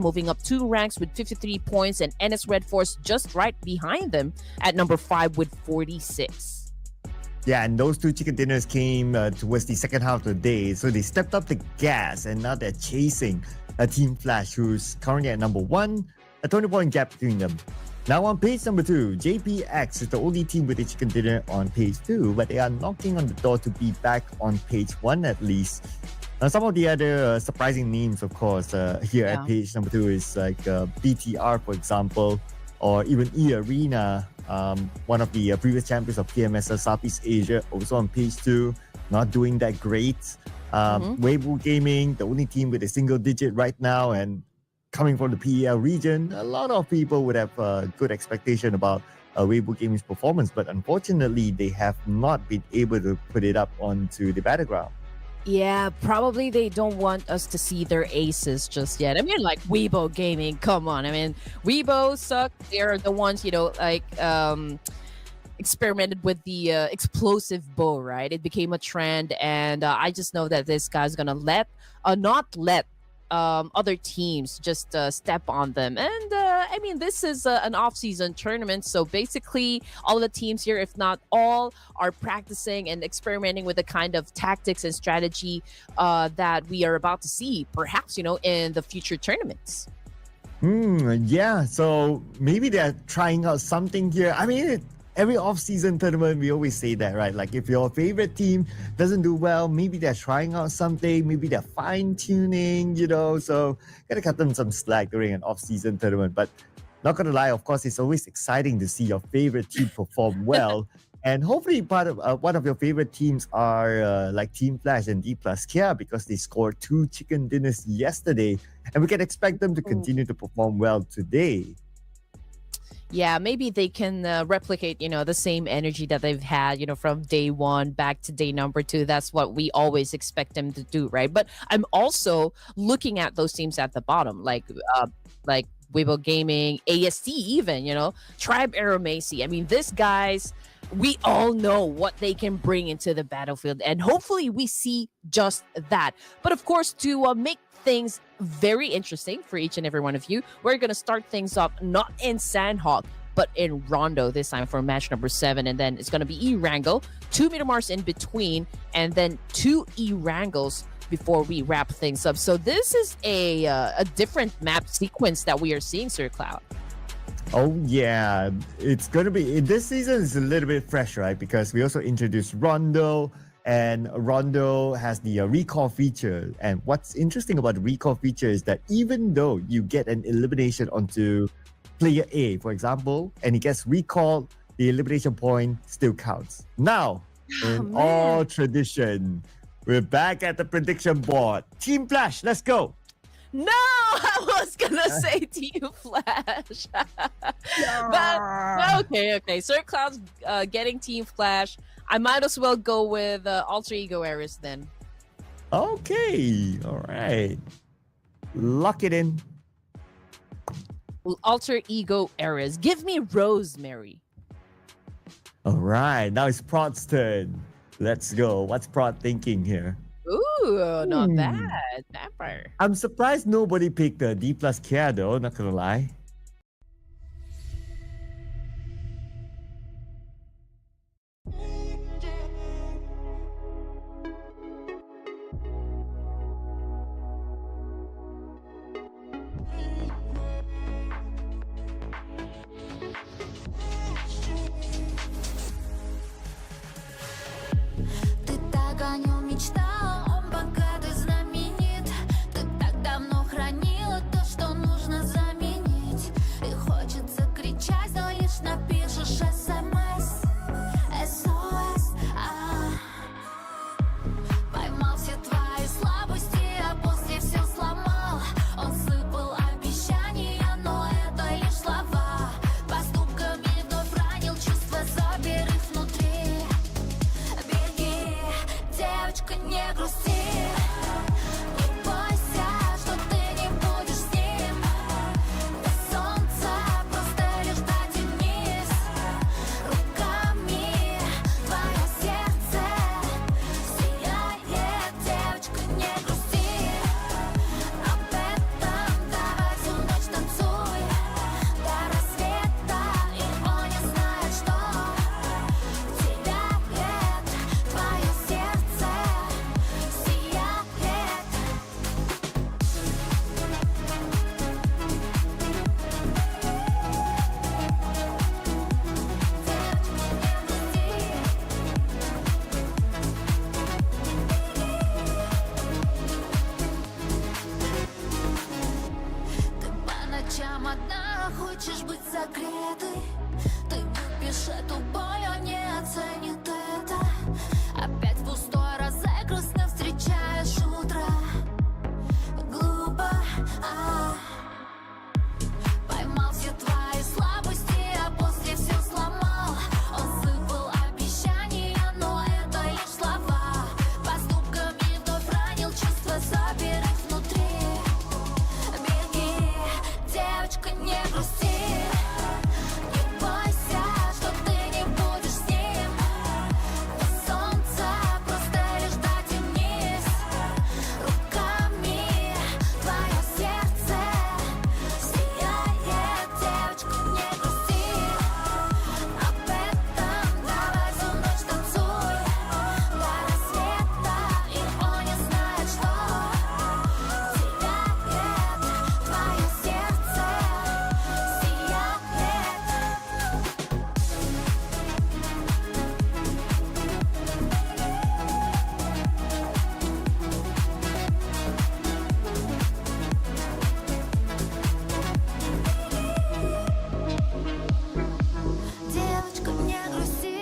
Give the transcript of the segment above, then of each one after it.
moving up 2 ranks with 53 points, and NS Red Force just right behind them at number 5 with 46. Yeah, and those two chicken dinners came towards the second half of the day, so they stepped up the gas, and now they're chasing Team Flash, who's currently at number 1, a 20-point gap between them. Now on page number 2, JPX is the only team with a chicken dinner on page 2, but they are knocking on the door to be back on page 1 at least. Now, some of the other surprising names, of course, here at page number 2 is like BTR, for example, or even E-Arena, one of the previous champions of PMSL Southeast Asia, also on page 2, not doing that great. Weibo Gaming, the only team with a single digit right now, and coming from the PEL region, a lot of people would have good expectation about Weibo Gaming's performance, but unfortunately, they have not been able to put it up onto the battleground. Yeah, probably they don't want us to see their aces just yet. I mean, like Weibo Gaming, come on. I mean, Weibo suck. They're the ones, experimented with the explosive bow, right? It became a trend, and I just know that this guy's gonna not let other teams just step on them. And I mean, this is an off-season tournament, so basically all the teams here, if not all, are practicing and experimenting with the kind of tactics and strategy that we are about to see, perhaps, in the future tournaments. Yeah, so maybe they're trying out something here. I mean, every off-season tournament, we always say that, right? Like, if your favorite team doesn't do well, maybe they're trying out something, maybe they're fine-tuning, so gotta cut them some slack during an off-season tournament. But not gonna lie, of course, it's always exciting to see your favorite team perform well. And hopefully part of one of your favorite teams are like Team Flash and D Plus Kia, because they scored 2 chicken dinners yesterday, and we can expect them to continue to perform well today. Yeah, maybe they can replicate, the same energy that they've had, from day 1 back to day number 2. That's what we always expect them to do, right? But I'm also looking at those teams at the bottom, like Weibo Gaming, AST even, Tribe Aeromacy. I mean, these guys, we all know what they can bring into the battlefield, and hopefully we see just that. But of course, to make things very interesting for each and every one of you, we're going to start things up not in Sandhawk, but in Rondo this time for match number 7. And then it's going to be E-Wrangle, 2 Miramars in between, and then 2 E-Wrangles before we wrap things up. So this is a different map sequence that we are seeing, Sir Cloud. Oh yeah, it's going to be, this season is a little bit fresh, right? Because we also introduced Rondo, and Rondo has the recall feature. And what's interesting about the recall feature is that even though you get an elimination onto player A, for example, and he gets recalled, the elimination point still counts. Now, in all tradition, we're back at the prediction board. Team Flash, let's go. No, I was gonna say Team Flash. but okay. Sir Cloud's getting Team Flash. I might as well go with Alter Ego Ares then. Okay, all right. Lock it in. Alter Ego Ares. Give me Rosemary. All right, now it's Prod's turn. Let's go. What's Prod thinking here? Ooh, not bad. Vampire. I'm surprised nobody picked the D plus Kia though, not gonna lie. там одна, хочешь быть закрытой. Ты выпьешь эту боль, он не оценит это. Опять в пустой грустно встречаешь утро. Глупо, поймал все твои слабости, а после все сломал. Он сыпал обещания, но это лишь слова. Поступками вновь ранил чувства, собирать внутри. Беги, девочка, не грусти. Не бойся, что ты не будешь с ним. До солнца просто лишь дать вниз. Руками твое сердце сияет, девочка, не грусти. Об этом давай всю ночь танцуй до рассвета, и он не знает, что сияет твое сердце, сияет. Девочка, не грусти.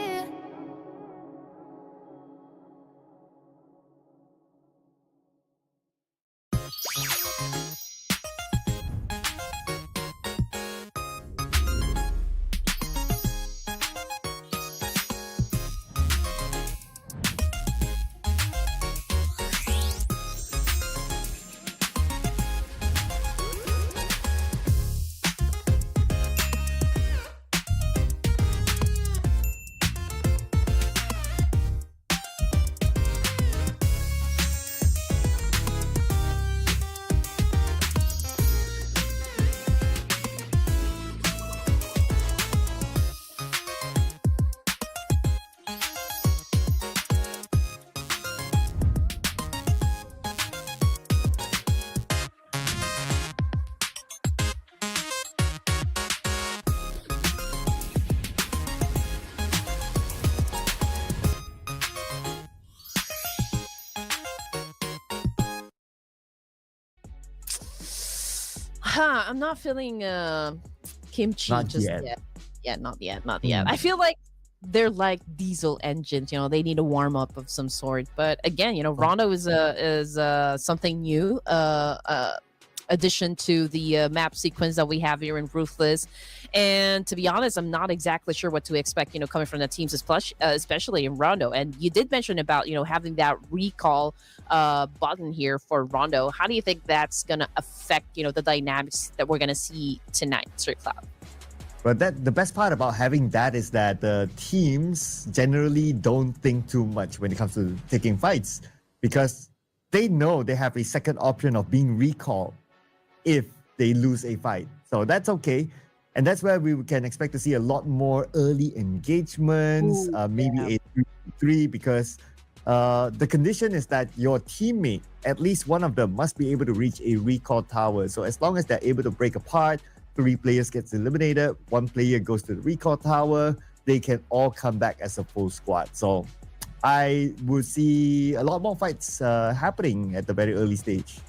I'm not feeling kimchi Not just yet. yet. Yeah, not yet, not yet. I feel like they're like diesel engines. They need a warm up of some sort. But again, Rondo is something new. Addition to the map sequence that we have here in Ruthless. And to be honest, I'm not exactly sure what to expect, coming from the teams, especially in Rondo. And you did mention about, having that recall button here for Rondo. How do you think that's going to affect, the dynamics that we're going to see tonight, Sir Cloud? But the best part about having that is that the teams generally don't think too much when it comes to taking fights, because they know they have a second option of being recalled if they lose a fight. So that's okay. And that's where we can expect to see a lot more early engagements, maybe a 3-3, because the condition is that your teammate, at least one of them, must be able to reach a recall tower. So as long as they're able to break apart, 3 players gets eliminated, 1 player goes to the recall tower, they can all come back as a full squad. So I would see a lot more fights happening at the very early stage.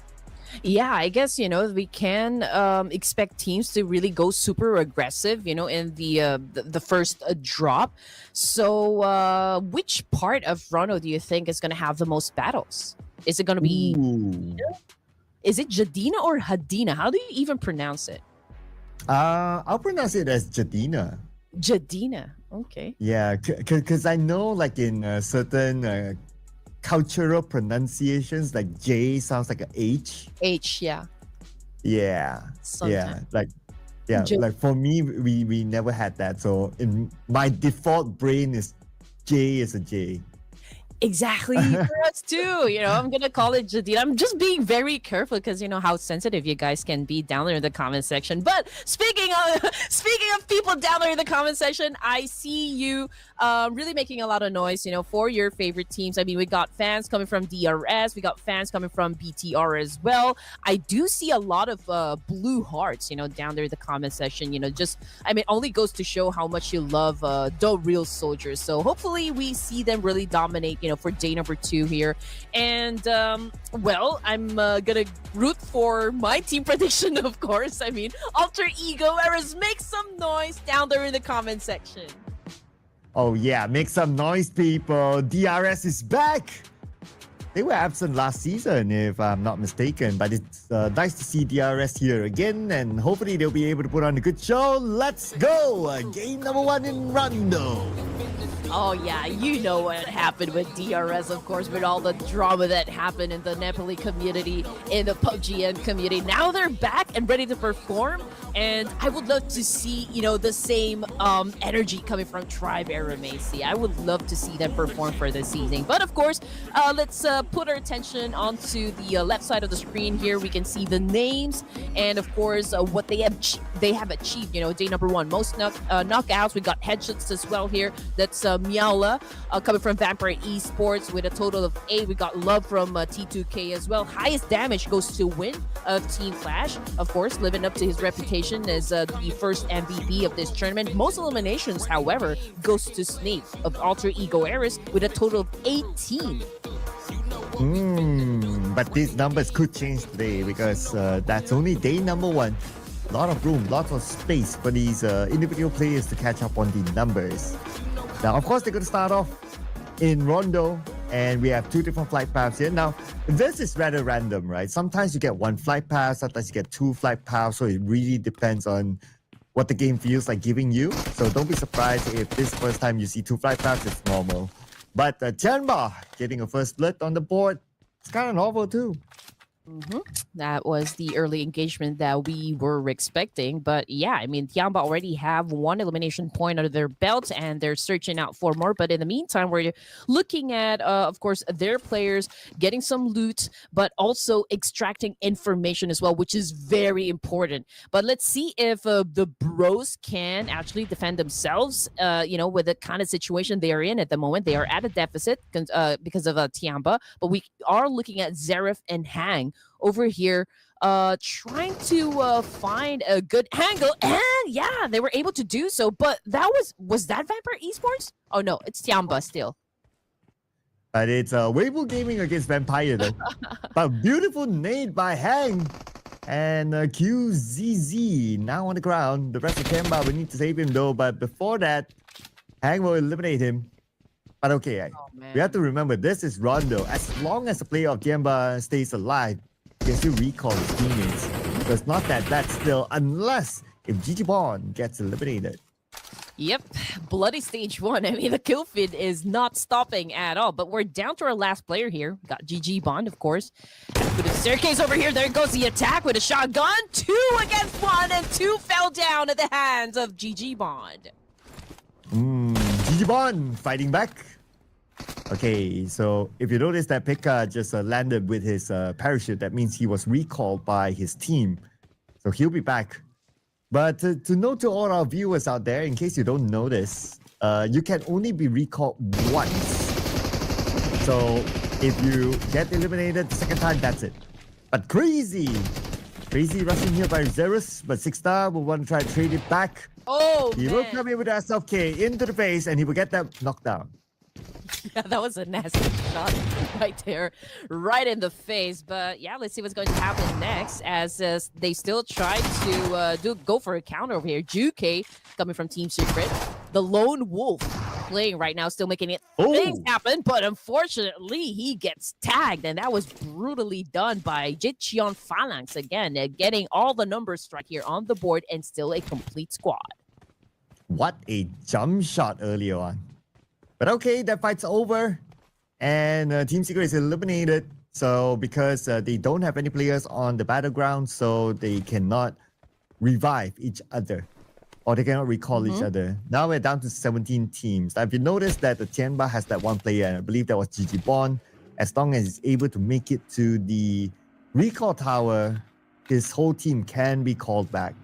Yeah, I guess, we can expect teams to really go super aggressive, in the first drop. So which part of Rondo do you think is going to have the most battles? Is it going to be... Is it Jadina or Hadina? How do you even pronounce it? I'll pronounce it as Jadina. Jadina. Okay. Yeah, because I know like in certain cultural pronunciations, like J sounds like an H. H, yeah. Yeah. Sometimes. Yeah. Like for me, we never had that. So in my default brain is J is a J. Exactly, for us too. I'm gonna call it Jadid. I'm just being very careful because how sensitive you guys can be down there in the comment section. But speaking of people down there in the comment section, I see you really making a lot of noise, for your favorite teams. I mean, we got fans coming from DRS, we got fans coming from BTR as well. I do see a lot of blue hearts, down there in the comment section. Only goes to show how much you love the real soldiers. So hopefully we see them really dominate, for day number 2 here. And I'm gonna root for my team prediction, of course. I mean, Alter Ego Eras, make some noise down there in the comment section. Oh yeah, make some noise, people. DRS is back. They were absent last season, if I'm not mistaken, but it's nice to see DRS here again, and hopefully they'll be able to put on a good show. Let's go! Game number 1 in Rondo. Oh yeah, you know what happened with DRS, of course, with all the drama that happened in the Nepali community, in the PUBG community. Now they're back and ready to perform, and I would love to see, the same energy coming from Tribe Era Macy. I would love to see them perform for this season. But of course, let's put our attention onto the left side of the screen here. We can see the names and, of course, what they have achieved. Day number 1, most knockouts. We got headshots as well here. That's Miaula coming from Vampire Esports with a total of 8. We got Love from T2K as well. Highest damage goes to Win of Team Flash, of course, living up to his reputation as the first MVP of this tournament. Most eliminations, however, goes to Snape of Alter Ego Eras with a total of 18. But these numbers could change today because that's only day number 1. A lot of room, lots of space for these individual players to catch up on the numbers. Now, of course, they're going to start off in Rondo, and we have 2 different flight paths here. Now, this is rather random, right? Sometimes you get 1 flight path, sometimes you get 2 flight paths, so it really depends on what the game feels like giving you. So don't be surprised if this first time you see 2 flight paths, it's normal. But Tianba getting a first blood on the board, it's kind of novel too. That was the early engagement that we were expecting. But yeah, I mean, Tiamba already have 1 elimination point under their belt, and they're searching out for more. But in the meantime, we're looking at, of course, their players getting some loot, but also extracting information as well, which is very important. But let's see if the bros can actually defend themselves, with the kind of situation they are in at the moment. They are at a deficit because of Tiamba. But we are looking at Zareth and Hang over here trying to find a good angle, and yeah, they were able to do so. But that was that Vampire Esports? Oh no, it's Tiamba still. But it's Weibo Gaming against Vampire though. But beautiful nade by Hang. And QZZ now on the ground. The rest of Tiamba, we need to save him though. But before that, Hang will eliminate him. But okay, we have to remember this is Rondo. As long as the player of Tiamba stays alive, he can still recall his teammates. So it's not that still, unless if GG Bond gets eliminated. Yep, bloody stage 1. I mean, the kill feed is not stopping at all. But we're down to our last player here. Got GG Bond, of course. With a staircase over here, there goes the attack with a shotgun. 2 against 1, and 2 fell down at the hands of GG Bond. GG Bond fighting back. Okay, so if you notice that Pekka just landed with his parachute, that means he was recalled by his team. So he'll be back. But to note to all our viewers out there, in case you don't notice, you can only be recalled once. So if you get eliminated the second time, that's it. But Crazy rushing here by Zerus, but 6-star will want to try to trade it back. Oh, he will come in with SLK into the face, and he will get that knockdown. Yeah, that was a nasty shot right there, right in the face. But yeah, let's see what's going to happen next as they still try to go for a counter over here. Juke coming from Team Secret. The Lone Wolf playing right now, still making things happen. But unfortunately, he gets tagged. And that was brutally done by Jitcheon Phalanx again, getting all the numbers struck here on the board and still a complete squad. What a jump shot earlier on. But okay, that fight's over, and Team Secret is eliminated. So because they don't have any players on the battleground, so they cannot revive each other, or they cannot recall each other. Now we're down to 17 teams. Now, if you notice that the Tianba has that 1 player, and I believe that was GG Bond, as long as he's able to make it to the recall tower, his whole team can be called back.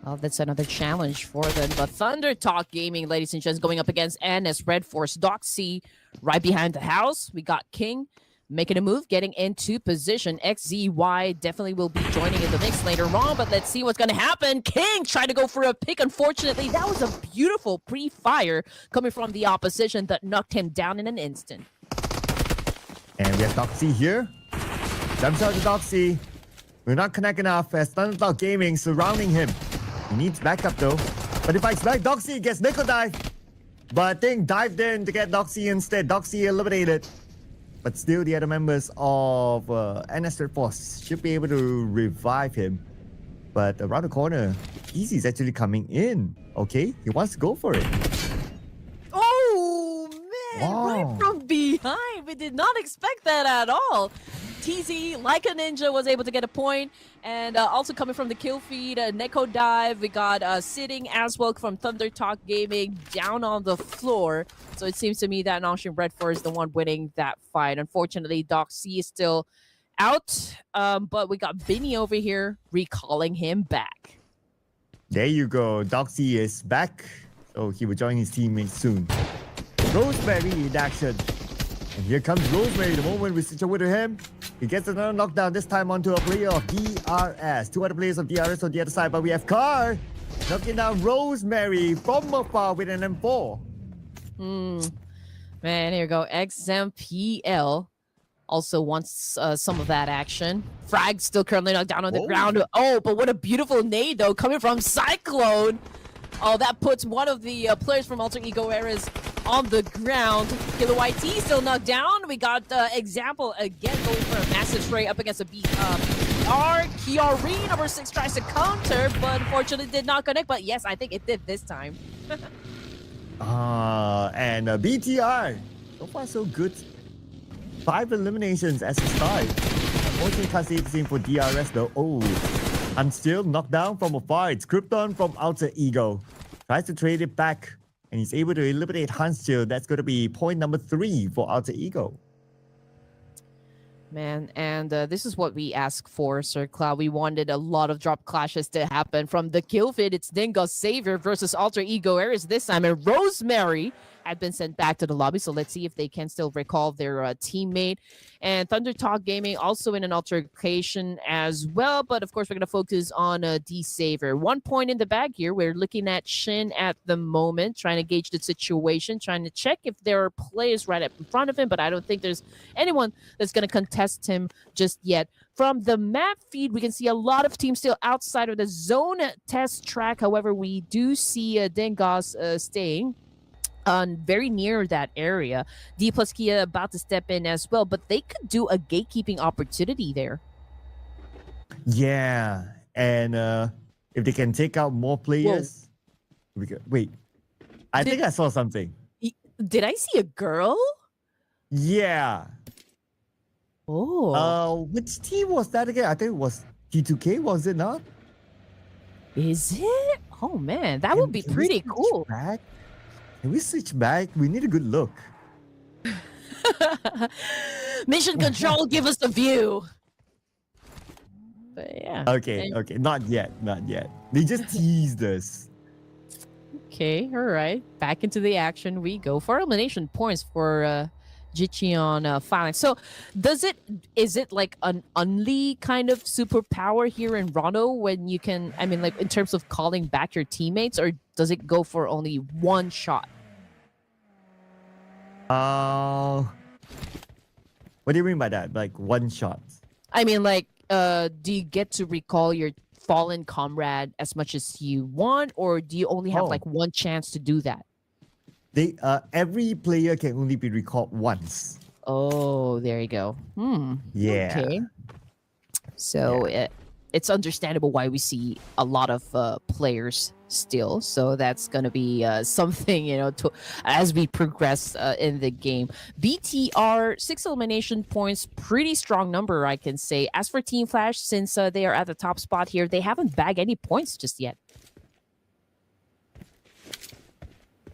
Well, that's another challenge for them. But Thunder Talk Gaming, ladies and gents, going up against NS Red Force. Doxy right behind the house. We got King making a move, getting into position. XZY definitely will be joining in the mix later on, but let's see what's going to happen. King tried to go for a pick. Unfortunately, that was a beautiful pre-fire coming from the opposition that knocked him down in an instant. And we have Doxy here. Jumps out to Doxy. We're not connecting enough as Thunder Talk Gaming surrounding him. He needs backup though. But if I back, Doxy gets nickel dive. But Ting dived in to get Doxy instead. Doxy eliminated. But still, the other members of NS Red Force should be able to revive him. But around the corner, Easy's actually coming in. Okay, he wants to go for it. Oh, man. Wow. Right from behind. We did not expect that at all. TZ, like a ninja, was able to get a point. And also coming from the kill feed, Neko dive. We got sitting as well from Thunder Talk Gaming down on the floor. So it seems to me that Nonton Red Force is the one winning that fight. Unfortunately, Doxy is still out. But we got Vinny over here recalling him back. There you go. Doxy is back. So he will join his teammates soon. Rosemary in action. And here comes Rosemary. The moment we switch over to him, he gets another knockdown, this time onto a player of DRS. Two other players of DRS on the other side, but we have Car knocking down Rosemary from afar with an M4. Man, here we go. XMPL also wants some of that action. Frag still currently knocked down on the ground. Oh, but what a beautiful nade, though, coming from Cyclone. Oh, that puts one of the players from Alter Ego Eras on the ground. Killer YT still knocked down. We got Example again going for a massive spray up against a BR. Kiari, number 6, tries to counter, but unfortunately did not connect. But yes, I think it did this time. And BTR. So far, so good. 5 eliminations as a start. Unfortunately, can't see the same for DRS though. Oh, I'm still knocked down from afar. It's Krypton from Alter Ego. Tries to trade it back. And he's able to eliminate Hanschill. That's going to be point number 3 for Alter Ego. Man, and this is what we asked for, Sir Cloud. We wanted a lot of drop clashes to happen. From the kill feed, it's Dingo Savior versus Alter Ego Eras this time. And Rosemary had been sent back to the lobby, so let's see if they can still recall their teammate. And Thunder Talk Gaming also in an altercation as well, but of course we're going to focus on D Savior. 1 point in the bag here. We're looking at Shin at the moment, trying to gauge the situation, trying to check if there are players right up in front of him, but I don't think there's anyone that's going to contest him just yet. From the map feed, we can see a lot of teams still outside of the zone test track. However, we do see Dengos staying very near that area. D plus Kia about to step in as well, but they could do a gatekeeping opportunity there. Yeah, and if they can take out more players, we could, wait. I think I saw something. Did I see a girl? Yeah. Oh. Which team was that again? I think it was T2K, was it not? Is it? Oh man, that would be pretty cool. Back? Can we switch back? We need a good look. Mission control, give us the view. But yeah. Okay, okay. Not yet. Not yet. They just teased us. Okay, all right. Back into the action we go for elimination points for Jicheon Phalanx. So is it like an only kind of superpower here in Rono when you can, I mean, like in terms of calling back your teammates, or does it go for only one shot? What do you mean by that? Like one shot? I mean, like, do you get to recall your fallen comrade as much as you want, or do you only have like one chance to do that? They every player can only be recalled once. Oh, there you go. Yeah. Okay. So it's understandable why we see a lot of players still. So that's going to be something, you know, to, as we progress in the game. BTR, 6 elimination points, pretty strong number, I can say. As for Team Flash, since they are at the top spot here, they haven't bagged any points just yet.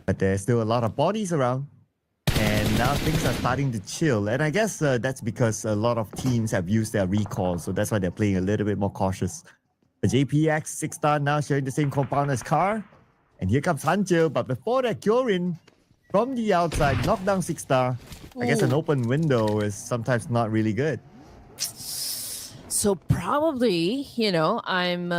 But there's still a lot of bodies around. And now things are starting to chill. And I guess that's because a lot of teams have used their recall. So that's why they're playing a little bit more cautious. The JPX 6-star now sharing the same compound as Car. And here comes Hanjo, but before that, Kyorin from the outside, knocked down 6-star. I guess an open window is sometimes not really good. So probably, I'm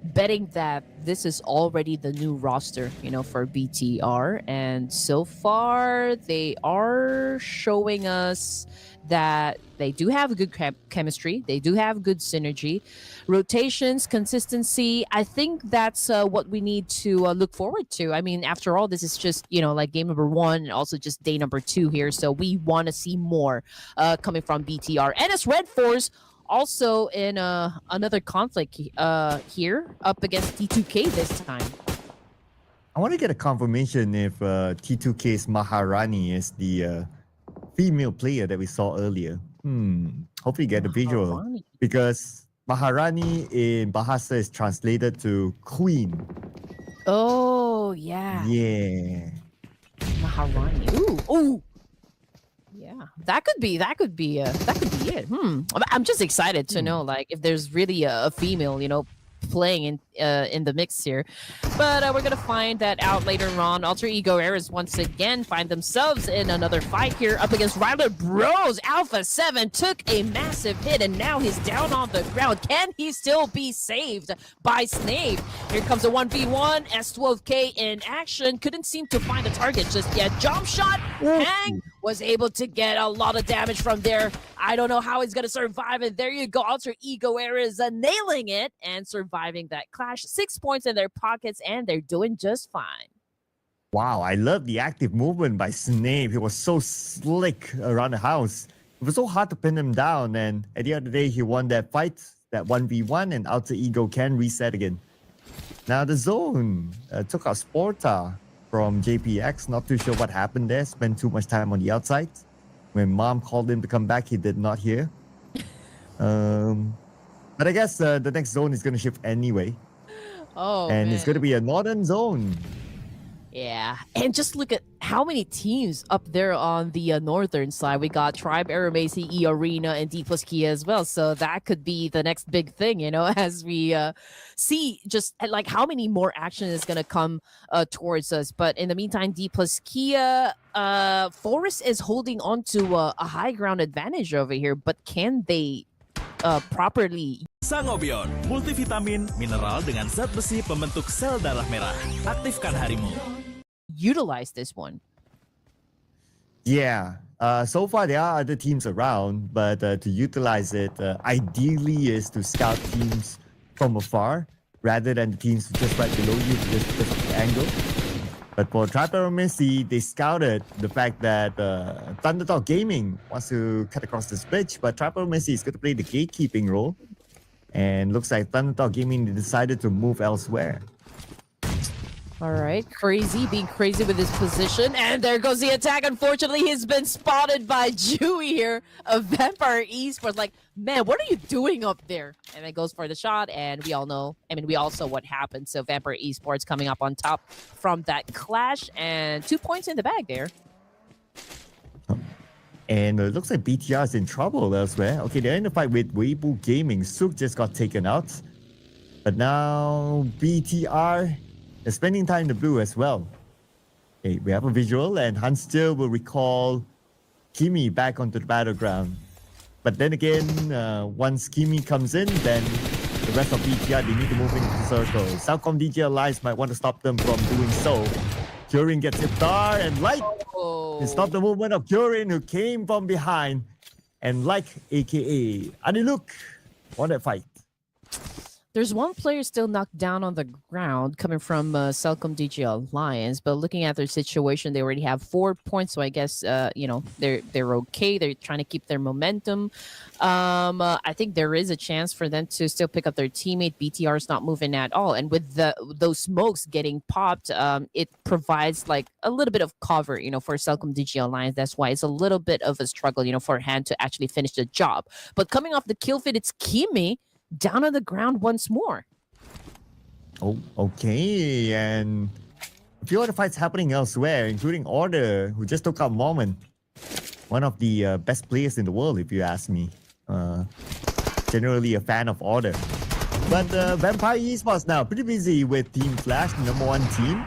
betting that this is already the new roster, for BTR. And so far, they are showing us that they do have good chemistry. They do have good synergy. Rotations, consistency. I think that's what we need to look forward to. I mean, after all, this is just, like game number 1 and also just day number 2 here. So we want to see more coming from BTR. And as Red Force, also in another conflict here up against T2K this time. I want to get a confirmation if T2K's Maharani is the female player that we saw earlier. Hopefully get a visual. Maharani. Because Maharani in Bahasa is translated to queen. Oh, yeah. Yeah. Maharani. Ooh. Yeah, that could be it. I'm just excited to know, like, if there's really a female, playing in the mix here. But we're gonna find that out later on. Alter Ego Eras once again find themselves in another fight here up against Ryler Bros. Alpha 7 took a massive hit and now he's down on the ground. Can he still be saved by Snape? Here comes a 1v1. S12K in action. Couldn't seem to find a target just yet. Jump shot. Hang was able to get a lot of damage from there. I don't know how he's gonna survive it. There you go. Alter Ego Eras nailing it and surviving that clash. 6 points in their pockets and they're doing just fine. Wow, I love the active movement by Snape. He was so slick around the house. It was so hard to pin him down, and at the end of the day, he won that fight, that 1v1, and Alter Ego can reset again. Now the zone took out Sporta from JPX. Not too sure what happened there. Spent too much time on the outside. When mom called him to come back, he did not hear. But I guess the next zone is going to shift anyway. Oh, and man. it's going to be a northern zone. Yeah, and just look at how many teams up there on the northern side. We got Tribe, Aramasi, E Arena, and D plus Kia as well. So that could be the next big thing, as we see just like how many more action is going to come towards us. But in the meantime, D plus Kia, Forest is holding on to a high ground advantage over here. But can they properly Sangobion, multivitamin, mineral dengan zat besi pembentuk sel darah merah. Aktifkan harimu. utilize this one? Yeah. So far, there are other teams around, but to utilize it, ideally is to scout teams from afar rather than the teams just right below you just because of the angle. But for Triparamisi, they scouted the fact that Thunderdog Gaming wants to cut across this bridge, but Triparamisi is going to play the gatekeeping role. And looks like Thunderdog Gaming decided to move elsewhere. All right, Crazy being crazy with his position, and there goes the attack. Unfortunately, he's been spotted by Dewey here of Vampire Esports. Like, man, what are you doing up there? And it goes for the shot, and we all know. I mean, we all saw what happened. So Vampire Esports coming up on top from that clash, and 2 points in the bag there. And it looks like BTR is in trouble elsewhere. Okay, they're in a fight with Weibo Gaming. Suk just got taken out. But now BTR is spending time in the blue as well. Okay, we have a visual, and Hans still will recall Kimi back onto the battleground. But then again, once Kimi comes in, then the rest of BTR, they need to move into the circle. Southcom DJ Alliance might want to stop them from doing so. Curin gets Iftar, and Light to stop the movement of Curin, who came from behind. And Like, aka Aniluk, won that fight. There's one player still knocked down on the ground coming from Celcom DJ Alliance, but looking at their situation, they already have 4 points. So I guess they're okay. They're trying to keep their momentum. I think there is a chance for them to still pick up their teammate. BTR is not moving at all, and with those smokes getting popped, it provides like a little bit of cover, for Celcom DJ Alliance. That's why it's a little bit of a struggle, for Hand to actually finish the job. But coming off the kill feed, it's Kimi down on the ground once more. Oh, okay. And a few other fights happening elsewhere, including Order, who just took out Moment. One of the best players in the world, if you ask me. Generally a fan of Order. But Vampire Esports now pretty busy with Team Flash, number 1 team.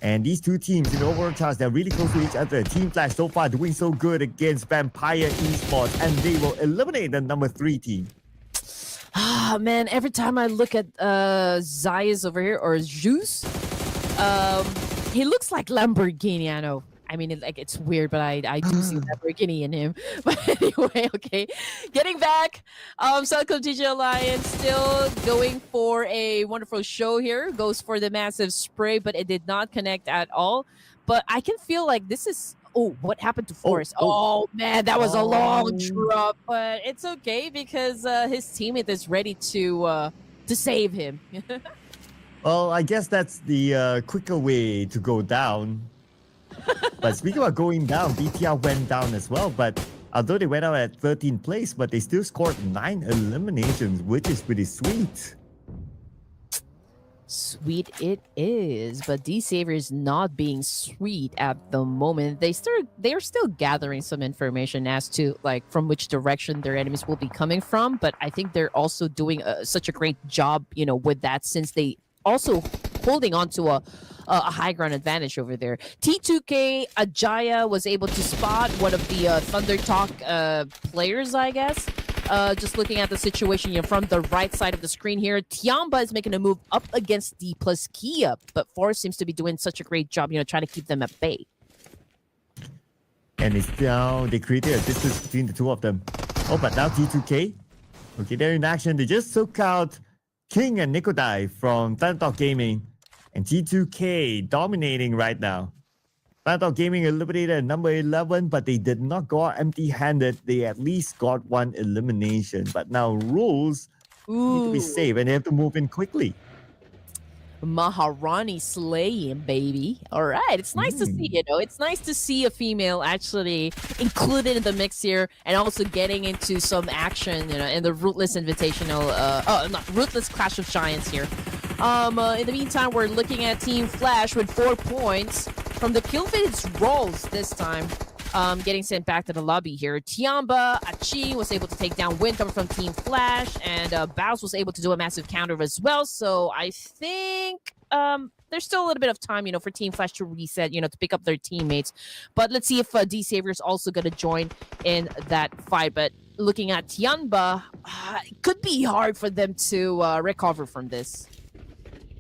And these two teams in overall charts, they're really close to each other. Team Flash so far doing so good against Vampire Esports, and they will eliminate the number 3 team. Ah, man, every time I look at Zayas over here, or Zeus, he looks like Lamborghini, I know. I mean, it's weird, but I do see Lamborghini in him. But anyway, okay. Getting back, South Digital Alliance still going for a wonderful show here. Goes for the massive spray, but it did not connect at all. But I can feel like this is... Oh, what happened to Forrest? Oh, man, that was a long drop. But it's okay because his teammate is ready to save him. Well, I guess that's the quicker way to go down. But speaking about going down, BTR went down as well. But although they went out at 13th place, but they still scored 9 eliminations, which is pretty sweet. Sweet it is, but D-Saver is not being sweet at the moment. They're still gathering some information as to like from which direction their enemies will be coming from. But I think they're also doing such a great job, you know, with that, since they also holding on to a high ground advantage over there. T2K Ajaya was able to spot one of the Thunder Talk players, I guess. Just looking at the situation, you know, from the right side of the screen here, Tiamba is making a move up against D plus Kia, but Forrest seems to be doing such a great job, you know, trying to keep them at bay. And it's now they created a distance between the two of them. Oh, but now T2K, okay, they're in action. They just took out King and Nikodai from Tantalk Gaming, and T2K dominating right now. Tantalk Gaming eliminated at number 11, but they did not go out empty-handed. They at least got 1 elimination. But now Rules need to be safe, and they have to move in quickly. Maharani slaying, baby. All right, it's nice to see, you know, it's nice to see a female actually included in the mix here, and also getting into some action, you know, in the Ruthless Invitational, not Ruthless Clash of Giants here. In the meantime, we're looking at Team Flash with 4 points from the kill feed. It's Rolls this time. Getting sent back to the lobby here. Tiamba, Achi was able to take down Win coming from Team Flash, and Baus was able to do a massive counter as well. So I think there's still a little bit of time, you know, for Team Flash to reset, you know, to pick up their teammates. But let's see if D-Saver is also going to join in that fight. But looking at Tiamba, it could be hard for them to recover from this.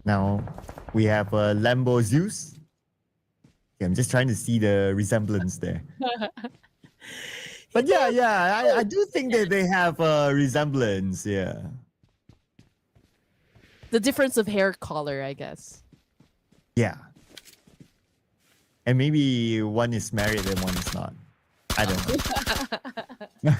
Now we have Lambo Zeus. Yeah, I'm just trying to see the resemblance there. But yeah, I do think that they have a resemblance, yeah. The difference of hair color, I guess. Yeah. And maybe one is married and one is not. I don't know.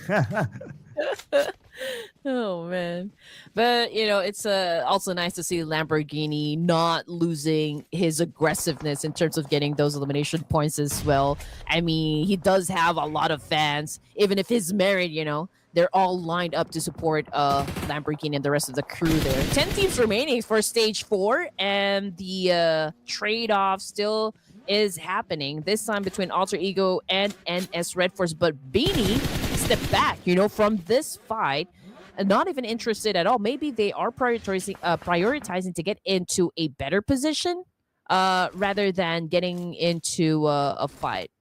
Oh man, but you know, it's also nice to see Lamborghini not losing his aggressiveness in terms of getting those elimination points as well. I mean, he does have a lot of fans, even if he's married, you know, they're all lined up to support Lamborghini and the rest of the crew there. 10 teams remaining for stage 4, and the trade-off still is happening, this time between Alter Ego and NS Red Force. But Beanie stepped back, you know, from this fight, and not even interested at all. Maybe they are prioritizing to get into a better position rather than getting into a fight.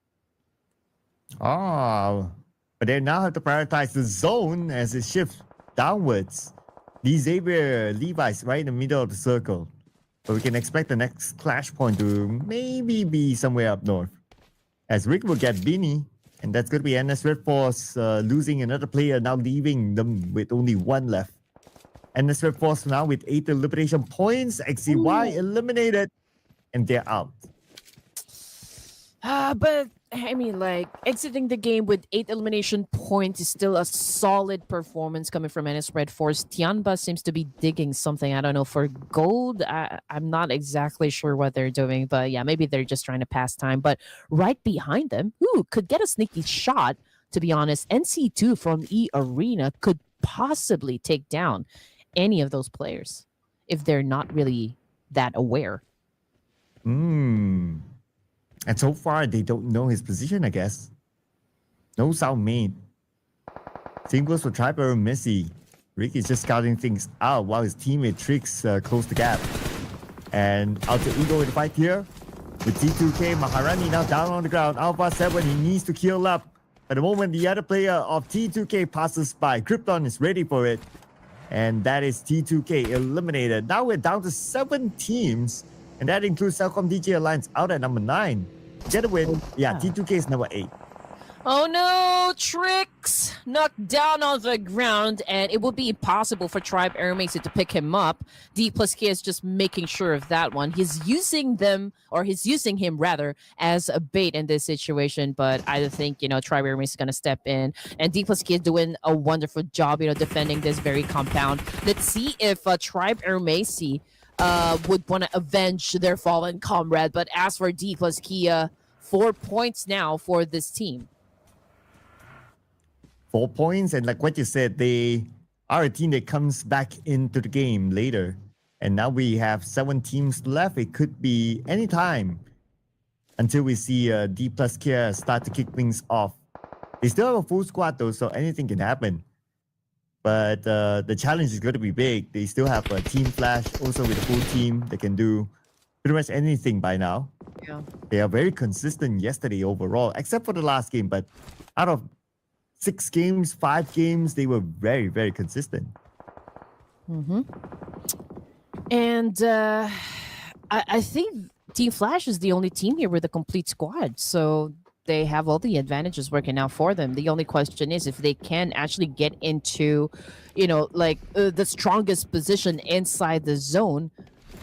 Oh, but they now have to prioritize the zone as it shifts downwards. The Xavier Levi's right in the middle of the circle. So we can expect the next clash point to maybe be somewhere up north. As Rick will get Beanie, and that's going to be NS Red Force losing another player, now leaving them with only 1 left. NS Red Force now with 8 elimination points. XCY eliminated, and they're out. But I mean, like, exiting the game with 8 elimination points is still a solid performance coming from NS Red Force. Tianba seems to be digging something. I don't know, for gold. I'm not exactly sure what they're doing, but yeah, maybe they're just trying to pass time. But right behind them, could get a sneaky shot, to be honest. NC2 from E Arena could possibly take down any of those players if they're not really that aware. And so far, they don't know his position, I guess. No sound made. Same goes for Triper and Messi. Rick is just scouting things out while his teammate Trix close the gap. And Alter Ego in the fight here. With T2K, Maharani now down on the ground. Alpha 7, he needs to heal up. At the moment, the other player of T2K passes by. Krypton is ready for it. And that is T2K eliminated. Now we're down to 7 teams. And that includes Cellcom DJ Alliance out at number 9. Get a win. Yeah, T2K is number 8. Oh no, Trix knocked down on the ground, and it would be impossible for Tribe Airmacy to pick him up. D plus K is just making sure of that one. He's using him rather as a bait in this situation, but I think, Tribe Airmacy is going to step in, and D plus K is doing a wonderful job, defending this very compound. Let's see if Tribe Airmacy would want to avenge their fallen comrade, but as for D plus Kia, 4 points now for this team. 4 points, and like what you said, they are a team that comes back into the game later. And now we have 7 teams left. It could be any time until we see D plus Kia start to kick things off. They still have a full squad though, so anything can happen. But the challenge is going to be big. They still have a Team Flash also with a full team that can do pretty much anything by now. Yeah. They are very consistent yesterday overall, except for the last game. But out of 6 games, 5 games, they were very, very consistent. And I think Team Flash is the only team here with a complete squad. So they have all the advantages working out for them. The only question is if they can actually get into, the strongest position inside the zone,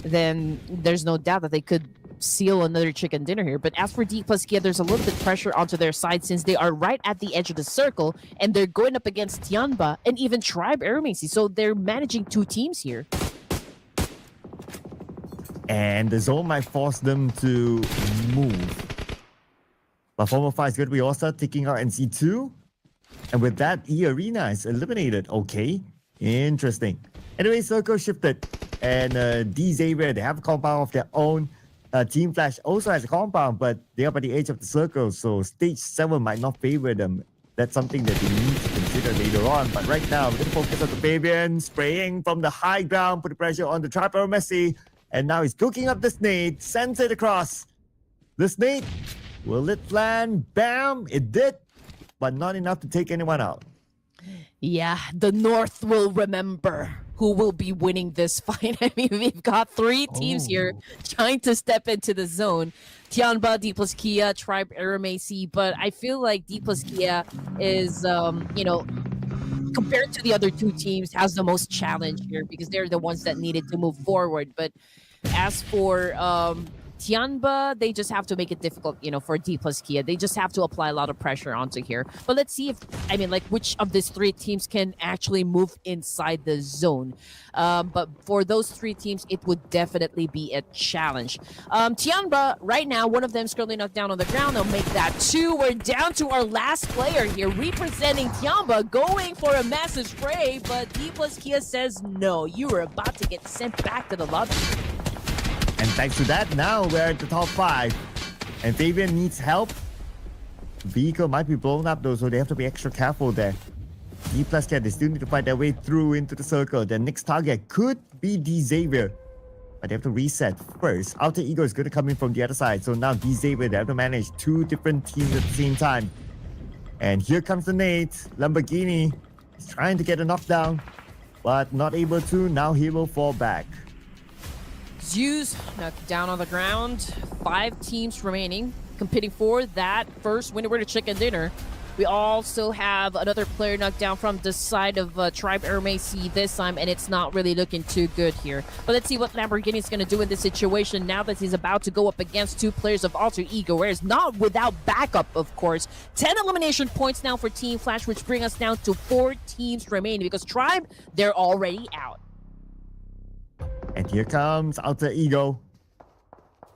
then there's no doubt that they could seal another chicken dinner here. But as for D plus Kia, there's a little bit of pressure onto their side since they are right at the edge of the circle and they're going up against Tianba and even Tribe Airmacy. So they're managing 2 teams here. And the zone might force them to move. But Former 5 is going to be also taking out NC2. And with that, E-Arena is eliminated. Okay, interesting. Anyway, circle shifted. And D-Xavier, they have a compound of their own. Team Flash also has a compound, but they are by the edge of the circle, so stage 7 might not favor them. That's something that they need to consider later on. But right now, we're going to focus on the Fabian, spraying from the high ground, put the pressure on the Tribe Airmacy, and now he's cooking up the snake, sends it across. The snake, will it land? Bam! It did, but not enough to take anyone out. Yeah, the North will remember who will be winning this fight. I mean, we've got 3 teams here trying to step into the zone. Tianba, D plus Kia, Tribe Airmacy, but I feel like D plus Kia is, compared to the other 2 teams, has the most challenge here because they're the ones that needed to move forward. But as for Tianba, they just have to make it difficult, for D plus Kia. They just have to apply a lot of pressure onto here. But let's see which of these 3 teams can actually move inside the zone. But for those 3 teams, it would definitely be a challenge. Tianba, right now, one of them is currently knocked down on the ground. They'll make that 2. We're down to our last player here, representing Tianba, going for a massive spray. But D plus Kia says, no, you are about to get sent back to the lobby. And thanks to that, now we're at the top 5. And Fabian needs help. Vehicle might be blown up though, so they have to be extra careful there. D plus Cat, they still need to fight their way through into the circle. Their next target could be D-Xavier. But they have to reset first. Alter Ego is going to come in from the other side. So now D-Xavier, they have to manage 2 different teams at the same time. And here comes the nade. Lamborghini is trying to get a knockdown, but not able to. Now he will fall back. Zeus knocked down on the ground. 5 teams remaining, competing for that first winner to chicken dinner. We also have another player knocked down from the side of Tribe Airmacy this time, and it's not really looking too good here. But let's see what Lamborghini is going to do in this situation now that he's about to go up against 2 players of Alter Ego, where it's not without backup, of course. 10 elimination points now for Team Flash, which bring us down to 4 teams remaining because Tribe, they're already out. And here comes Alter Ego.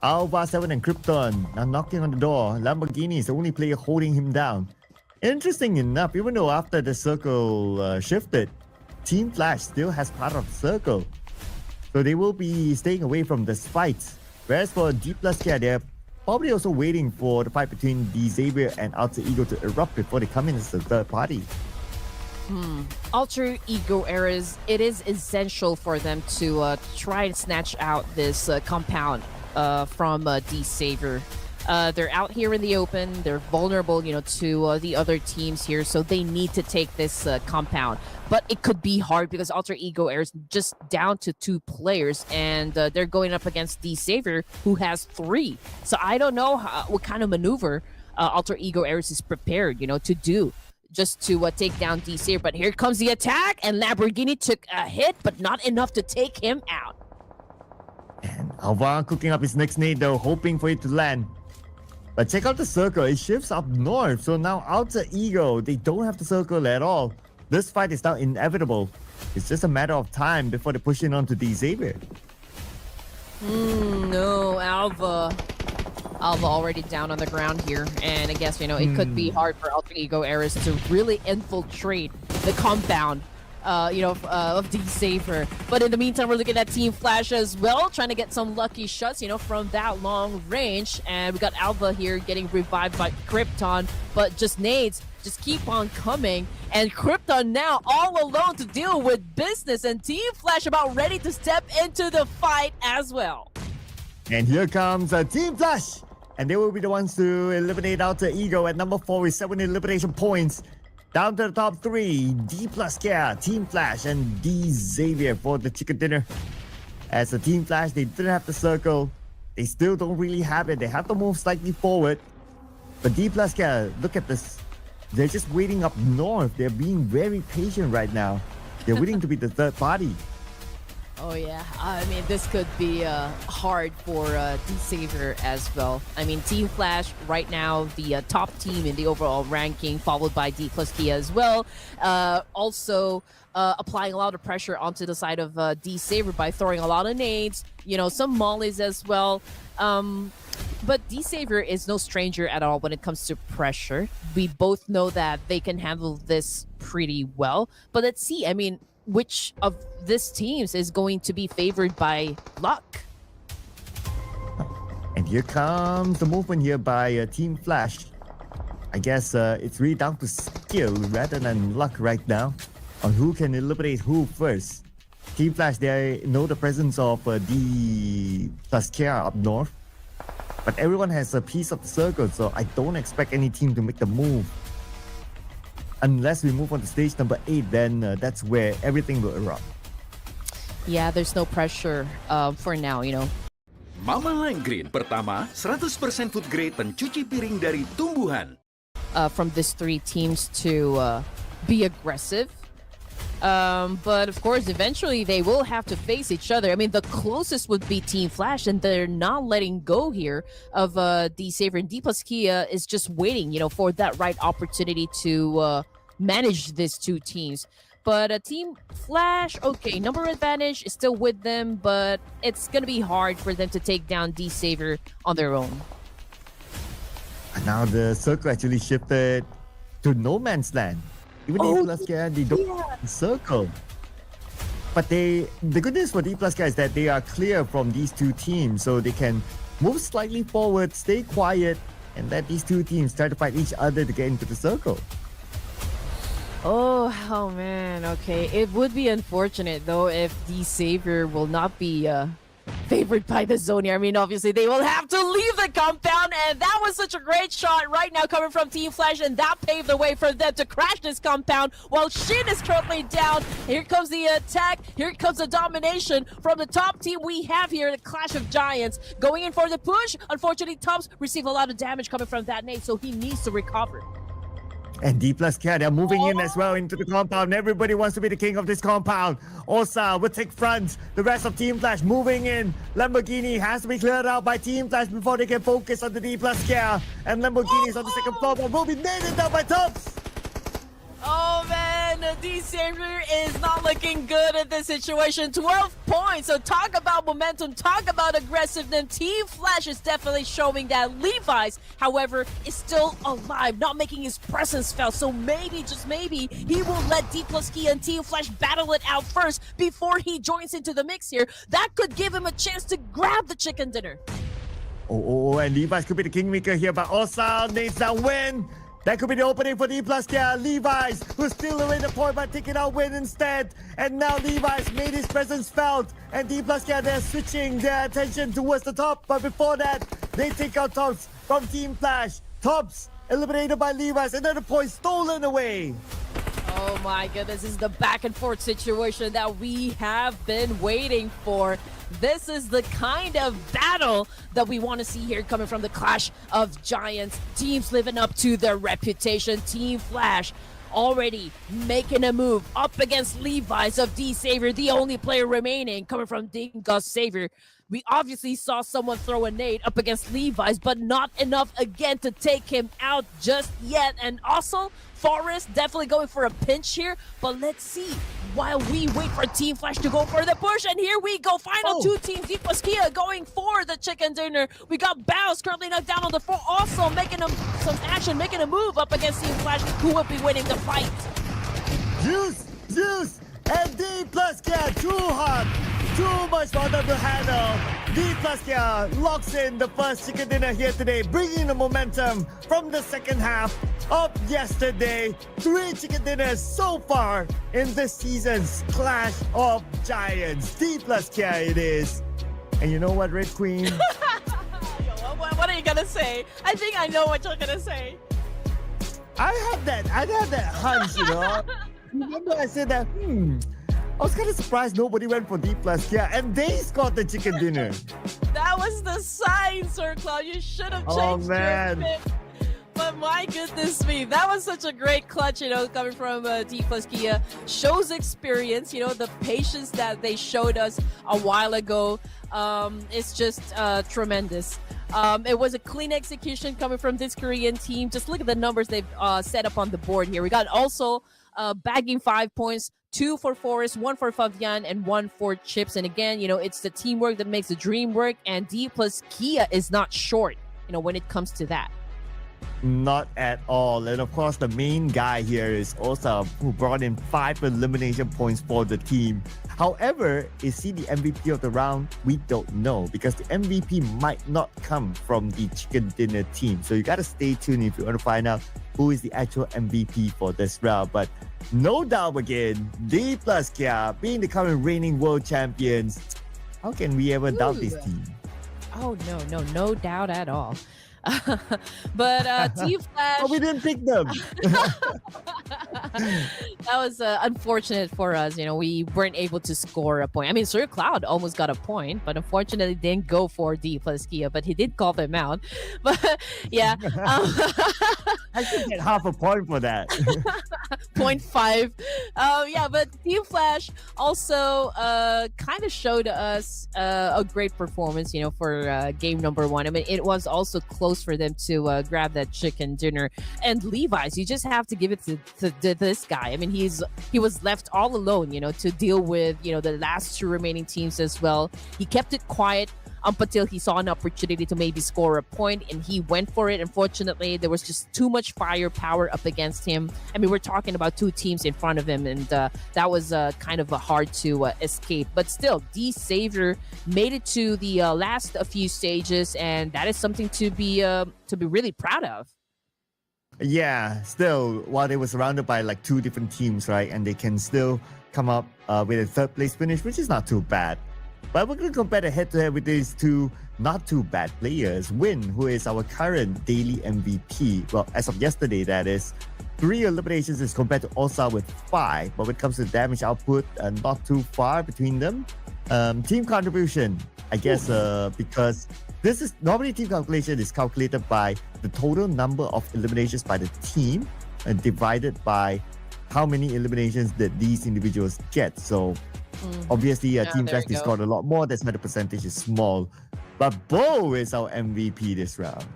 Alpha 7 and Krypton now knocking on the door. Lamborghini is the only player holding him down. Interesting enough, even though after the circle shifted, Team Flash still has part of the circle. So they will be staying away from this fight. Whereas for D plus K, they're probably also waiting for the fight between D-Xavier and Alter Ego to erupt before they come in as the third party. Alter ego eras, it is essential for them to try and snatch out this compound from D Savior. They're out here in the open. They're vulnerable, to the other teams here, so they need to take this compound. But it could be hard because Alter Ego Air is just down to 2 players, and they're going up against D Savior, who has 3. So I don't know what kind of maneuver Alter Ego Ares is prepared, to do just to take down D Savior. But here comes the attack, and Lamborghini took a hit, but not enough to take him out. And Alva cooking up his next nade though, hoping for it to land. But check out the circle, it shifts up north, so now Alter Ego, they don't have the circle at all. This fight is now inevitable. It's just a matter of time before they push in onto D Xavier. No, Alva already down on the ground here, and I guess, it could be hard for Alter Ego Ares to really infiltrate the compound of D Savior. But in the meantime, we're looking at Team Flash as well, trying to get some lucky shots, from that long range. And we got Alva here getting revived by Krypton, but just nades just keep on coming. And Krypton now all alone to deal with business, and Team Flash about ready to step into the fight as well. And here comes Team Flash, and they will be the ones to eliminate Alter Ego at number 4 with 7 elimination points. Down to the top 3, D plus Care, Team Flash, and D Xavier for the chicken dinner. As a Team Flash, they didn't have the circle. They still don't really have it. They have to move slightly forward. But D plus Care, look at this. They're just waiting up north. They're being very patient right now. They're waiting to be the third party. Oh yeah, I mean, this could be hard for D Savior as well. I mean, Team Flash right now, the top team in the overall ranking, followed by D plus Kia as well. Also applying a lot of pressure onto the side of D Savior by throwing a lot of nades, some mollies as well. But D Savior is no stranger at all when it comes to pressure. We both know that they can handle this pretty well. But let's see, I mean, which of these teams is going to be favored by luck? And here comes the movement here by Team Flash. I guess it's really down to skill rather than luck right now on who can eliminate who first. Team Flash, they know the presence of D plus Care up north. But everyone has a piece of the circle, so I don't expect any team to make the move. Unless we move on to stage number 8, then that's where everything will erupt. Yeah, there's no pressure for now, Mama Line Green pertama, 100% food grade pencuci piring dari tumbuhan. From these 3 teams to be aggressive. But of course, eventually they will have to face each other. I mean, the closest would be Team Flash, and they're not letting go here of D Savior. And D plus Kia is just waiting, for that right opportunity to manage these 2 teams. But Team Flash, okay, number advantage is still with them, but it's going to be hard for them to take down D Savior on their own. And now the circle actually shifted to no man's land. Even D plus Care, they don't have the circle. But the good news for D plus Care is that they are clear from these 2 teams, so they can move slightly forward, stay quiet, and let these 2 teams try to fight each other to get into the circle. Oh man, okay. It would be unfortunate though if D Savior will not be favored by the zone here. I mean, obviously they will have to leave the compound, and that was such a great shot right now coming from Team Flash, and that paved the way for them to crash this compound while Shin is currently down. Here comes the attack. Here comes the domination from the top team we have here, the Clash of Giants, going in for the push. Unfortunately, Tubbs received a lot of damage coming from that nade, so he needs to recover. And D plus Care, they're moving in as well into the compound. Everybody wants to be the king of this compound. Osa will take front. The rest of Team Flash moving in. Lamborghini has to be cleared out by Team Flash before they can focus on the D plus Care. And Lamborghini is on the second floor, but will be nailed down by Tubbs. Oh man, D Savior is not looking good at this situation. 12 points. So talk about momentum, talk about aggressiveness. Team Flash is definitely showing that. Levi's, however, is still alive, not making his presence felt. So maybe, just maybe, he will let D plus Kia and Team Flash battle it out first before he joins into the mix here. That could give him a chance to grab the chicken dinner. Oh, and Levi's could be the kingmaker here, but Osa needs that win. That could be the opening for D plus Kia. Levi's, who's still away the point but taking out win instead. And now Levi's made his presence felt. And D plus Kia, they're switching their attention towards the top. But before that, they take out Tops from Team Flash. Tops eliminated by Levi's. Another point stolen away. Oh my goodness, this is the back and forth situation that we have been waiting for. This is the kind of battle that we want to see here coming from the Clash of Giants. Teams living up to their reputation. Team Flash already making a move up against Levi's of D Savior, the only player remaining coming from Dingus Savior. We obviously saw someone throw a nade up against Levi's, but not enough again to take him out just yet. And also, Forrest definitely going for a pinch here, but let's see while we wait for Team Flash to go for the push. And here we go, final two teams. D plus Kia going for the chicken dinner. We got Bows currently knocked down on the floor, also making some action, making a move up against Team Flash, who will be winning the fight. Juice, and D plus Kia, too hot. Too much for them to handle. D plus Kia locks in the first chicken dinner here today, bringing the momentum from the second half of yesterday. 3 chicken dinners so far in this season's Clash of Giants. D plus Kia it is. And you know what, Red Queen? What are you gonna say? I think I know what you're gonna say. I had that hunch, you know. Remember I said that, I was kind of surprised nobody went for D plus Kia, and they scored the chicken dinner. That was the sign, Sir Cloud. You should have changed your pick. But my goodness me, that was such a great clutch, coming from D plus Kia. Shows experience, the patience that they showed us a while ago. It's just tremendous. It was a clean execution coming from this Korean team. Just look at the numbers they've set up on the board here. We got also bagging 5 points. 2 for Forrest, 1 for Fabian, and 1 for Chips. And again, it's the teamwork that makes the dream work. And D plus Kia is not short, when it comes to that. Not at all. And of course, the main guy here is Osa, who brought in 5 elimination points for the team. However, is he the MVP of the round? We don't know, because the MVP might not come from the chicken dinner team. So you got to stay tuned if you want to find out who is the actual MVP for this round. But no doubt again, D plus Kia being the current reigning world champions. How can we ever doubt this team? Oh, no doubt at all. But Team Flash... Oh, we didn't pick them. That was unfortunate for us. We weren't able to score a point. I mean, Sir Cloud almost got a point, but unfortunately didn't go for D plus Kia, but he did call them out. But yeah. I should get half a point for that. 0.5. Yeah, but Team Flash also kind of showed us a great performance, for game number 1. I mean, it was also close for them to grab that chicken dinner. And Levi's, you just have to give it to this guy. I mean, he was left all alone, to deal with, the last 2 remaining teams as well. He kept it quiet up until he saw an opportunity to maybe score a point, and he went for it. Unfortunately, there was just too much firepower up against him. I mean, we're talking about 2 teams in front of him, and that was kind of hard to escape. But still, D Savior made it to the last few stages, and that is something to be really proud of. Yeah, still, while they were surrounded by like 2 different teams, right? And they can still come up with a 3rd place finish, which is not too bad. But we're going to compare the head-to-head with these 2 not too bad players. Win, who is our current daily MVP. Well, as of yesterday, that is. 3 eliminations as compared to Osa with 5. But when it comes to damage output, not too far between them. Team contribution, I guess, because this is normally team calculation is calculated by the total number of eliminations by the team and divided by how many eliminations that these individuals get. So obviously, Team Flash scored a lot more. That's why the percentage is small. But Bo is our MVP this round.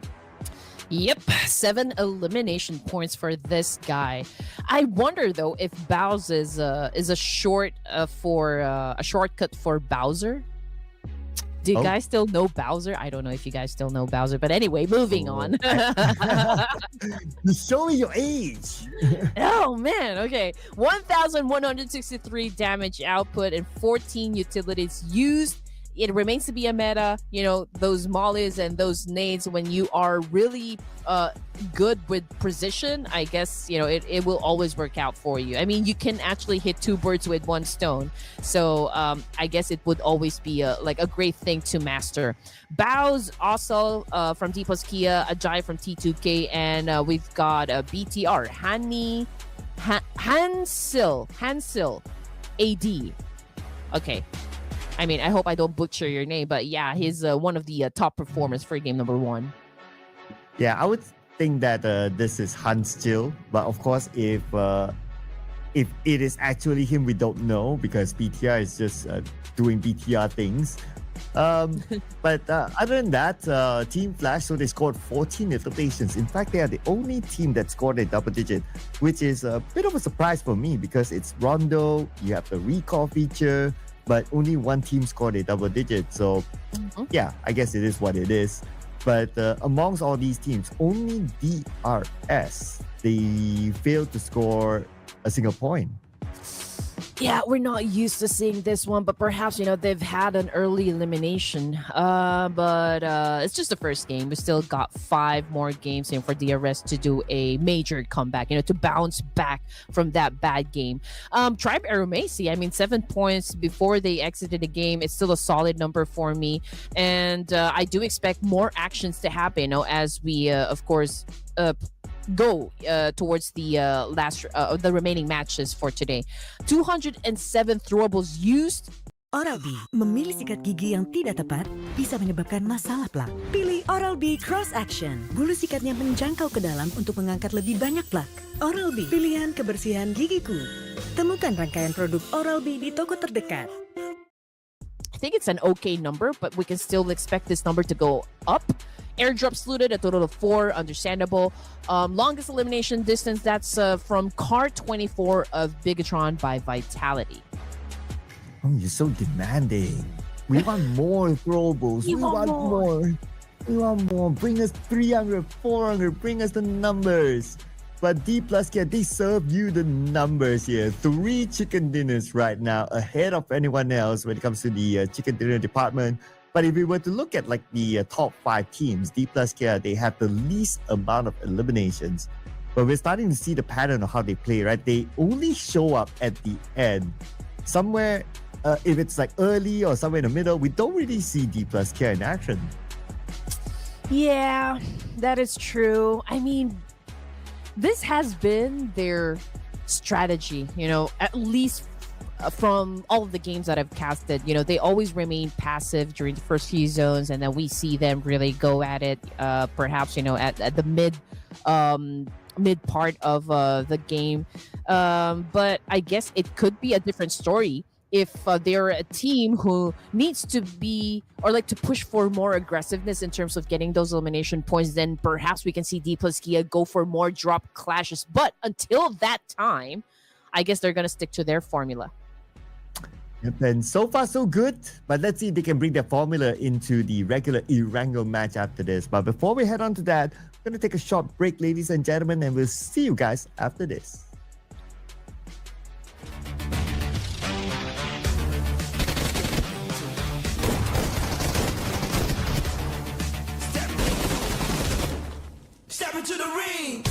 Yep, 7 elimination points for this guy. I wonder though if Bowser is a shortcut for Bowser. Do you guys still know Bowser? I don't know if you guys still know Bowser, but anyway, moving on. You show me your age. Oh man, okay. 1,163 damage output and 14 utilities used. it remains to be a meta. Those mollies and those nades, when you are really good with precision, I guess it will always work out for you. I mean, you can actually hit two birds with one stone. So I guess it would always be a great thing to master. Bows also from D plus Kia, Ajay from T2K, and we've got BTR Hansil AD. Okay. I mean, I hope I don't butcher your name, but yeah, he's one of the top performers for game number 1. Yeah, I would think that this is Hans Chill, but of course, if it is actually him, we don't know because BTR is just doing BTR things. But other than that, Team Flash, so they scored 14 eliminations. In fact, they are the only team that scored a double digit, which is a bit of a surprise for me because it's Rondo, you have the recall feature, but only one team scored a double digit. So yeah, I guess it is what it is. But amongst all these teams, only DRS, they failed to score a single point. Yeah, we're not used to seeing this one, but perhaps, they've had an early elimination. But it's just the first game. We still got 5 more games in for DRS to do a major comeback, to bounce back from that bad game. Tribe Aeromasi, I mean, 7 points before they exited the game. It's still a solid number for me. And I do expect more actions to happen, as we, of course, go towards the the remaining matches for today. 207 throwables used. Oral-B memilih sikat gigi yang tidak tepat bisa menyebabkan masalah plak. Pilih Oral-B Cross Action. Bulu sikatnya menjangkau ke dalam untuk mengangkat lebih banyak plak. Oral-B, pilihan kebersihan gigiku. Temukan rangkaian produk Oral-B di toko terdekat. I think it's an okay number, but we can still expect this number to go up. Airdrops looted, a total of 4, understandable. Longest elimination distance, that's from Car 24 of Bigatron by Vitality. Oh, you're so demanding. We want more throwables. We want more. We want more. Bring us 300, 400. Bring us the numbers. But D plus K, they serve you the numbers here. 3 chicken dinners right now, ahead of anyone else when it comes to the chicken dinner department. But if we were to look at the top 5 teams, D plus K, they have the least amount of eliminations. But we're starting to see the pattern of how they play, right? They only show up at the end. Somewhere, if it's early or somewhere in the middle, we don't really see D plus K in action. Yeah, that is true. I mean, this has been their strategy, at least from all of the games that I've casted. They always remain passive during the first few zones, and then we see them really go at it, perhaps, at the mid part of the game. But I guess it could be a different story if they're a team who needs to be or to push for more aggressiveness in terms of getting those elimination points. Then perhaps we can see D plus Kia go for more drop clashes. But until that time, I guess they're going to stick to their formula. Yep, and so far so good, but let's see if they can bring their formula into the regular Erangel match after this. But before we head on to that, we're going to take a short break, ladies and gentlemen, and we'll see you guys after this. Step into the ring.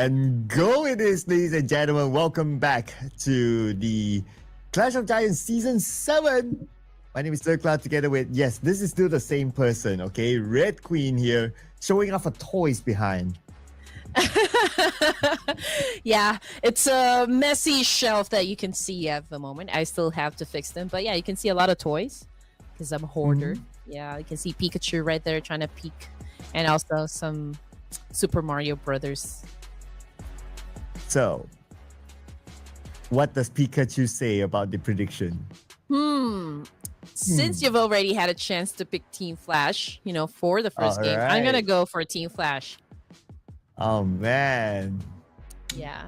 And go it is, ladies and gentlemen. Welcome back to the Clash of Giants Season 7. My name is Sir Cloud together with, yes, this is still the same person, okay? Red Queen here, showing off her toys behind. Yeah, it's a messy shelf that you can see at the moment. I still have to fix them. But yeah, you can see a lot of toys because I'm a hoarder. Yeah, you can see Pikachu right there trying to peek. And also some Super Mario Brothers. So, what does Pikachu say about the prediction? Since you've already had a chance to pick Team Flash, for the first game, I'm going to go for Team Flash. Oh, man. Yeah.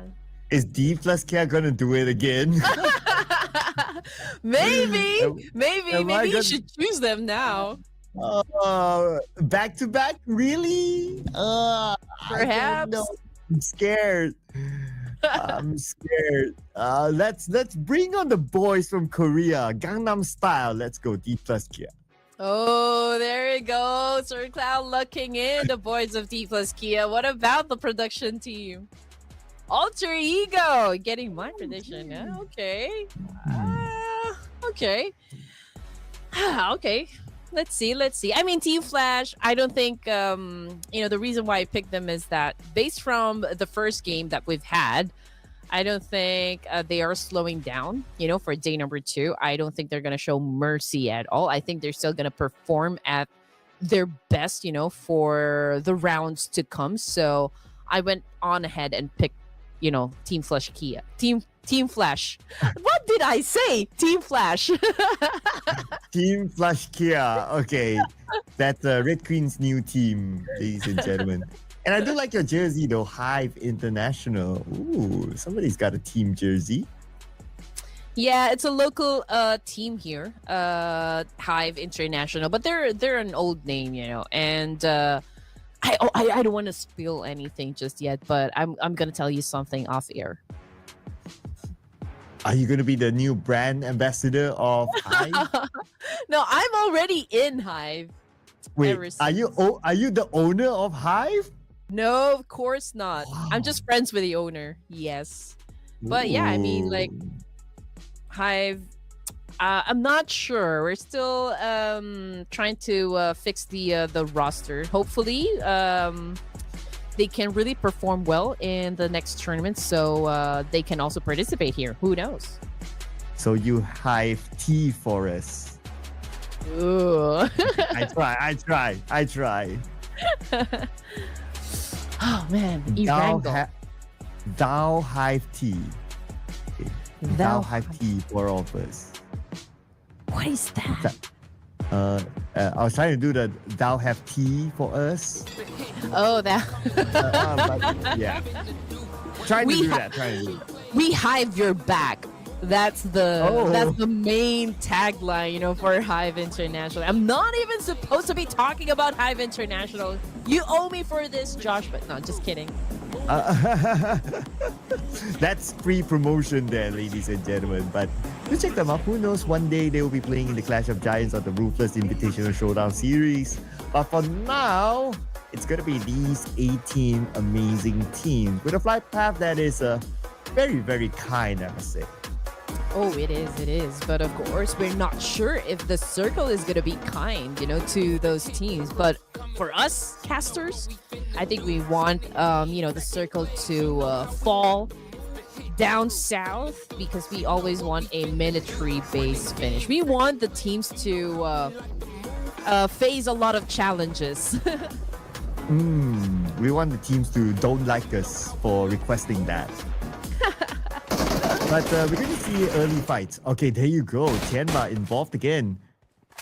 Is D plus Kia gonna do it again? Maybe am I you gonna- should choose them now. Back to back? Really? I don't Perhaps. know. I'm scared. I'm scared. Let's bring on the boys from Korea, Gangnam Style. Let's go, D plus Kia. Oh, there you go. Sir Cloud looking in the boys of T plus Kia. What about the production team? Alter Ego getting my prediction. Okay. Okay. Okay. Let's see. I mean, Team Flash, I don't think, the reason why I picked them is that based from the first game that we've had, I don't think they are slowing down, for day number 2. I don't think they're going to show mercy at all. I think they're still going to perform at their best, for the rounds to come. So I went on ahead and picked, Team Flash Kia. Team Flash. What did I say? Team Flash. Team Flash Kia. Okay. That's Red Queen's new team, ladies and gentlemen. And I do like your jersey though, Hive International. Ooh, somebody's got a team jersey. Yeah, it's a local team here, Hive International, but they're an old name, and I don't want to spill anything just yet, but I'm gonna tell you something off air. Are you going to be the new brand ambassador of Hive? No, I'm already in Hive. Wait, ever are you the owner of Hive? No, of course not. I'm just friends with the owner. Yes, but yeah, I mean, like Hive. I'm not sure. We're still trying to fix the roster. Hopefully, they can really perform well in the next tournament, so they can also participate here. Who knows? So you Hive tea for us. Ooh. I try. Oh man, Erangel. Thou Hive tea. Okay. Thou Hive tea for all of us. What is that? I was trying to do the thou have tea for us. Oh, that. But yeah. Trying to do that. We Hive your back. That's the main tagline, for Hive International. I'm not even supposed to be talking about Hive International. You owe me for this, Josh, but no, just kidding. That's free promotion there, ladies and gentlemen. But you check them out. Who knows, one day they will be playing in the Clash of Giants or the Ruthless Invitational Showdown series. But for now, it's going to be these 18 amazing teams with a flight path that is very, very kind, I must say. Oh, it is. But of course, we're not sure if the circle is going to be kind, to those teams. But for us casters, I think we want, the circle to fall down south because we always want a military-based finish. We want the teams to face a lot of challenges. We want the teams to don't like us for requesting that. But we're going to see early fights. Okay, there you go. Tianma involved again.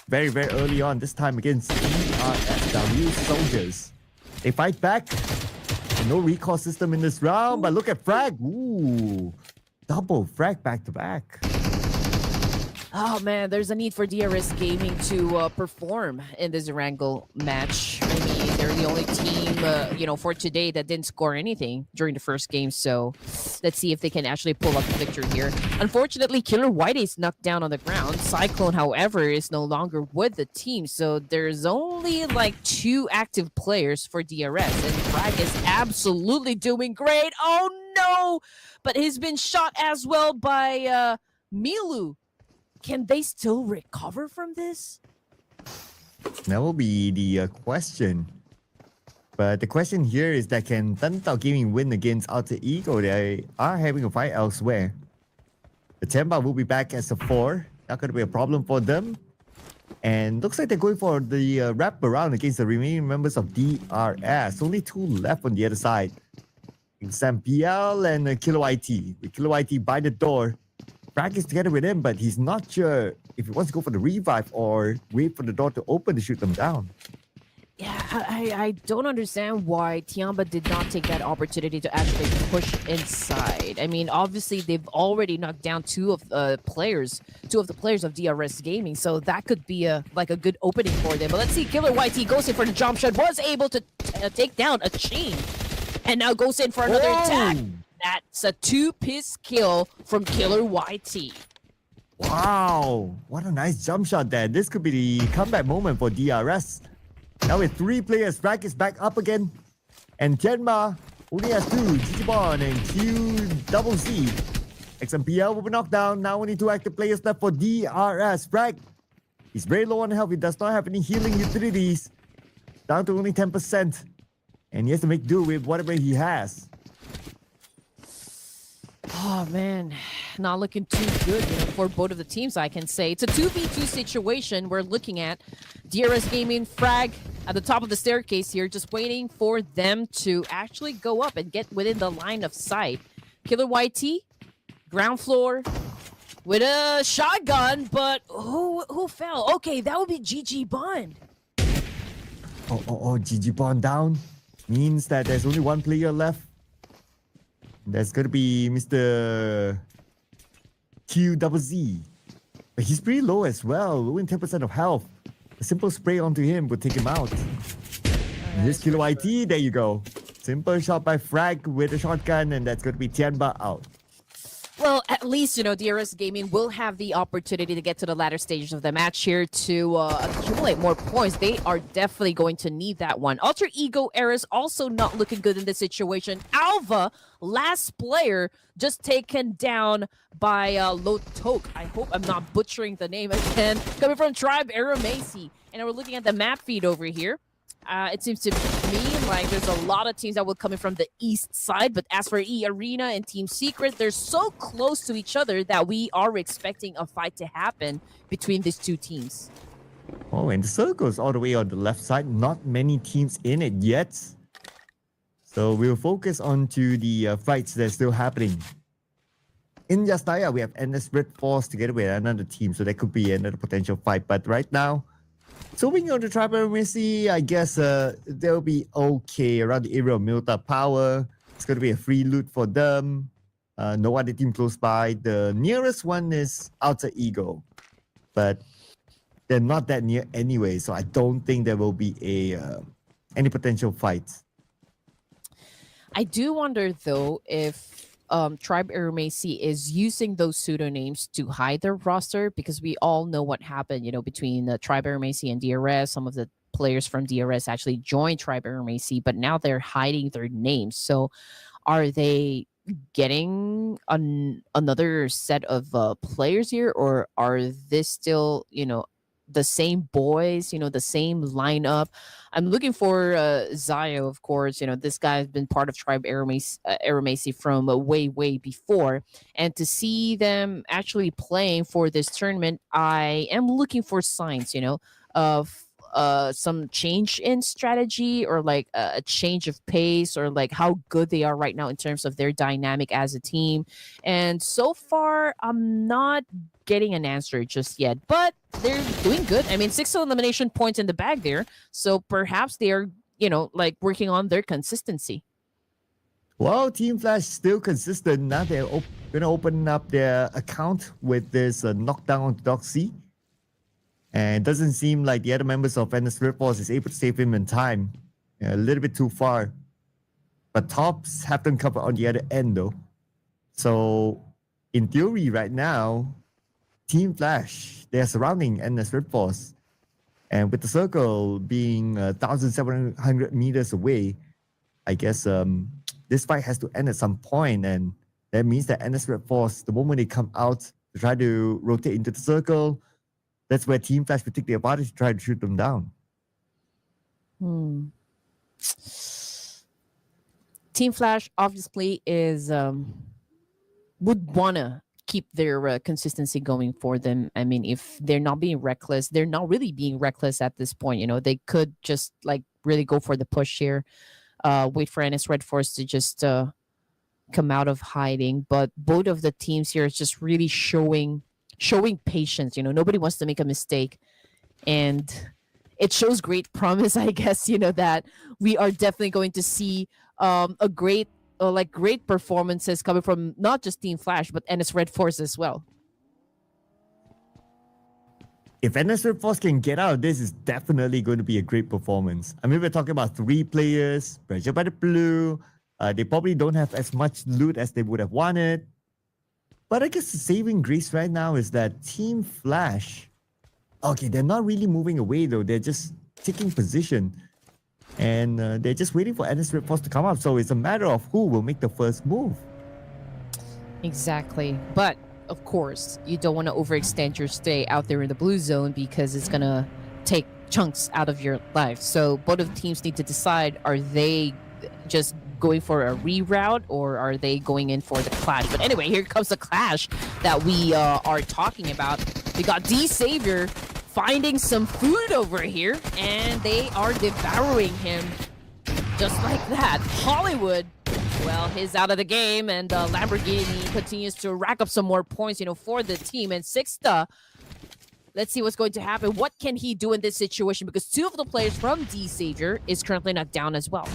Very, very early on. This time against ERSW soldiers. They fight back. No recall system in this round, but look at frag. Ooh, double frag back to back. Oh man, there's a need for DRS Gaming to perform in this Erangel match. I mean, they're the only team, for today that didn't score anything during the first game. So let's see if they can actually pull up the victory here. Unfortunately, Killer White is knocked down on the ground. Cyclone, however, is no longer with the team. So there's only like 2 active players for DRS. And Frag is absolutely doing great. Oh no! But he's been shot as well by Milu. Can they still recover from this? That will be the question. But the question here is that can Tantao Gaming win against Alter Ego? They are having a fight elsewhere. The Temba will be back as a 4. Not going to be a problem for them. And looks like they're going for the wrap around against the remaining members of DRS. Only 2 left on the other side. Sam PL and Kilo IT. With Kilo IT by the door. Frag is together with him, but he's not sure if he wants to go for the revive or wait for the door to open to shoot them down. Yeah, I don't understand why Tiamba did not take that opportunity to actually push inside. I mean, obviously they've already knocked down 2 of the players of DRS Gaming, so that could be a good opening for them. But let's see, Killer YT goes in for the jump shot, was able to take down a chain, and now goes in for another attack. That's a 2-piece kill from Killer YT. Wow, what a nice jump shot there. This could be the comeback moment for DRS. Now with 3 players, Frag is back up again. And Tianma only has 2, Jijibon and QZZ. XMPL will be knocked down. Now only 2 active players left for DRS. Frag, he's very low on health. He does not have any healing utilities. Down to only 10%. And he has to make do with whatever he has. Oh man, not looking too good for both of the teams, I can say. It's a 2v2 situation we're looking at. DRS Gaming, Frag at the top of the staircase here, just waiting for them to actually go up and get within the line of sight. Killer YT, ground floor with a shotgun, but who fell? Okay, that would be GG Bond. Oh, GG Bond down. Means that there's only 1 player left. That's going to be Mr. QZZ. But he's pretty low as well, losing 10% of health. A simple spray onto him would take him out. Here's Kilo IT, there you go. Simple shot by Frag with a shotgun, and that's going to be Tianba out. Well, at least, DRS Gaming will have the opportunity to get to the latter stages of the match here to accumulate more points. They are definitely going to need that one. Alter Ego Eris also not looking good in this situation. Alva, last player, just taken down by Lotok. I hope I'm not butchering the name again. Coming from Tribe Aramasi. And we're looking at the map feed over here. It seems to me like there's a lot of teams that will come in from the east side, but as for E Arena and Team Secret, they're so close to each other that we are expecting a fight to happen between these 2 teams. Oh, and the circle's all the way on the left side. Not many teams in it yet. So we'll focus on to the fights that's still happening. In Yastaya, we have Endless Red Force together with another team, so that could be another potential fight. But right now, so when you're on the Tribal Messi, I guess they'll be okay around the area of Milta Power. It's going to be a free loot for them. No other team close by. The nearest one is Alter Ego. But they're not that near anyway, so I don't think there will be any potential fights. I do wonder, though, if Tribe Aramasi is using those pseudonyms to hide their roster, because we all know what happened, between Tribe Aramasi and DRS. Some of the players from DRS actually joined Tribe Aramasi, but now they're hiding their names. So are they getting another set of players here, or are this still, the same boys, the same lineup? I'm looking for Zayo, of course. This guy's been part of Tribe Aramasi from way before. And to see them actually playing for this tournament, I am looking for signs, of some change in strategy, or like a change of pace, or like how good they are right now in terms of their dynamic as a team. And so far, I'm not getting an answer just yet, but they're doing good. I mean, 6 elimination points in the bag there, so perhaps they are, working on their consistency. Well, Team Flash still consistent. Now they're going to open up their account with this knockdown on Doxy. And it doesn't seem like the other members of Endless Red Force is able to save him in time. Yeah, a little bit too far. But tops have them covered on the other end though. So in theory right now, Team Flash, they're surrounding NS Red Force. And with the circle being 1,700 meters away, I guess this fight has to end at some point, and that means that NS Red Force, the moment they come out to try to rotate into the circle, that's where Team Flash will take the advantage to try to shoot them down. Team Flash obviously is would wanna keep their consistency going for them. I mean, if they're not being reckless, they're not really being reckless at this point. You know, they could just like really go for the push here, wait for NS Red Force to just come out of hiding. But both of the teams here is just really showing patience. You know, nobody wants to make a mistake, and it shows great promise, I guess. You know, that we are definitely going to see a great great performances coming from not just Team Flash but NS Red Force as well. If NS Red Force can get out of this, is definitely going to be a great performance. I mean, we're talking about 3 players, pressured by the blue. They probably don't have as much loot as they would have wanted. But I guess the saving grace right now is that Team Flash, okay, they're not really moving away though. They're just taking position. And they're just waiting for NS Red Force to come up. So it's a matter of who will make the first move. Exactly. But of course, you don't want to overextend your stay out there in the blue zone because it's going to take chunks out of your life. So both of the teams need to decide, are they just going for a reroute or are they going in for the clash? But anyway, here comes the clash that we are talking about. We got D-Savior finding some food over here, and they are devouring him just like that. Hollywood, well, he's out of the game, and Lamborghini continues to rack up some more points, you know, for the team. And Sixta, let's see what's going to happen. What can he do in this situation? Because 2 of the players from D-Savior is currently knocked down as well.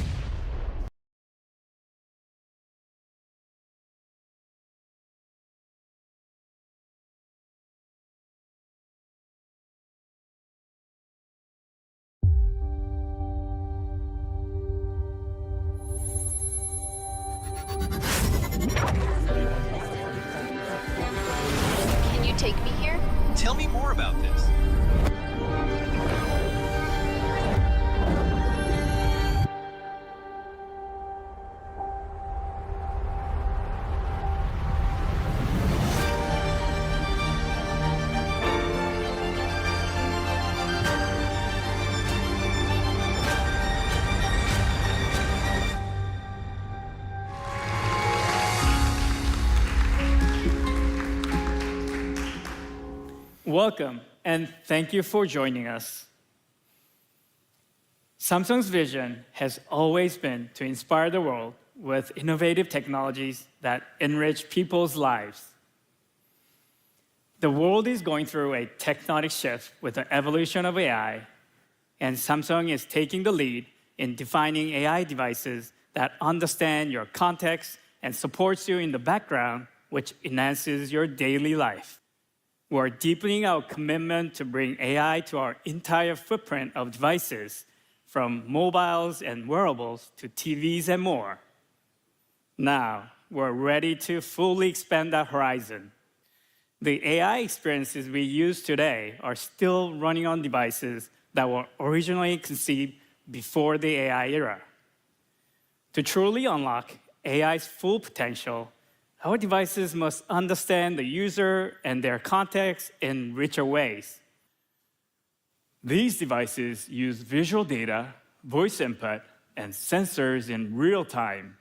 Can you take me here? Tell me more about this. Welcome, and thank you for joining us. Samsung's vision has always been to inspire the world with innovative technologies that enrich people's lives. The world is going through a tectonic shift with the evolution of AI, and Samsung is taking the lead in defining AI devices that understand your context and supports you in the background, which enhances your daily life. We're deepening our commitment to bring AI to our entire footprint of devices, from mobiles and wearables to TVs and more. Now, we're ready to fully expand that horizon. The AI experiences we use today are still running on devices that were originally conceived before the AI era. To truly unlock AI's full potential, our devices must understand the user and their context in richer ways. These devices use visual data, voice input, and sensors in real time,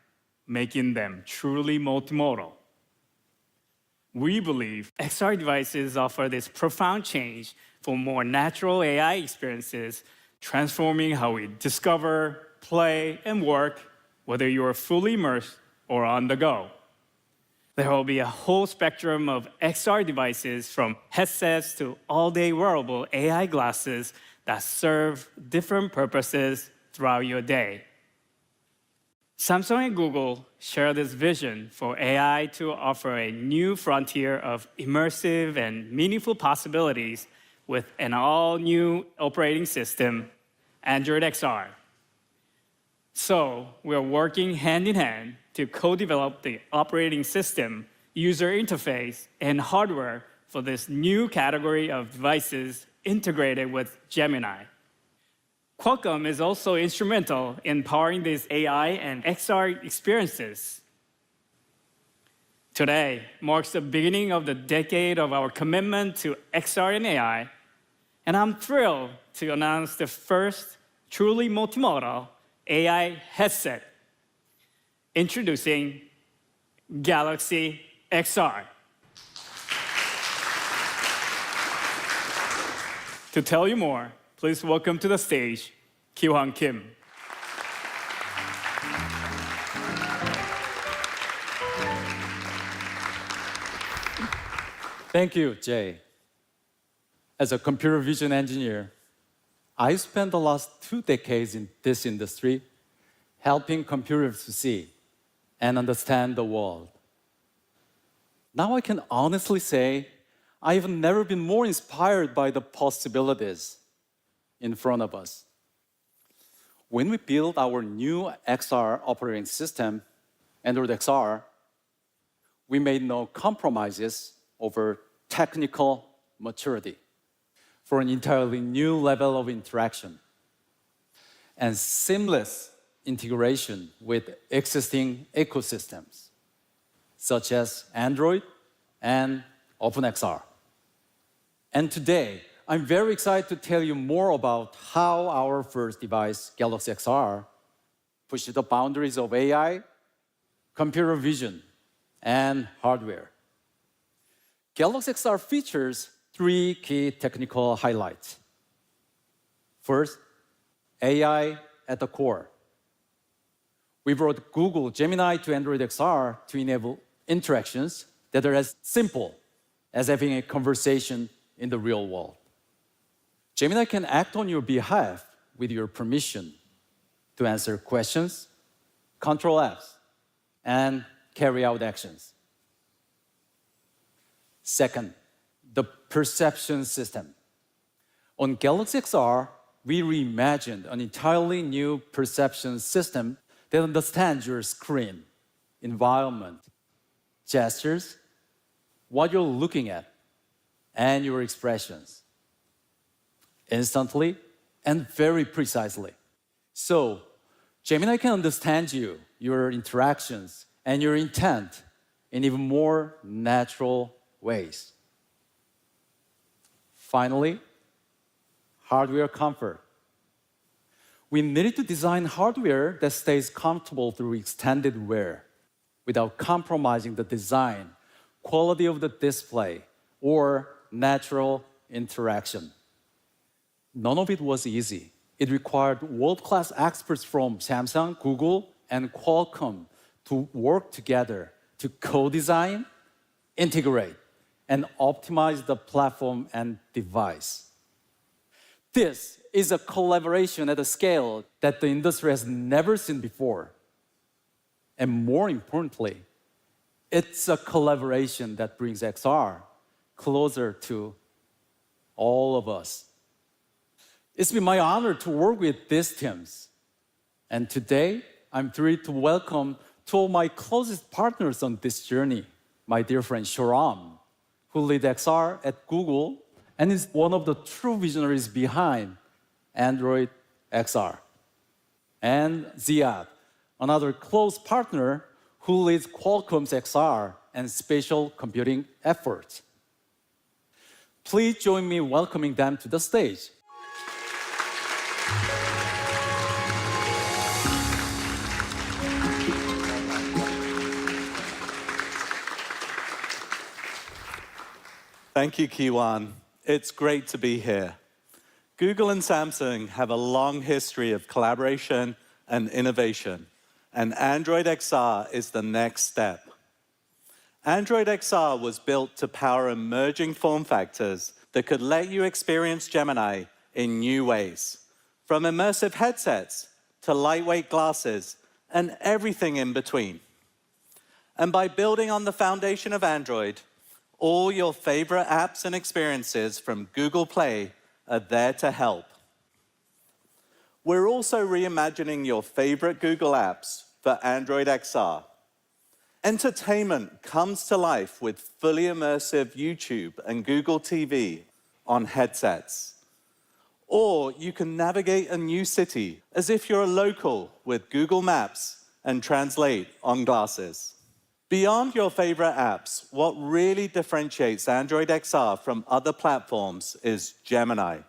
making them truly multimodal. We believe XR devices offer this profound change for more natural AI experiences, transforming how we discover, play, and work, whether you are fully immersed or on the go. There will be a whole spectrum of XR devices, from headsets to all-day wearable AI glasses that serve different purposes throughout your day. Samsung and Google share this vision for AI to offer a new frontier of immersive and meaningful possibilities with an all-new operating system, Android XR. So we're working hand in hand to co-develop the operating system, user interface, and hardware for this new category of devices integrated with Gemini. Qualcomm is also instrumental in powering these AI and XR experiences. Today marks the beginning of the decade of our commitment to XR and AI, and I'm thrilled to announce the first truly multimodal AI headset. Introducing Galaxy XR. To tell you more, please welcome to the stage, Ki-hwan Kim. Thank you, Jay. As a computer vision engineer, I spent the last 2 decades in this industry helping computers to see and understand the world. Now I can honestly say I have never been more inspired by the possibilities in front of us. When we built our new XR operating system, Android XR, we made no compromises over technical maturity for an entirely new level of interaction and seamless integration with existing ecosystems, such as Android and OpenXR. And today, I'm very excited to tell you more about how our first device, Galaxy XR, pushes the boundaries of AI, computer vision, and hardware. Galaxy XR features 3 key technical highlights. First, AI at the core. We brought Google Gemini to Android XR to enable interactions that are as simple as having a conversation in the real world. Gemini can act on your behalf with your permission to answer questions, control apps, and carry out actions. Second, the perception system. On Galaxy XR, we reimagined an entirely new perception system that understands your screen, environment, gestures, what you're looking at, and your expressions instantly and very precisely. So, Gemini can understand you, your interactions, and your intent in even more natural ways. Finally, hardware comfort. We needed to design hardware that stays comfortable through extended wear without compromising the design, quality of the display, or natural interaction. None of it was easy. It required world-class experts from Samsung, Google, and Qualcomm to work together to co-design, integrate, and optimize the platform and device. This is a collaboration at a scale that the industry has never seen before. And more importantly, it's a collaboration that brings XR closer to all of us. It's been my honor to work with these teams. And today, I'm thrilled to welcome 2 of my closest partners on this journey, my dear friend Shahram, who leads XR at Google and is one of the true visionaries behind Android XR. And Ziad, another close partner who leads Qualcomm's XR and spatial computing efforts. Please join me in welcoming them to the stage. Thank you, Ki-hwan. It's great to be here. Google and Samsung have a long history of collaboration and innovation, and Android XR is the next step. Android XR was built to power emerging form factors that could let you experience Gemini in new ways, from immersive headsets to lightweight glasses and everything in between. And by building on the foundation of Android, all your favorite apps and experiences from Google Play are there to help. We're also reimagining your favorite Google apps for Android XR. Entertainment comes to life with fully immersive YouTube and Google TV on headsets. Or you can navigate a new city as if you're a local with Google Maps and Translate on glasses. Beyond your favorite apps, what really differentiates Android XR from other platforms is Gemini.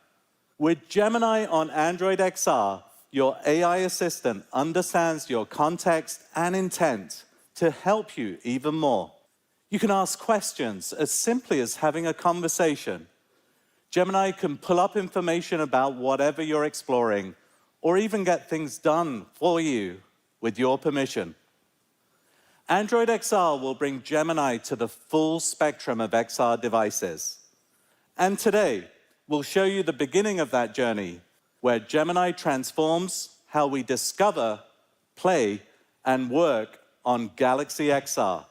With Gemini on Android XR, your AI assistant understands your context and intent to help you even more. You can ask questions as simply as having a conversation. Gemini can pull up information about whatever you're exploring, or even get things done for you with your permission. Android XR will bring Gemini to the full spectrum of XR devices. And today, we'll show you the beginning of that journey, where Gemini transforms how we discover, play, and work on Galaxy XR.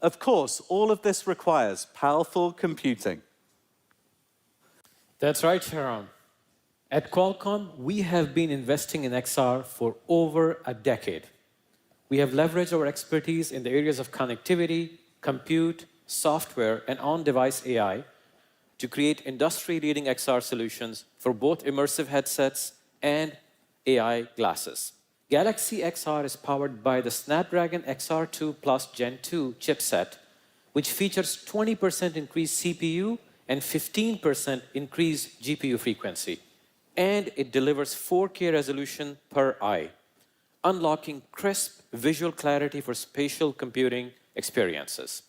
Of course, all of this requires powerful computing. That's right, Sharon. At Qualcomm, we have been investing in XR for over a decade. We have leveraged our expertise in the areas of connectivity, compute, software, and on-device AI to create industry-leading XR solutions for both immersive headsets and AI glasses. Galaxy XR is powered by the Snapdragon XR2 Plus Gen 2 chipset, which features 20% increased CPU and 15% increased GPU frequency. And it delivers 4K resolution per eye, unlocking crisp visual clarity for spatial computing experiences.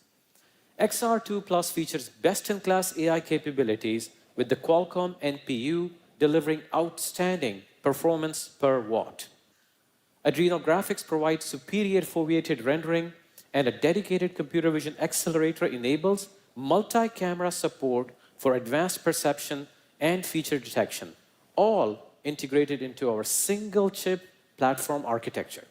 XR2 Plus features best-in-class AI capabilities with the Qualcomm NPU delivering outstanding performance per watt. Adreno graphics provides superior foveated rendering, and a dedicated computer vision accelerator enables multi-camera support for advanced perception and feature detection, all integrated into our single-chip platform architecture.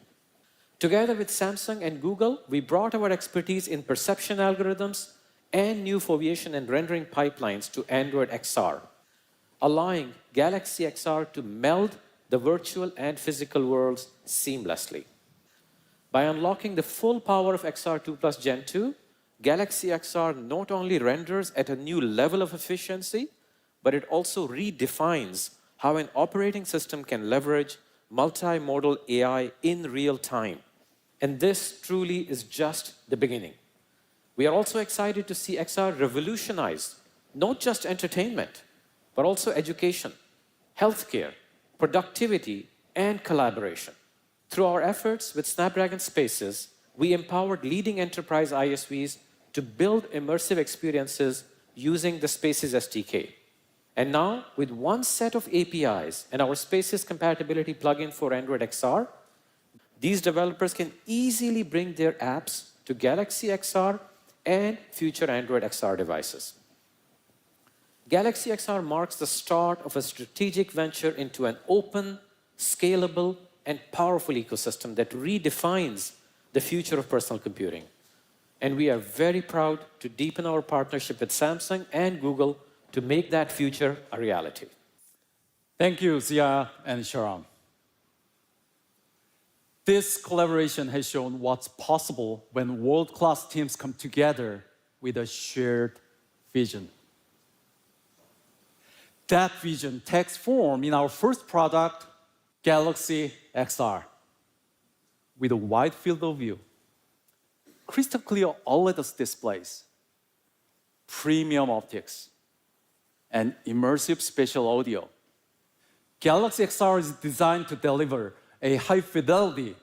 Together with Samsung and Google, we brought our expertise in perception algorithms and new foveation and rendering pipelines to Android XR, allowing Galaxy XR to meld the virtual and physical worlds seamlessly. By unlocking the full power of XR2 Plus Gen 2, Galaxy XR not only renders at a new level of efficiency, but it also redefines how an operating system can leverage multimodal AI in real time. And this truly is just the beginning. We are also excited to see XR revolutionize not just entertainment, but also education, healthcare, productivity, and collaboration. Through our efforts with Snapdragon Spaces, we empowered leading enterprise ISVs to build immersive experiences using the Spaces SDK. And now, with one set of APIs and our Spaces compatibility plugin for Android XR, these developers can easily bring their apps to Galaxy XR and future Android XR devices. Galaxy XR marks the start of a strategic venture into an open, scalable, and powerful ecosystem that redefines the future of personal computing. And we are very proud to deepen our partnership with Samsung and Google to make that future a reality. Thank you, Zia and Sharon. This collaboration has shown what's possible when world-class teams come together with a shared vision. That vision takes form in our first product, Galaxy XR, with a wide field of view, crystal clear OLED displays, premium optics, and immersive spatial audio. Galaxy XR is designed to deliver a high-fidelity,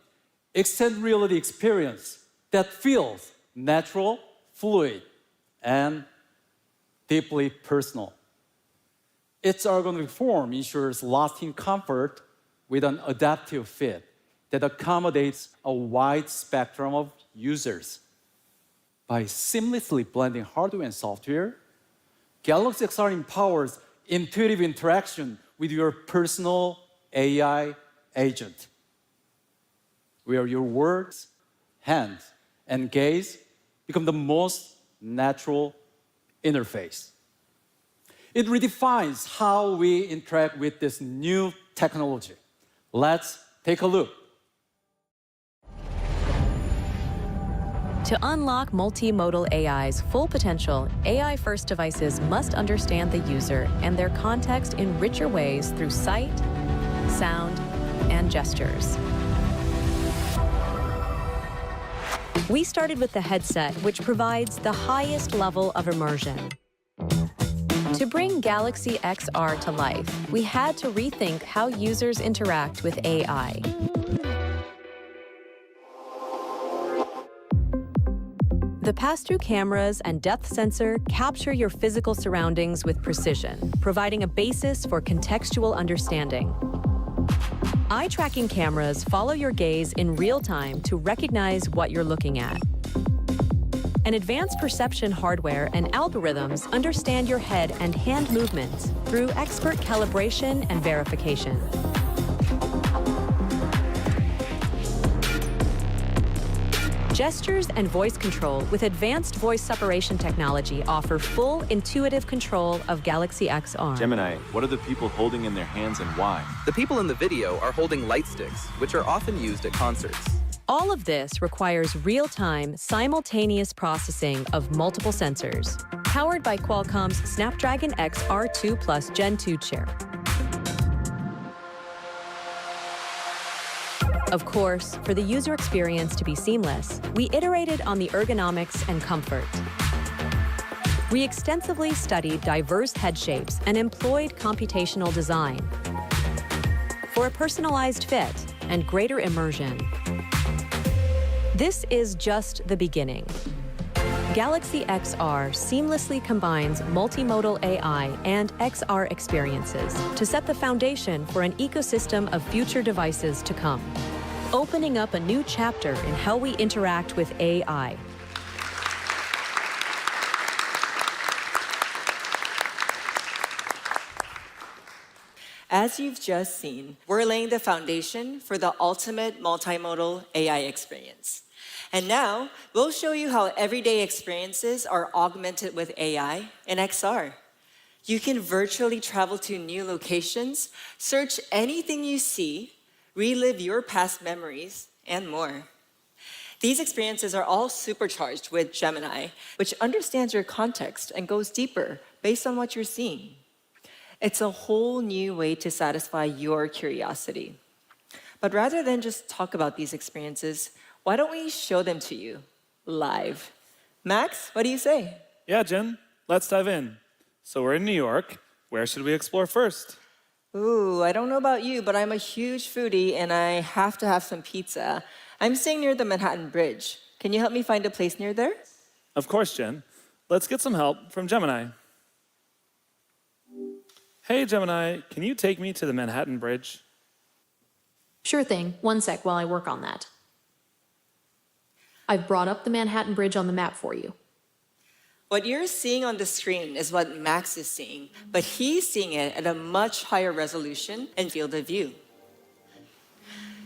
extended reality experience that feels natural, fluid, and deeply personal. Its ergonomic form ensures lasting comfort with an adaptive fit that accommodates a wide spectrum of users. By seamlessly blending hardware and software, Galaxy XR empowers intuitive interaction with your personal AI agent, where your words, hands, and gaze become the most natural interface. It redefines how we interact with this new technology. Let's take a look. To unlock multimodal AI's full potential, AI-first devices must understand the user and their context in richer ways through sight, sound, and gestures. We started with the headset, which provides the highest level of immersion. To bring Galaxy XR to life, we had to rethink how users interact with AI. The pass-through cameras and depth sensor capture your physical surroundings with precision, providing a basis for contextual understanding. Eye-tracking cameras follow your gaze in real time to recognize what you're looking at. And advanced perception hardware and algorithms understand your head and hand movements through expert calibration and verification. Gestures and voice control with advanced voice separation technology offer full intuitive control of Galaxy XR. Gemini, what are the people holding in their hands and why? The people in the video are holding light sticks, which are often used at concerts. All of this requires real-time, simultaneous processing of multiple sensors, powered by Qualcomm's Snapdragon X R2 Plus Gen 2 chip. Of course, for the user experience to be seamless, we iterated on the ergonomics and comfort. We extensively studied diverse head shapes and employed computational design for a personalized fit and greater immersion. This is just the beginning. Galaxy XR seamlessly combines multimodal AI and XR experiences to set the foundation for an ecosystem of future devices to come, opening up a new chapter in how we interact with AI. As you've just seen, we're laying the foundation for the ultimate multimodal AI experience. And now, we'll show you how everyday experiences are augmented with AI and XR. You can virtually travel to new locations, search anything you see, relive your past memories, and more. These experiences are all supercharged with Gemini, which understands your context and goes deeper based on what you're seeing. It's a whole new way to satisfy your curiosity. But rather than just talk about these experiences, why don't we show them to you live? Max, what do you say? Yeah, Jen, let's dive in. So we're in New York. Where should we explore first? Ooh, I don't know about you, but I'm a huge foodie and I have to have some pizza. I'm staying near the Manhattan Bridge. Can you help me find a place near there? Of course, Jen. Let's get some help from Gemini. Hey, Gemini, can you take me to the Manhattan Bridge? Sure thing. One sec while I work on that. I've brought up the Manhattan Bridge on the map for you. What you're seeing on the screen is what Max is seeing, but he's seeing it at a much higher resolution and field of view.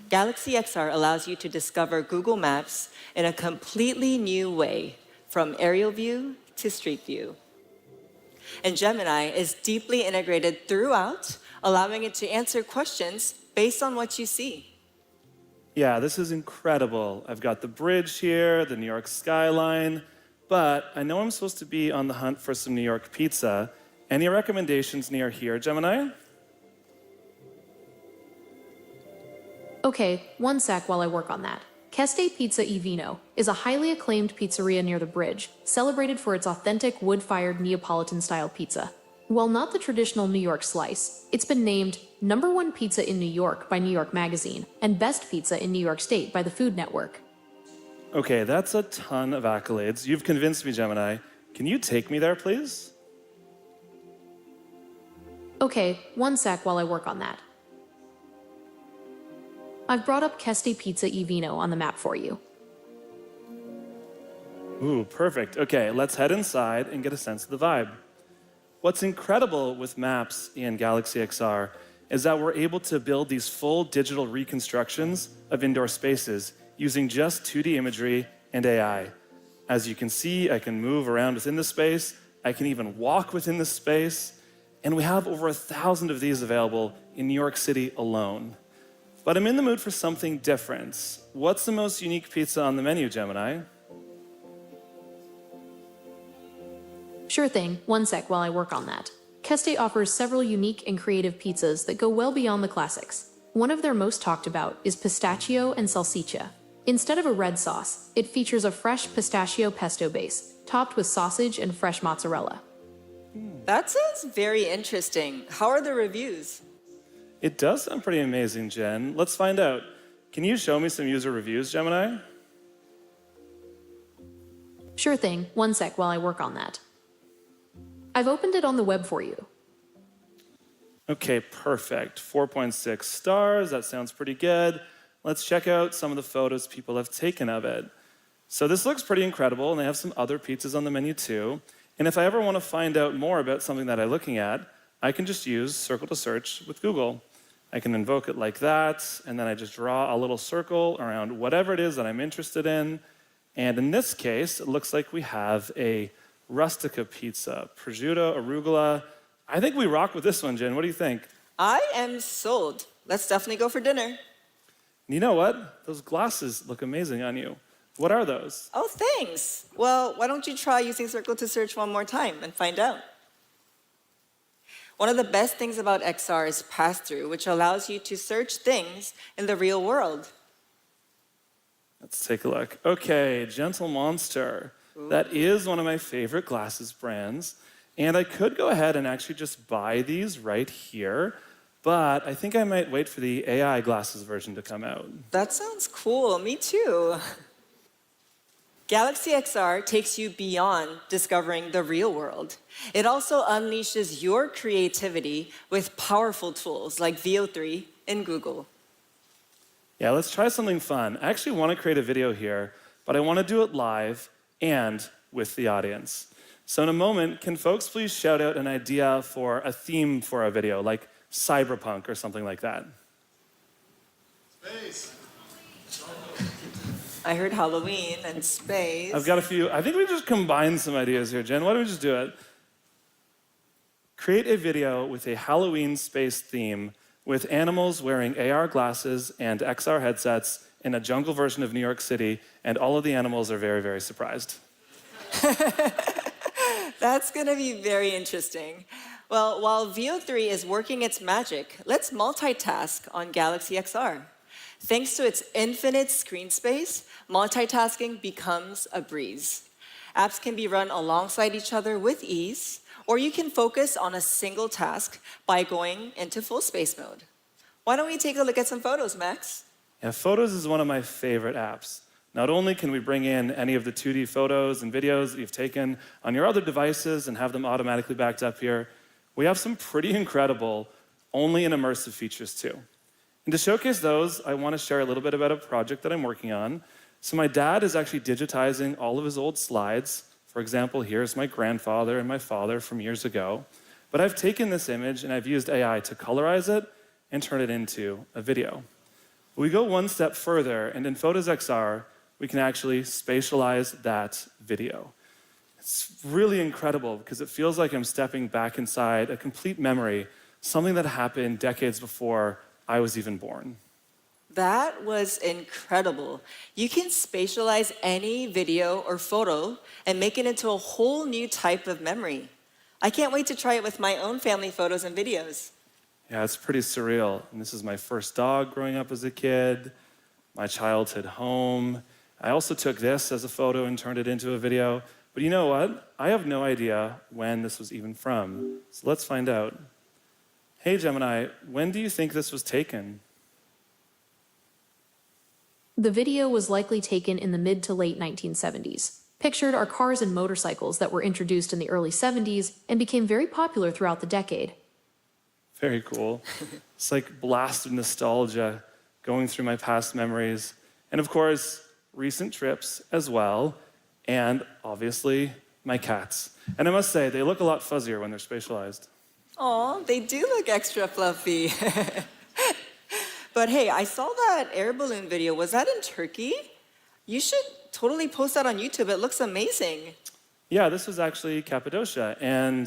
Galaxy XR allows you to discover Google Maps in a completely new way, from aerial view to street view. And Gemini is deeply integrated throughout, allowing it to answer questions based on what you see. Yeah, this is incredible. I've got the bridge here, the New York skyline, but I know I'm supposed to be on the hunt for some New York pizza. Any recommendations near here, Gemini? Okay, one sec while I work on that. Keste Pizza e Vino is a highly acclaimed pizzeria near the bridge, celebrated for its authentic wood-fired Neapolitan-style pizza. While not the traditional New York slice, it's been named #1 pizza in New York by New York Magazine and Best Pizza in New York State by the Food Network. Okay, that's a ton of accolades. You've convinced me, Gemini. Can you take me there, please? Okay, one sec while I work on that. I've brought up Keste Pizza e Vino on the map for you. Ooh, perfect. Okay, let's head inside and get a sense of the vibe. What's incredible with maps in Galaxy XR is that we're able to build these full digital reconstructions of indoor spaces using just 2D imagery and AI. As you can see, I can move around within the space. I can even walk within the space. And we have over 1,000 of these available in New York City alone. But I'm in the mood for something different. What's the most unique pizza on the menu, Gemini? Sure thing, one sec while I work on that. Keste offers several unique and creative pizzas that go well beyond the classics. One of their most talked about is pistachio and salsiccia. Instead of a red sauce, it features a fresh pistachio pesto base, topped with sausage and fresh mozzarella. That sounds very interesting. How are the reviews? It does sound pretty amazing, Jen. Let's find out. Can you show me some user reviews, Gemini? Sure thing, one sec while I work on that. I've opened it on the web for you. Okay, perfect. 4.6 stars, that sounds pretty good. Let's check out some of the photos people have taken of it. So this looks pretty incredible, and they have some other pizzas on the menu too. And if I ever want to find out more about something that I'm looking at, I can just use circle to search with Google. I can invoke it like that, and then I just draw a little circle around whatever it is that I'm interested in. And in this case, it looks like we have a rustica pizza, prosciutto, arugula. I think we rock with this one, Jen. What do you think? I am sold. Let's definitely go for dinner. You know what? Those glasses look amazing on you. What are those? Oh, thanks. Well, why don't you try using circle to search one more time and find out? One of the best things about XR is pass-through, which allows you to search things in the real world. Let's take a look. Okay, Gentle Monster. Ooh. That is one of my favorite glasses brands. And I could go ahead and actually just buy these right here, but I think I might wait for the AI glasses version to come out. That sounds cool. Me too. Galaxy XR takes you beyond discovering the real world. It also unleashes your creativity with powerful tools like VO3 in Google. Yeah, let's try something fun. I actually want to create a video here, but I want to do it live and with the audience. So in a moment, can folks please shout out an idea for a theme for a video, like cyberpunk or something like that? Space. I heard Halloween and space. I've got a few. I think we just combine some ideas here, Jen. Why don't we just do it? Create a video with a Halloween space theme with animals wearing AR glasses and XR headsets in a jungle version of New York City, and all of the animals are very, very surprised. That's going to be very interesting. Well, while VO3 is working its magic, let's multitask on Galaxy XR. Thanks to its infinite screen space, multitasking becomes a breeze. Apps can be run alongside each other with ease, or you can focus on a single task by going into full space mode. Why don't we take a look at some photos, Max? Yeah, Photos is one of my favorite apps. Not only can we bring in any of the 2D photos and videos that you've taken on your other devices and have them automatically backed up here, we have some pretty incredible, only in immersive features too. And to showcase those, I want to share a little bit about a project that I'm working on. So my dad is actually digitizing all of his old slides. For example, here's my grandfather and my father from years ago. But I've taken this image and I've used AI to colorize it and turn it into a video. We go one step further, and in Photos XR, we can actually spatialize that video. It's really incredible because it feels like I'm stepping back inside a complete memory, something that happened decades before I was even born. That was incredible. You can spatialize any video or photo and make it into a whole new type of memory. I can't wait to try it with my own family photos and videos. Yeah, it's pretty surreal. And this is my first dog growing up as a kid, my childhood home. I also took this as a photo and turned it into a video. But you know what? I have no idea when this was even from. So let's find out. Hey, Gemini, when do you think this was taken? The video was likely taken in the mid to late 1970s. Pictured are cars and motorcycles that were introduced in the early 70s and became very popular throughout the decade. Very cool. It's like blasted nostalgia going through my past memories. And of course, recent trips as well. And obviously, my cats. And I must say, they look a lot fuzzier when they're spatialized. Aw, they do look extra fluffy. But hey, I saw that air balloon video. Was that in Turkey? You should totally post that on YouTube. It looks amazing. Yeah, this was actually Cappadocia. And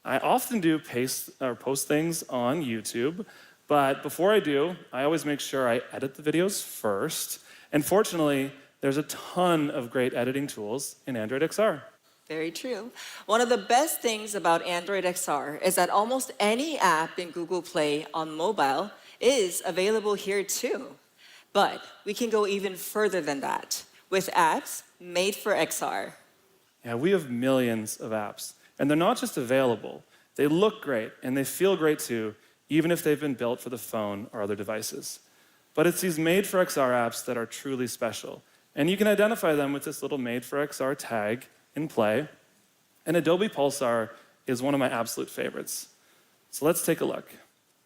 I often do post things on YouTube, but before I do, I always make sure I edit the videos first. And fortunately, there's a ton of great editing tools in Android XR. Very true. One of the best things about Android XR is that almost any app in Google Play on mobile is available here too. But we can go even further than that with apps made for XR. Yeah, we have millions of apps, and they're not just available. They look great, and they feel great too, even if they've been built for the phone or other devices. But it's these made for XR apps that are truly special. And you can identify them with this little made for XR tag in Play. And Adobe Pulsar is one of my absolute favorites. So let's take a look.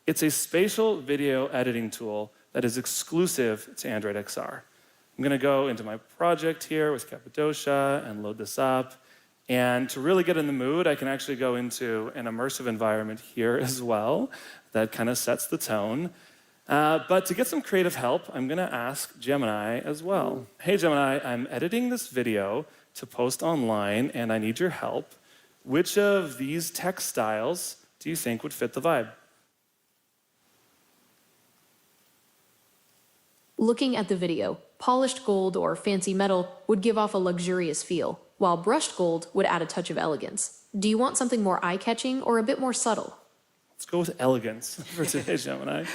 It's a spatial video editing tool that is exclusive to Android XR. I'm going to go into my project here with Cappadocia and load this up. And to really get in the mood, I can actually go into an immersive environment here as well. That kind of sets the tone. But to get some creative help, I'm going to ask Gemini as well. Hey, Gemini, I'm editing this video to post online, and I need your help. Which of these text styles do you think would fit the vibe? Looking at the video, polished gold or fancy metal would give off a luxurious feel, while brushed gold would add a touch of elegance. Do you want something more eye-catching or a bit more subtle? Let's go with elegance for today, Gemini.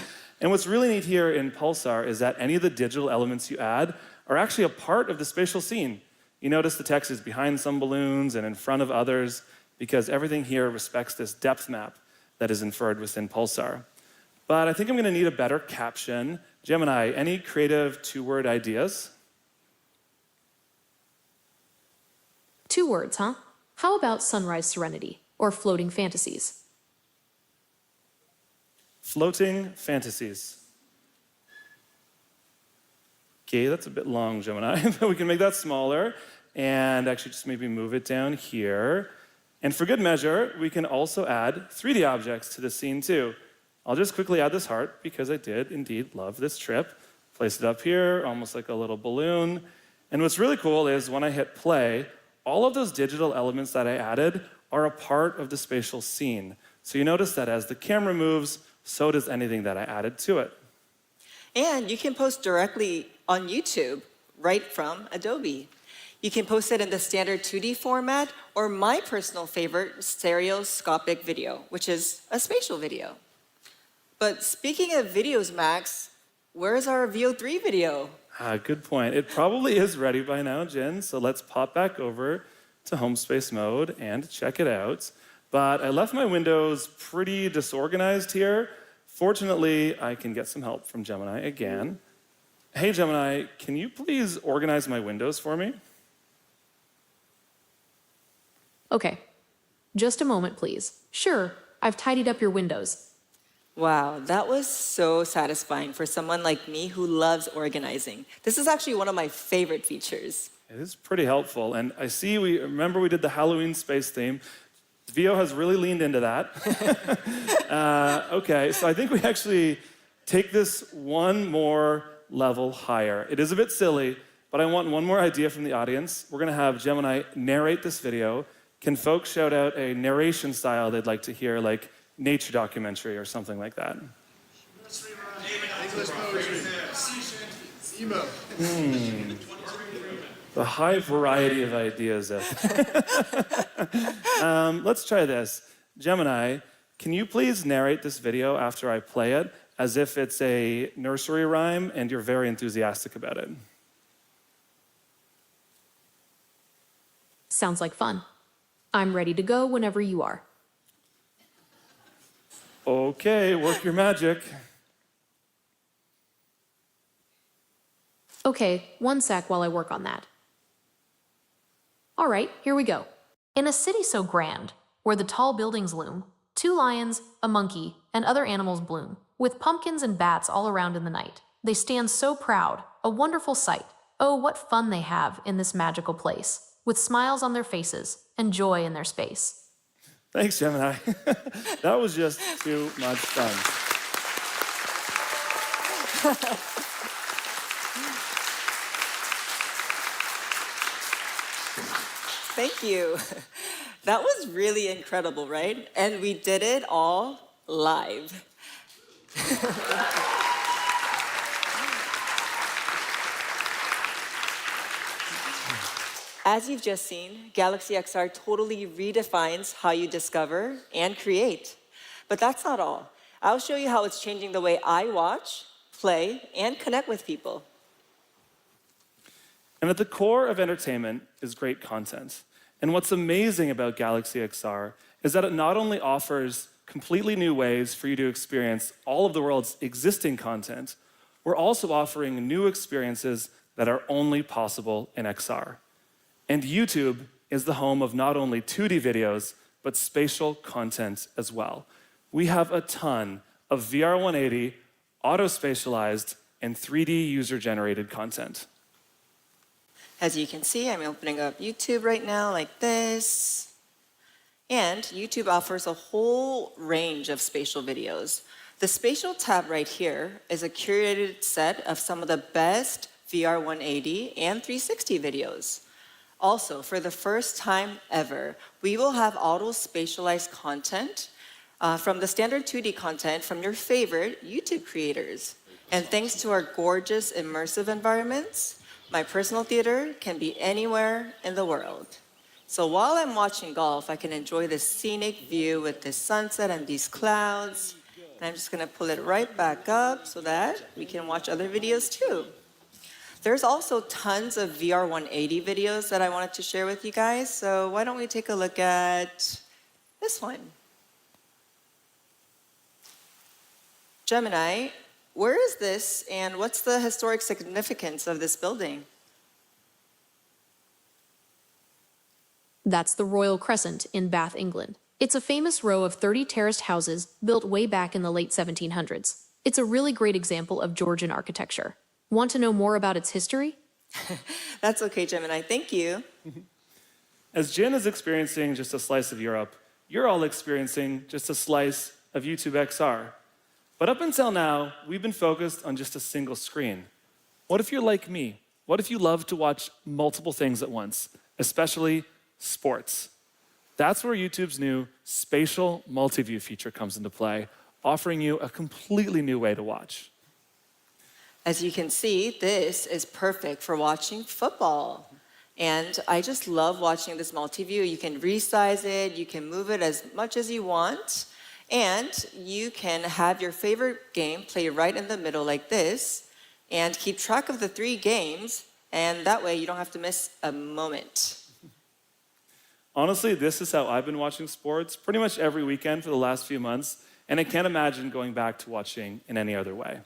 And what's really neat here in Pulsar is that any of the digital elements you add are actually a part of the spatial scene. You notice the text is behind some balloons and in front of others because everything here respects this depth map that is inferred within Pulsar. But I think I'm going to need a better caption. Gemini, any creative two-word ideas? 2 words, huh? How about sunrise serenity or floating fantasies? Floating fantasies. Okay, that's a bit long, Gemini, but we can make that smaller and actually just maybe move it down here. And for good measure, we can also add 3D objects to the scene too. I'll just quickly add this heart because I did indeed love this trip. Place it up here, almost like a little balloon. And what's really cool is when I hit play, all of those digital elements that I added are a part of the spatial scene. So you notice that as the camera moves, so does anything that I added to it. And you can post directly on YouTube right from Adobe. You can post it in the standard 2D format or my personal favorite, stereoscopic video, which is a spatial video. But speaking of videos, Max, where's our VO3 video? Good point. It probably is ready by now, Jen, so let's pop back over to home space mode and check it out. But I left my windows pretty disorganized here. Fortunately, I can get some help from Gemini again. Hey, Gemini, can you please organize my windows for me? Okay, just a moment, please. Sure, I've tidied up your windows. Wow, that was so satisfying for someone like me who loves organizing. This is actually one of my favorite features. It is pretty helpful. And I see remember we did the Halloween space theme. VO has really leaned into that. Okay, so I think we actually take this one more level higher. It is a bit silly, but I want one more idea from the audience. We're gonna have Gemini narrate this video. Can folks shout out a narration style they'd like to hear, like nature documentary or something like that? The high variety of ideas. Let's try this. Gemini, can you please narrate this video after I play it as if it's a nursery rhyme and you're very enthusiastic about it? Sounds like fun. I'm ready to go whenever you are. Okay, work your magic. Okay, 1 sec while I work on that. All right, here we go. In a city so grand, where the tall buildings loom, 2 lions, a monkey, and other animals bloom, with pumpkins and bats all around in the night. They stand so proud, a wonderful sight. Oh, what fun they have in this magical place, with smiles on their faces and joy in their space. Thanks, Gemini. That was just too much fun. Thank you. That was really incredible, right? And we did it all live. As you've just seen, Galaxy XR totally redefines how you discover and create. But that's not all. I'll show you how it's changing the way I watch, play, and connect with people. And at the core of entertainment is great content. And what's amazing about Galaxy XR is that it not only offers completely new ways for you to experience all of the world's existing content, we're also offering new experiences that are only possible in XR. And YouTube is the home of not only 2D videos, but spatial content as well. We have a ton of VR 180, auto-spatialized, and 3D user-generated content. As you can see, I'm opening up YouTube right now like this. And YouTube offers a whole range of spatial videos. The spatial tab right here is a curated set of some of the best VR 180 and 360 videos. Also, for the first time ever, we will have auto-spatialized content from the standard 2D content from your favorite YouTube creators. And thanks to our gorgeous immersive environments, my personal theater can be anywhere in the world. So while I'm watching golf, I can enjoy this scenic view with this sunset and these clouds. And I'm just gonna pull it right back up so that we can watch other videos too. There's also tons of VR 180 videos that I wanted to share with you guys, so why don't we take a look at this one. Gemini, where is this and what's the historic significance of this building? That's the Royal Crescent in Bath, England. It's a famous row of 30 terraced houses built way back in the late 1700s. It's a really great example of Georgian architecture. Want to know more about its history? That's okay, Gemini. Thank you. As Jin is experiencing just a slice of Europe, you're all experiencing just a slice of YouTube XR. But up until now, we've been focused on just a single screen. What if you're like me? What if you love to watch multiple things at once, especially sports? That's where YouTube's new spatial multi-view feature comes into play, offering you a completely new way to watch. As you can see, this is perfect for watching football. And I just love watching this multi-view. You can resize it, you can move it as much as you want, and you can have your favorite game play right in the middle like this, and keep track of the 3 games, and that way you don't have to miss a moment. Honestly, this is how I've been watching sports pretty much every weekend for the last few months, and I can't imagine going back to watching in any other way.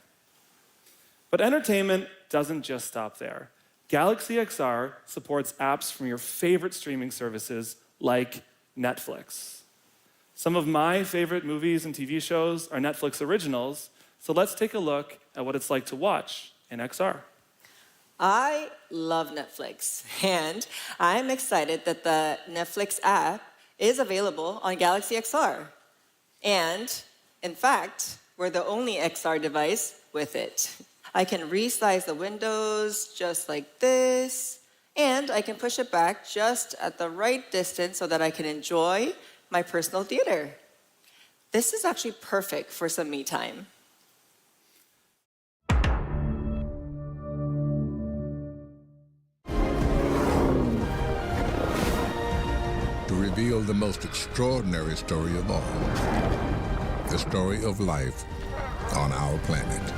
But entertainment doesn't just stop there. Galaxy XR supports apps from your favorite streaming services like Netflix. Some of my favorite movies and TV shows are Netflix originals, so let's take a look at what it's like to watch in XR. I love Netflix, and I'm excited that the Netflix app is available on Galaxy XR. And, in fact, we're the only XR device with it. I can resize the windows just like this, and I can push it back just at the right distance so that I can enjoy my personal theater. This is actually perfect for some me time. To reveal the most extraordinary story of all, the story of life on our planet.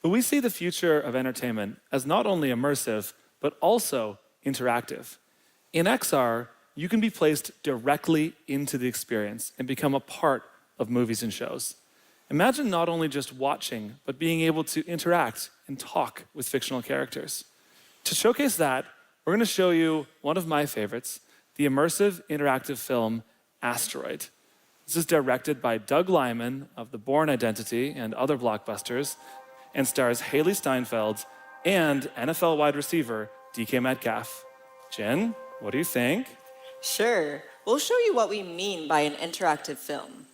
But we see the future of entertainment as not only immersive, but also interactive. In XR, you can be placed directly into the experience and become a part of movies and shows. Imagine not only just watching, but being able to interact and talk with fictional characters. To showcase that, we're going to show you one of my favorites, the immersive interactive film Asteroid. This is directed by Doug Liman of The Bourne Identity and other blockbusters, and stars Haley Steinfeld and NFL wide receiver DK Metcalf. Jen, what do you think? Sure. We'll show you what we mean by an interactive film.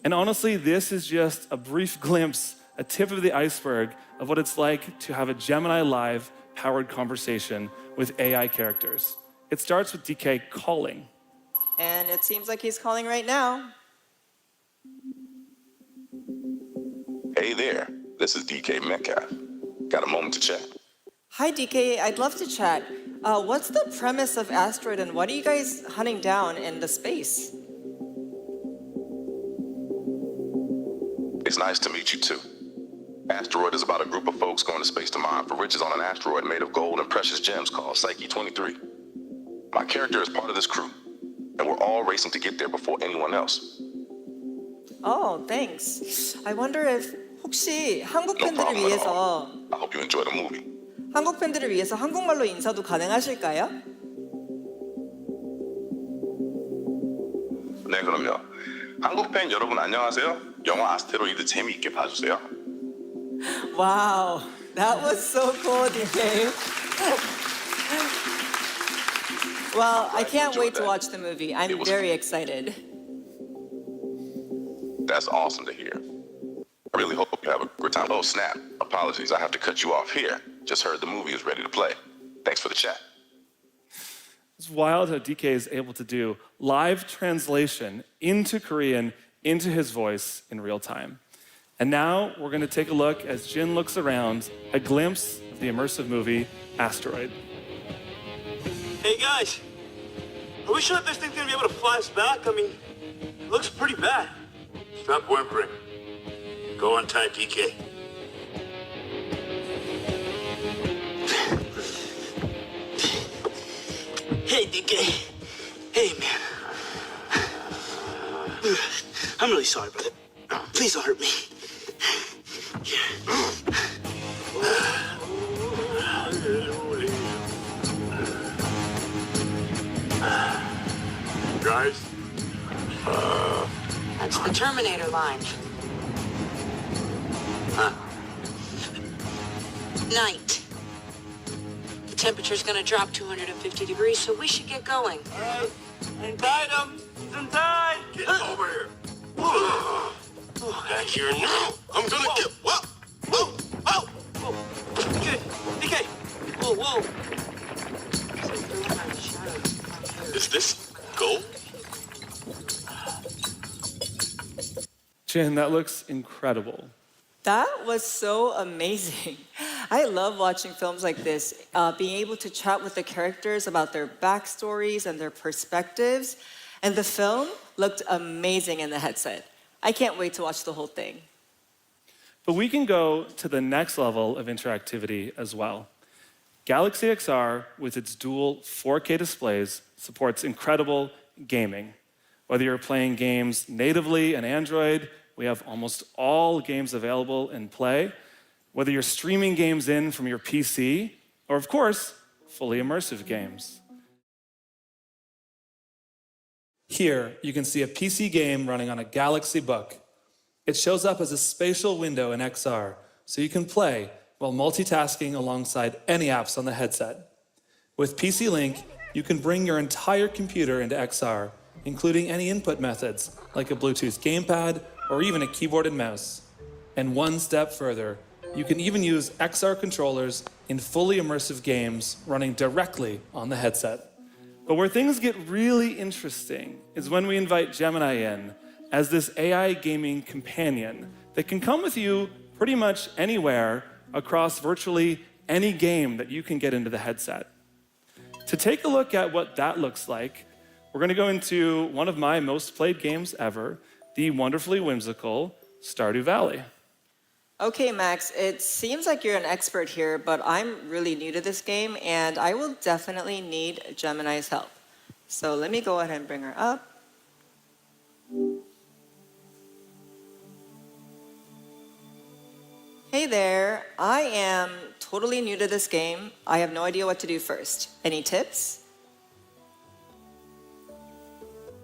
And honestly, this is just a brief glimpse a tip of the iceberg of what it's like to have a Gemini Live powered conversation with AI characters. It starts with DK calling. And it seems like he's calling right now. Hey there, this is DK Metcalf. Got a moment to chat? Hi, DK. I'd love to chat. What's the premise of Asteroid and what are you guys hunting down in the space? It's nice to meet you too. Asteroid is about a group of folks going to space to mine for riches on an asteroid made of gold and precious gems called Psyche 23. My character is part of this crew, and we're all racing to get there before anyone else. Oh, thanks. I wonder if 혹시 한국 No 팬들을 problem at 위해서 all. I hope you enjoy the movie. 한국 팬들을 위해서 한국말로 인사도 가능하실까요? 네, 그럼요. 한국 팬 여러분 안녕하세요. 영화 아스테로이드 재미있게 봐주세요. Wow, that was so cool, DK. Well, I can't wait to watch the movie. I'm very excited. That's awesome to hear. I really hope you have a good time. Oh, snap. Apologies, I have to cut you off here. Just heard the movie is ready to play. Thanks for the chat. It's wild how DK is able to do live translation into Korean into his voice in real time. And now we're going to take a look as Jin looks around, a glimpse of the immersive movie Asteroid. Hey guys, are we sure this thing's gonna be able to fly us back? I mean, it looks pretty bad. Stop whimpering. Go untie DK. Hey DK. Hey man. I'm really sorry, brother. Please don't hurt me. Guys? That's the Terminator line. Huh? Night. The temperature's gonna drop 250 degrees, so we should get going. All right. Untied him. He's untied. Get over here. Back here now. I'm gonna get... Whoa! Whoa! Whoa! Whoa! DK! DK! Whoa, whoa! Is this gold? Jin, that looks incredible. That was so amazing. I love watching films like this, being able to chat with the characters about their backstories and their perspectives. And the film looked amazing in the headset. I can't wait to watch the whole thing. But we can go to the next level of interactivity as well. Galaxy XR, with its dual 4K displays, supports incredible gaming. Whether you're playing games natively in Android, we have almost all games available in Play. Whether you're streaming games in from your PC, or of course, fully immersive games. Here, you can see a PC game running on a Galaxy Book. It shows up as a spatial window in XR, so you can play while multitasking alongside any apps on the headset. With PC Link, you can bring your entire computer into XR, including any input methods, like a Bluetooth gamepad or even a keyboard and mouse. And one step further, you can even use XR controllers in fully immersive games running directly on the headset. But where things get really interesting is when we invite Gemini in as this AI gaming companion that can come with you pretty much anywhere across virtually any game that you can get into the headset. To take a look at what that looks like, we're going to go into one of my most played games ever, the wonderfully whimsical Stardew Valley. Okay, Max, it seems like you're an expert here, but I'm really new to this game, and I will definitely need Gemini's help. So let me go ahead and bring her up. Hey there, I am totally new to this game. I have no idea what to do first. Any tips?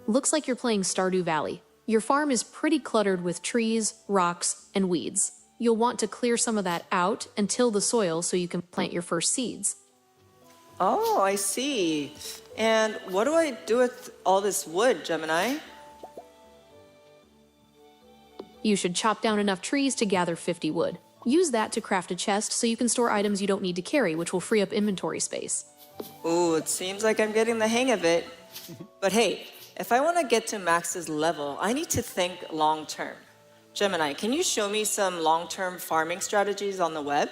Looks like you're playing Stardew Valley. Your farm is pretty cluttered with trees, rocks, and weeds. You'll want to clear some of that out and till the soil so you can plant your first seeds. Oh, I see. And what do I do with all this wood, Gemini? You should chop down enough trees to gather 50 wood. Use that to craft a chest so you can store items you don't need to carry, which will free up inventory space. Ooh, it seems like I'm getting the hang of it. But hey, if I want to get to Max's level, I need to think long term. Gemini, can you show me some long-term farming strategies on the web?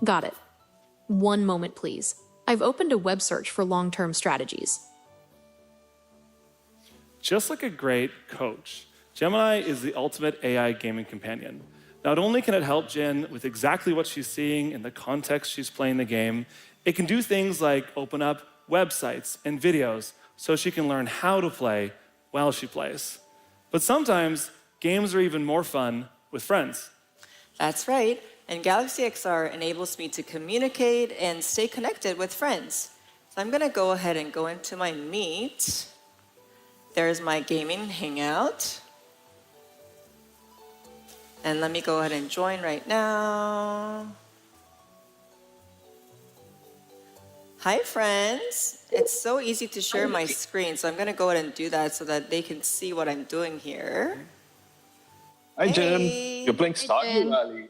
Got it. One moment, please. I've opened a web search for long-term strategies. Just like a great coach, Gemini is the ultimate AI gaming companion. Not only can it help Jen with exactly what she's seeing in the context she's playing the game, it can do things like open up websites and videos so she can learn how to play while she plays. But sometimes, games are even more fun with friends. That's right, and Galaxy XR enables me to communicate and stay connected with friends. So I'm gonna go ahead and go into my Meet. There's my gaming hangout. And let me go ahead and join right now. Hi, friends. It's so easy to share my screen, so I'm going to go ahead and do that so that they can see what I'm doing here. Hi, Jen. Hey. You're playing Stardew Valley.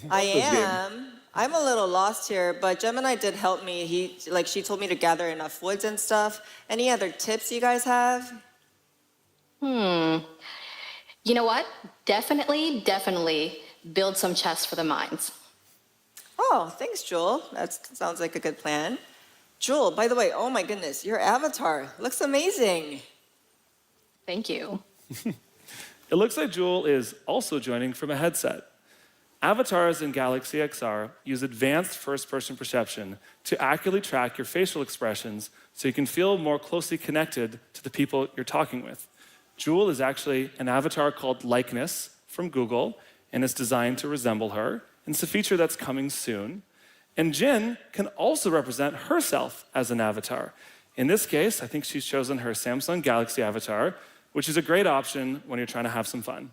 I am. I'm a little lost here, but Gemini did help me. She told me to gather enough woods and stuff. Any other tips you guys have? You know what? Definitely build some chests for the mines. Oh, thanks, Jewel. That sounds like a good plan. Jewel, by the way, oh my goodness, your avatar looks amazing. Thank you. It looks like Jewel is also joining from a headset. Avatars in Galaxy XR use advanced first-person perception to accurately track your facial expressions so you can feel more closely connected to the people you're talking with. Jewel is actually an avatar called Likeness from Google, and it's designed to resemble her. And it's a feature that's coming soon. And Jen can also represent herself as an avatar. In this case, I think she's chosen her Samsung Galaxy avatar, which is a great option when you're trying to have some fun.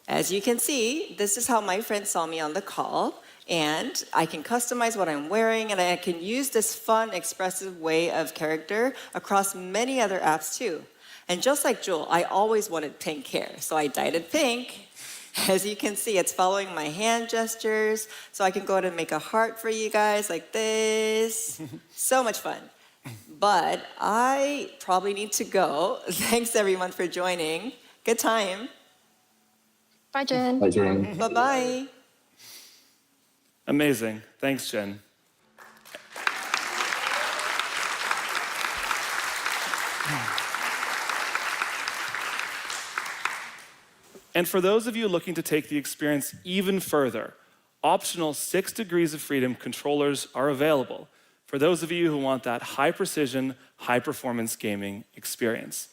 As you can see, this is how my friend saw me on the call. And I can customize what I'm wearing, and I can use this fun, expressive way of character across many other apps too. And just like Jewel, I always wanted pink hair, so I dyed it pink. As you can see, it's following my hand gestures, so I can go ahead and make a heart for you guys like this. So much fun. But I probably need to go. Thanks everyone for joining. Good time. Bye, Jen. Bye, Jen. Bye-bye. Amazing. Thanks, Jen. And for those of you looking to take the experience even further, optional 6 degrees of freedom controllers are available for those of you who want that high-precision, high-performance gaming experience.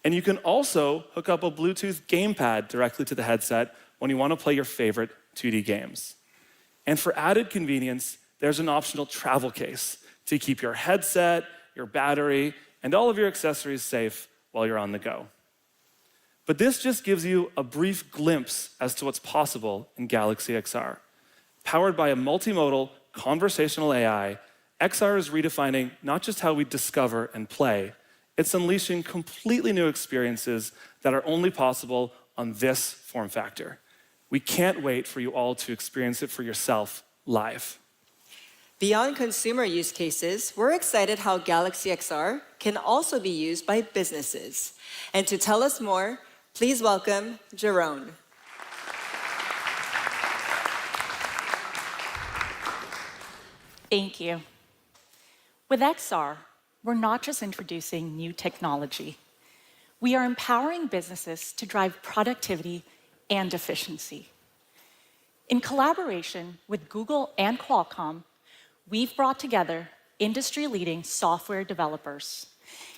And you can also hook up a Bluetooth gamepad directly to the headset when you want to play your favorite 2D games. And for added convenience, there's an optional travel case to keep your headset, your battery, and all of your accessories safe while you're on the go. But this just gives you a brief glimpse as to what's possible in Galaxy XR. Powered by a multimodal conversational AI, XR is redefining not just how we discover and play, it's unleashing completely new experiences that are only possible on this form factor. We can't wait for you all to experience it for yourself live. Beyond consumer use cases, we're excited how Galaxy XR can also be used by businesses. And to tell us more, please welcome Jerome. Thank you. With XR, we're not just introducing new technology. We are empowering businesses to drive productivity and efficiency. In collaboration with Google and Qualcomm, we've brought together industry-leading software developers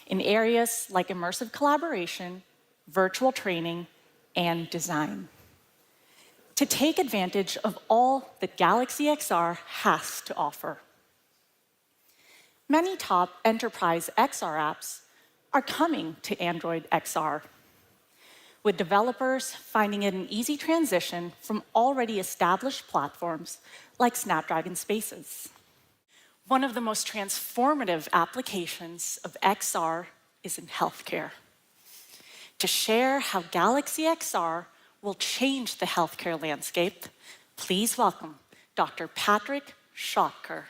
in areas like immersive collaboration, virtual training, and design to take advantage of all that Galaxy XR has to offer. Many top enterprise XR apps are coming to Android XR, with developers finding it an easy transition from already established platforms like Snapdragon Spaces. One of the most transformative applications of XR is in healthcare. To share how Galaxy XR will change the healthcare landscape, please welcome Dr. Patrick Schottker.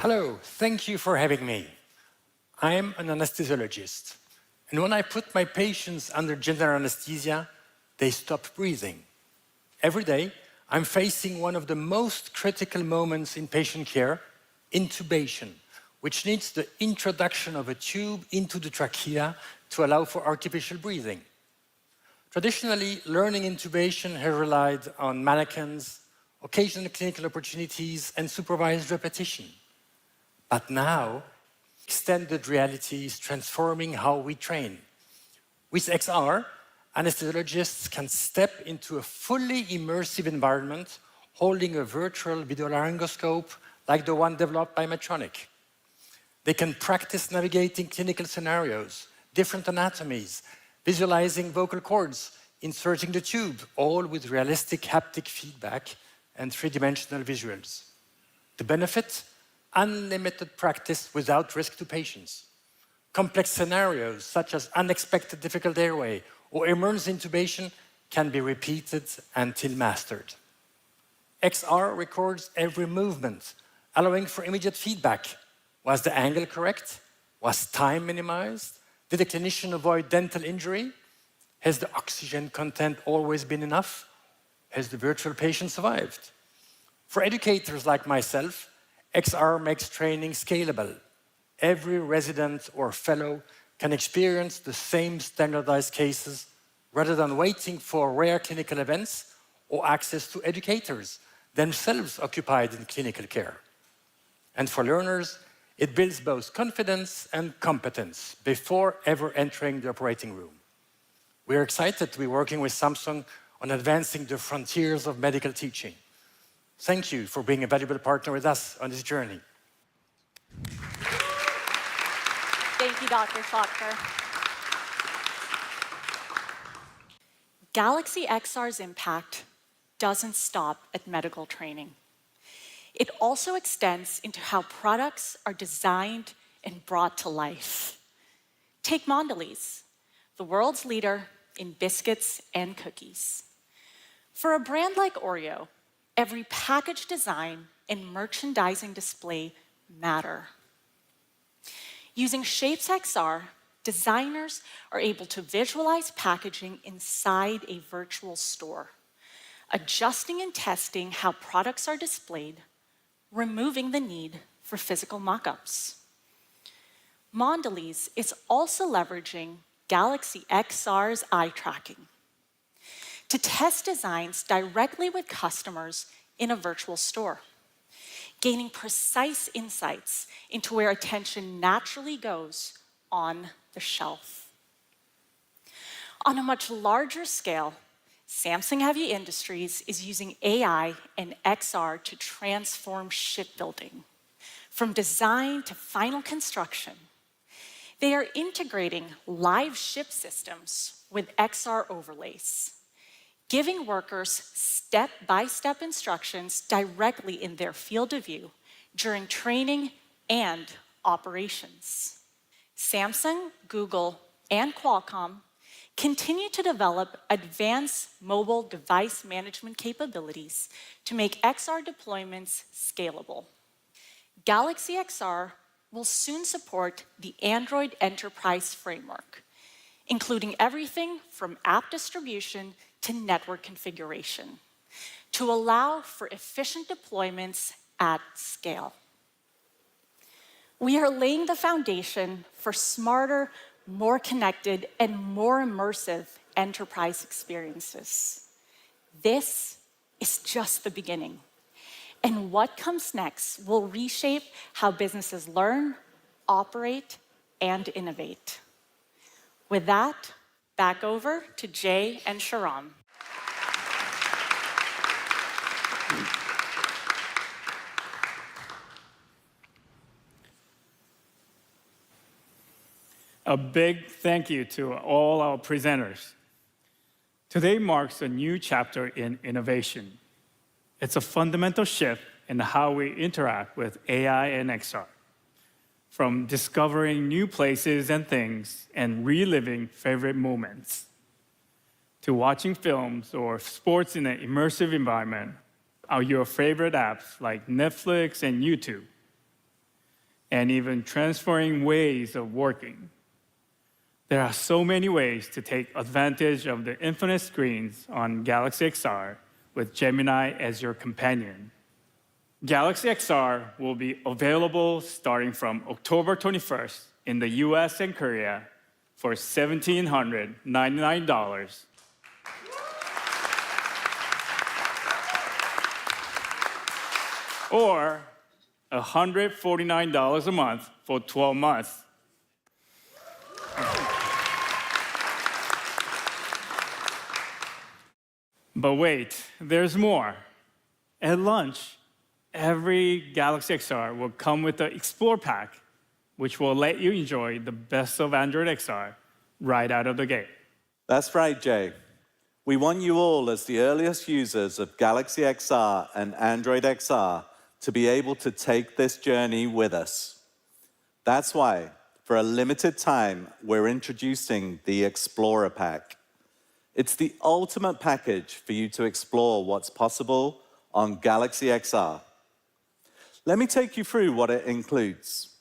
Hello, thank you for having me. I'm an anesthesiologist, and when I put my patients under general anesthesia, they stop breathing. Every day, I'm facing one of the most critical moments in patient care, intubation, which needs the introduction of a tube into the trachea to allow for artificial breathing. Traditionally, learning intubation has relied on mannequins, occasional clinical opportunities, and supervised repetition. But now, extended reality is transforming how we train. With XR, anesthesiologists can step into a fully immersive environment holding a virtual video laryngoscope like the one developed by Medtronic. They can practice navigating clinical scenarios, different anatomies, visualizing vocal cords, inserting the tube, all with realistic haptic feedback and three-dimensional visuals. The benefit? Unlimited practice without risk to patients. Complex scenarios such as unexpected difficult airway or emergency intubation can be repeated until mastered. XR records every movement, allowing for immediate feedback. Was the angle correct? Was time minimized? Did the clinician avoid dental injury? Has the oxygen content always been enough? Has the virtual patient survived? For educators like myself, XR makes training scalable. Every resident or fellow can experience the same standardized cases rather than waiting for rare clinical events or access to educators themselves occupied in clinical care. And for learners, it builds both confidence and competence before ever entering the operating room. We are excited to be working with Samsung on advancing the frontiers of medical teaching. Thank you for being a valuable partner with us on this journey. Thank you, Dr. Schottker. Galaxy XR's impact doesn't stop at medical training. It also extends into how products are designed and brought to life. Take Mondelez, the world's leader in biscuits and cookies. For a brand like Oreo, every package design and merchandising display matter. Using Shapes XR, designers are able to visualize packaging inside a virtual store, adjusting and testing how products are displayed, removing the need for physical mock-ups. Mondelez is also leveraging Galaxy XR's eye tracking to test designs directly with customers in a virtual store, gaining precise insights into where attention naturally goes on the shelf. On a much larger scale, Samsung Heavy Industries is using AI and XR to transform shipbuilding. From design to final construction, they are integrating live ship systems with XR overlays, giving workers step-by-step instructions directly in their field of view during training and operations. Samsung, Google, and Qualcomm continue to develop advanced mobile device management capabilities to make XR deployments scalable. Galaxy XR will soon support the Android Enterprise framework, including everything from app distribution to network configuration, to allow for efficient deployments at scale. We are laying the foundation for smarter, more connected, and more immersive enterprise experiences. This is just the beginning. And what comes next will reshape how businesses learn, operate, and innovate. With that, back over to Jay and Sharon. A big thank you to all our presenters. Today marks a new chapter in innovation. It's a fundamental shift in how we interact with AI and XR. From discovering new places and things and reliving favorite moments, to watching films or sports in an immersive environment, are your favorite apps like Netflix and YouTube, and even transferring ways of working. There are so many ways to take advantage of the infinite screens on Galaxy XR with Gemini as your companion. Galaxy XR will be available starting from October 21st in the US and Korea for $1,799. Or $149 a month for 12 months. But wait, there's more. At launch, every Galaxy XR will come with the Explore Pack, which will let you enjoy the best of Android XR right out of the gate. That's right, Jay. We want you all, as the earliest users of Galaxy XR and Android XR, to be able to take this journey with us. That's why, for a limited time, we're introducing the Explorer Pack. It's the ultimate package for you to explore what's possible on Galaxy XR. Let me take you through what it includes.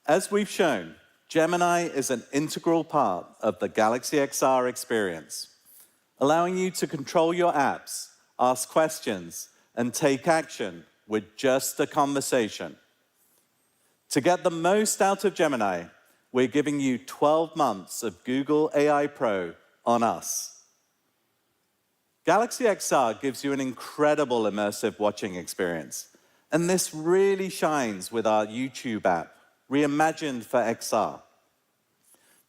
As we've shown, Gemini is an integral part of the Galaxy XR experience, allowing you to control your apps, ask questions, and take action with just a conversation. To get the most out of Gemini, we're giving you 12 months of Google AI Pro on us. Galaxy XR gives you an incredible immersive watching experience, and this really shines with our YouTube app, reimagined for XR.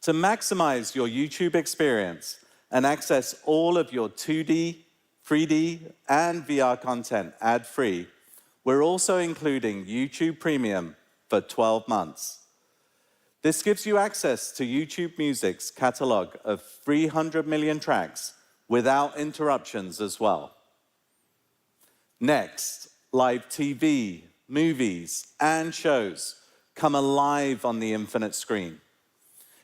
To maximize your YouTube experience and access all of your 2D, 3D, and VR content ad-free, we're also including YouTube Premium for 12 months. This gives you access to YouTube Music's catalog of 300 million tracks without interruptions as well. Next, live TV, movies, and shows come alive on the infinite screen.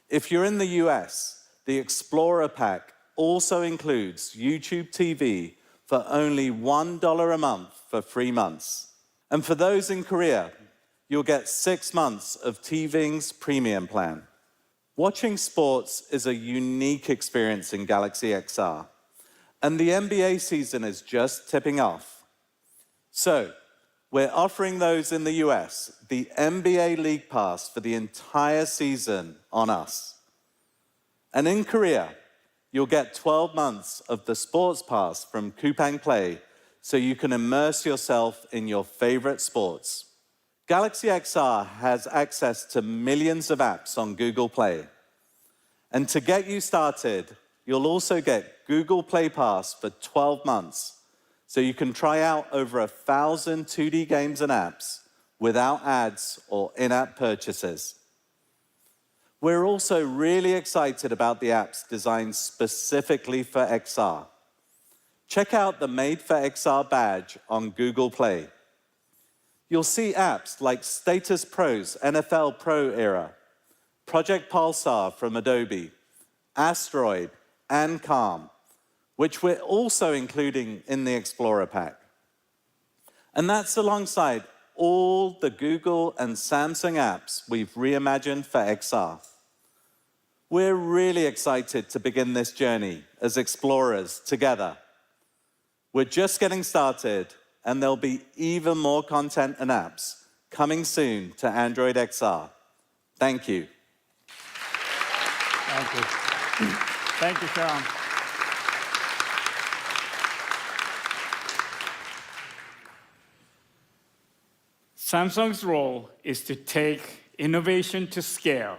If you're in the US, the Explorer Pack also includes YouTube TV for only $1 a month for 3 months. And for those in Korea, you'll get 6 months of TVing's premium plan. Watching sports is a unique experience in Galaxy XR, and the NBA season is just tipping off. So, we're offering those in the US the NBA League Pass for the entire season on us. And in Korea, you'll get 12 months of the Sports Pass from Coupang Play so you can immerse yourself in your favorite sports. Galaxy XR has access to millions of apps on Google Play. And to get you started, you'll also get Google Play Pass for 12 months, so you can try out over 1,000 2D games and apps without ads or in-app purchases. We're also really excited about the apps designed specifically for XR. Check out the Made for XR badge on Google Play. You'll see apps like Status Pro's NFL Pro Era, Project Pulsar from Adobe, Asteroid, and Calm, which we're also including in the Explorer Pack. And that's alongside all the Google and Samsung apps we've reimagined for XR. We're really excited to begin this journey as explorers together. We're just getting started, and there'll be even more content and apps coming soon to Android XR. Thank you. Thank you. Thank you, Sean. Samsung's role is to take innovation to scale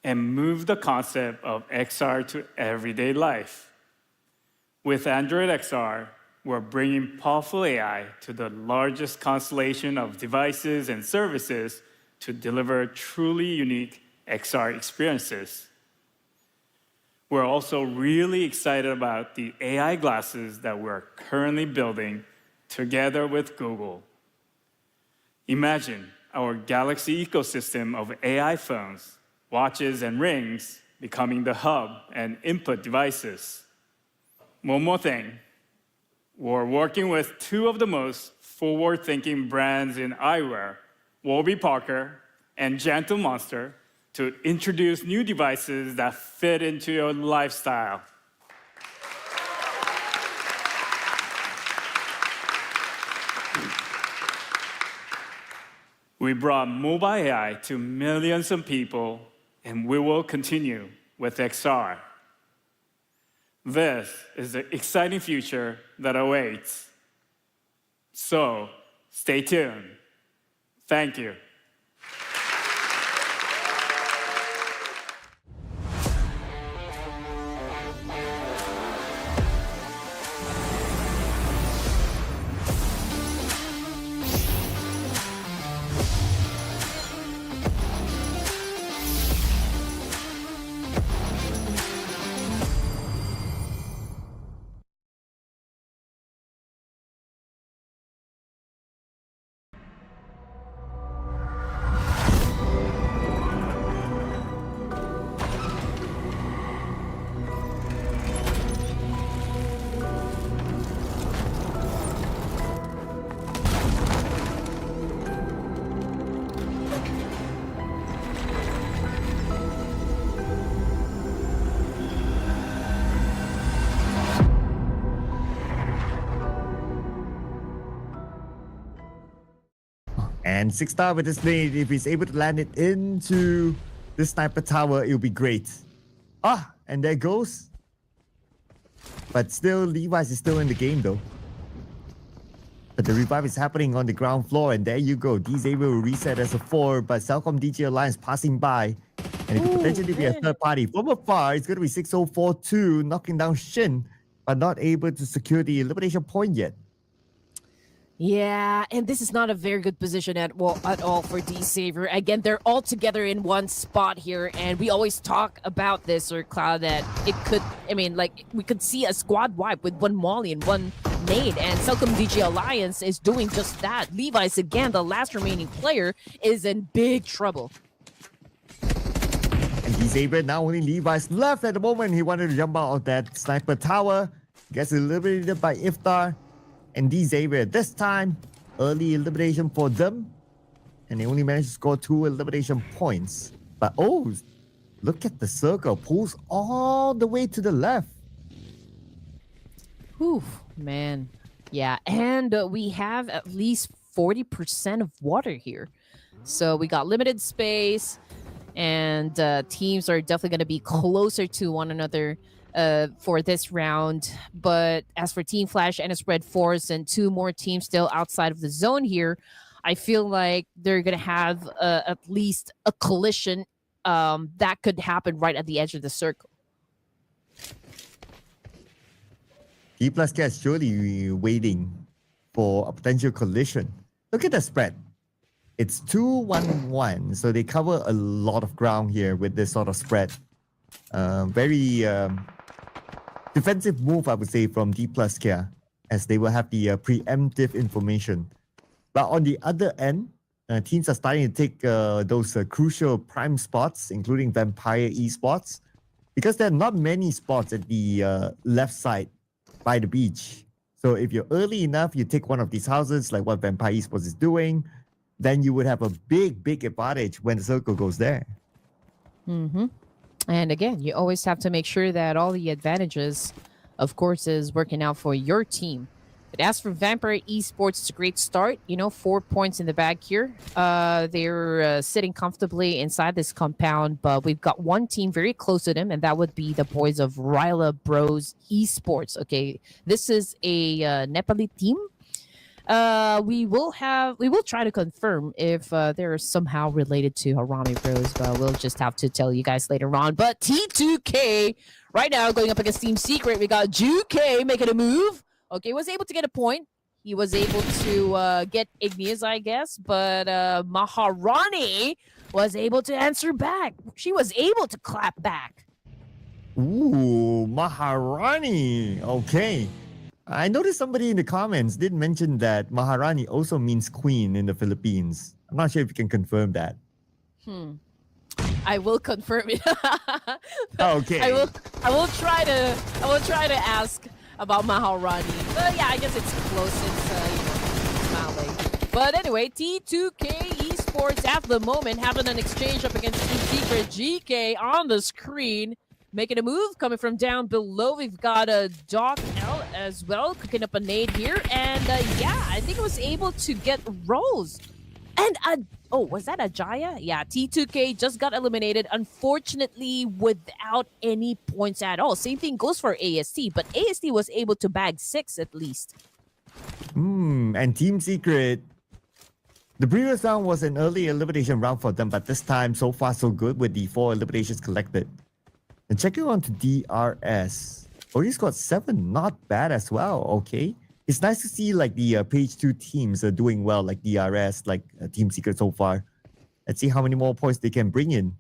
and move the concept of XR to everyday life. With Android XR, we're bringing powerful AI to the largest constellation of devices and services to deliver truly unique XR experiences. We're also really excited about the AI glasses that we're currently building together with Google. Imagine our Galaxy ecosystem of AI phones, watches, and rings becoming the hub and input devices. One more thing. We're working with two of the most forward-thinking brands in eyewear, Warby Parker and Gentle Monster, to introduce new devices that fit into your lifestyle. We brought mobile AI to millions of people, and we will continue with XR. This is the exciting future that awaits. So, stay tuned. Thank you. And 6-star with this blade, if he's able to land it into the sniper tower, it'll be great. And there goes. But still, Levi's is still in the game though. But the revive is happening on the ground floor, and there you go. D-Xavier will reset as a 4, but Cellcom DJ Alliance passing by. And it could potentially be a third party. From afar, it's going to be 6042, knocking down Shin, but not able to secure the elimination point yet. Yeah, and this is not a very good position at all for D-Saver. Again, they're all together in one spot here, and we always talk about this, or Cloud, that it could, we could see a squad wipe with one Molly and one nade, and Cellcom DJ Alliance is doing just that. Levi's, again, the last remaining player, is in big trouble. And D-Saver, now only Levi's left at the moment. He wanted to jump out of that sniper tower. Gets eliminated by Iftar. And D-Xavier, this time, early elimination for them. And they only managed to score 2 elimination points. But look at the circle. Pulls all the way to the left. Whew, man. Yeah, and we have at least 40% of water here. So we got limited space, and teams are definitely going to be closer to one another for this round. But as for Team Flash and its Red Force and 2 more teams still outside of the zone here, I feel like they're going to have at least a collision that could happen right at the edge of the circle. D+K is surely waiting for a potential collision. Look at the spread. It's 2-1-1, so they cover a lot of ground here with this sort of spread. Very defensive move, I would say, from D+K, as they will have the preemptive information. But on the other end, teams are starting to take those crucial prime spots, including Vampire Esports, because there are not many spots at the left side by the beach. So if you're early enough, you take one of these houses, like what Vampire Esports is doing, then you would have a big advantage when the circle goes there. Mm-hmm. And again, you always have to make sure that all the advantages, of course, is working out for your team. But as for Vampire Esports, it's a great start. 4 points in the bag here. They're sitting comfortably inside this compound, but we've got one team very close to them, and that would be the boys of Ryla Bros Esports. Okay, this is a Nepali team. We will try to confirm if they're somehow related to Harami Bros, but we'll just have to tell you guys later on. But T2K right now going up against Team Secret. We got Juke making a move. Okay, was able to get a point. He was able to get Igneous, I guess, but Maharani was able to answer back. She was able to clap back. Ooh, Maharani. Okay. I noticed somebody in the comments did mention that Maharani also means queen in the Philippines. I'm not sure if you can confirm that. I will confirm it. Okay. I will try to ask about Maharani. But yeah, I guess it's close since Malay. But anyway, T2K Esports at the moment having an exchange up against Team Secret. GK on the screen, making a move coming from down below. We've got a Doc L as well, cooking up a nade here. And yeah, I think it was able to get Rose. And was that a Jaya? Yeah, T2K just got eliminated, unfortunately, without any points at all. Same thing goes for AST, but AST was able to bag 6 at least. And Team Secret, the previous round was an early elimination round for them, but this time, so far, so good with the 4 eliminations collected. And checking on to DRS. Only scored 7, not bad as well, okay. It's nice to see like the page 2 teams are doing well, like DRS, like Team Secret so far. Let's see how many more points they can bring in.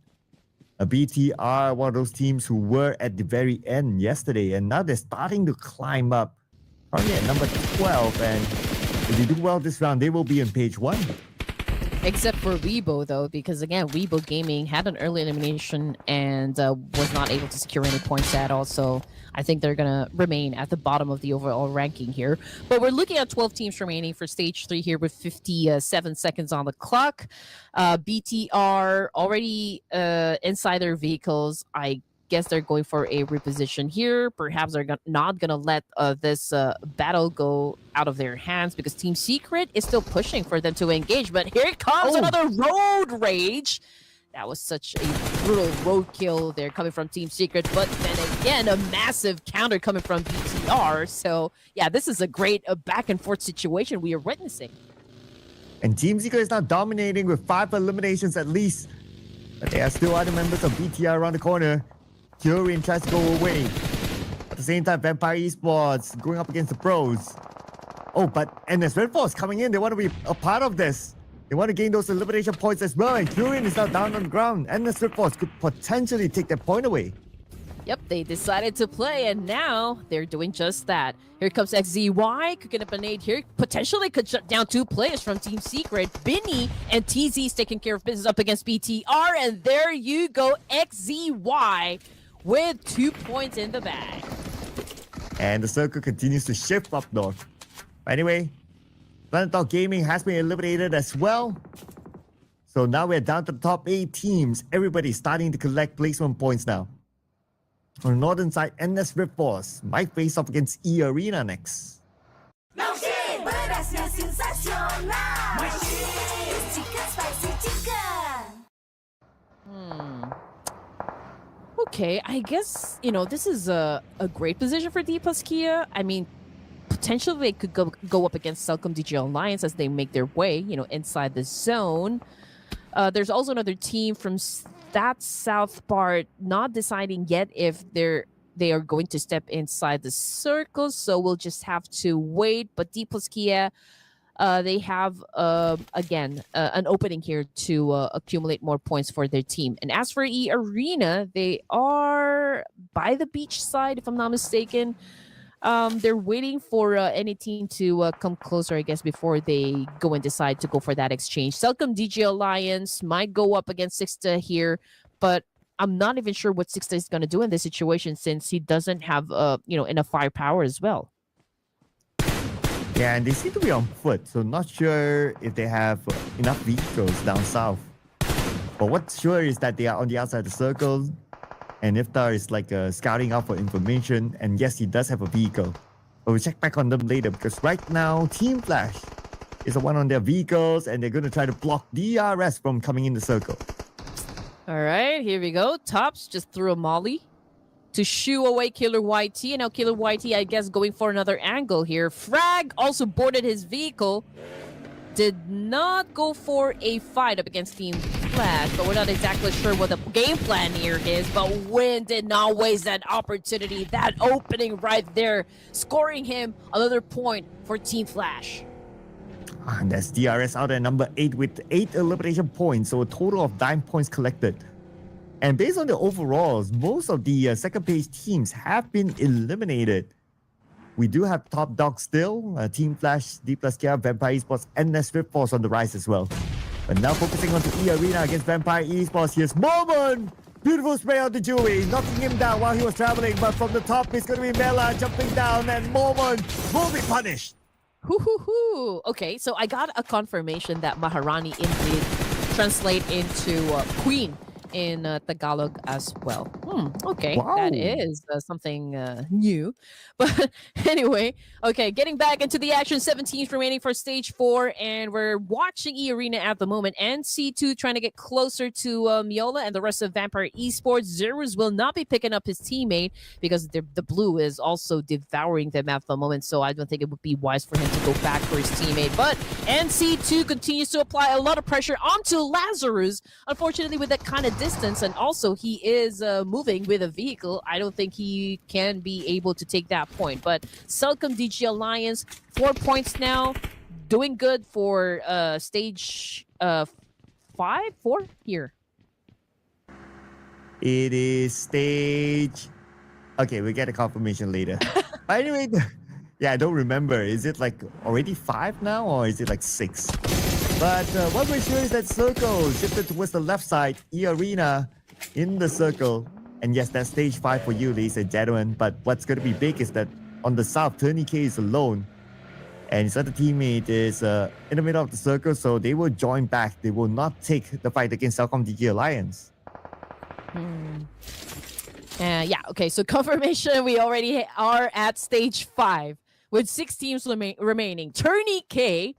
BTR, one of those teams who were at the very end yesterday, and now they're starting to climb up. Probably at number 12, and if they do well this round, they will be in page 1. Except for Weibo, though, because again, Weibo Gaming had an early elimination and was not able to secure any points at all. So I think they're going to remain at the bottom of the overall ranking here. But we're looking at 12 teams remaining for stage 3 here with 57 seconds on the clock. BTR already inside their vehicles. I guess they're going for a reposition here. Perhaps they're not going to let this battle go out of their hands because Team Secret is still pushing for them to engage. But here comes another road rage. That was such a brutal roadkill there coming from Team Secret. But then again, a massive counter coming from BTR. So yeah, this is a great back and forth situation we are witnessing. And Team Secret is now dominating with 5 eliminations at least. But there are still other members of BTR around the corner. Kyurem tries to go away. At the same time, Vampire Esports going up against the pros. And there's Red Force coming in. They want to be a part of this. They want to gain those elimination points as well. And Kyurem is now down on the ground. And the Red Force could potentially take that point away. Yep, they decided to play, and now they're doing just that. Here comes XZY, cooking up a nade here. Potentially could shut down 2 players from Team Secret. Binny and TZ's taking care of business up against BTR, and there you go, XZY with 2 points in the bag. And the circle continues to shift up north. Anyway, Nonton Gaming has been eliminated as well. So now we're down to the top 8 teams. Everybody's starting to collect placement points now. On the northern side, NS Red Force might face off against E Arena next. Berasnya sensasional. Chicken spicy chicken. Okay, I guess, this is a great position for D plus Kia. I mean, potentially they could go up against Celcom DG Alliance as they make their way, inside the zone. There's also another team from that south part not deciding yet if they are going to step inside the circle, so we'll just have to wait. But D plus Kia, they have again an opening here to accumulate more points for their team. And as for E Arena, they are by the beach side, if I'm not mistaken. They're waiting for any team to come closer, I guess, before they go and decide to go for that exchange. Celcom DG Alliance might go up against Sixta here, but I'm not even sure what Sixta is going to do in this situation since he doesn't have enough firepower as well. Yeah, and they seem to be on foot, so not sure if they have enough vehicles down south. But what's sure is that they are on the outside of the circle. And Iftar is like scouting out for information. And yes, he does have a vehicle. But we'll check back on them later because right now, Team Flash is the one on their vehicles. And they're going to try to block DRS from coming in the circle. All right, here we go. Tops just threw a molly to shoo away Killer YT. And now Killer YT, I guess, going for another angle here. Frag also boarded his vehicle. Did not go for a fight up against Team Flash, but we're not exactly sure what the game plan here is. But Win did not waste that opportunity, that opening right there, scoring him another point for Team Flash. And that's DRS out at number 8 with 8 elimination points, so a total of 9 points collected. And based on the overalls, most of the second page teams have been eliminated. we do have top dog still. Team Flash, D plus Kia, Vampire Esports, and Nesrip Force on the rise as well. But now focusing on the E Arena against Vampire Esports. Here's Moment! Beautiful spray on the Dewey, knocking him down while he was traveling. But from the top, it's going to be Mela jumping down, and Moment will be punished. Hoo. Okay, so I got a confirmation that Maharani indeed translate into Queen in Tagalog as well. Okay, Wow. that is something new. But anyway, okay, getting back into the action, 7 teams remaining for stage 4, and we're watching E-Arena at the moment. NC2 trying to get closer to Miola and the rest of Vampire Esports. Zerus will not be picking up his teammate because the blue is also devouring them at the moment, so I don't think it would be wise for him to go back for his teammate. But NC2 continues to apply a lot of pressure onto Lazarus, unfortunately with that kind of distance, and also he is moving with a vehicle. I don't think he can be able to take that point. But Celcom DG Alliance, 4 points now, doing good for stage 4 here. It is stage... Okay, we get a confirmation later. But anyway, yeah, I don't remember. Is it like already 5 now, or is it like 6? But what we're sure is that circle shifted towards the left side, E-Arena in the circle. And yes, that's stage 5 for you, ladies and gentlemen. But what's going to be big is that on the south, Tony K is alone. And his other teammate is in the middle of the circle, so they will join back. They will not take the fight against Celcom DG Alliance. Yeah, okay, so confirmation, we already are at stage 5 with 6 teams remaining. Tony K,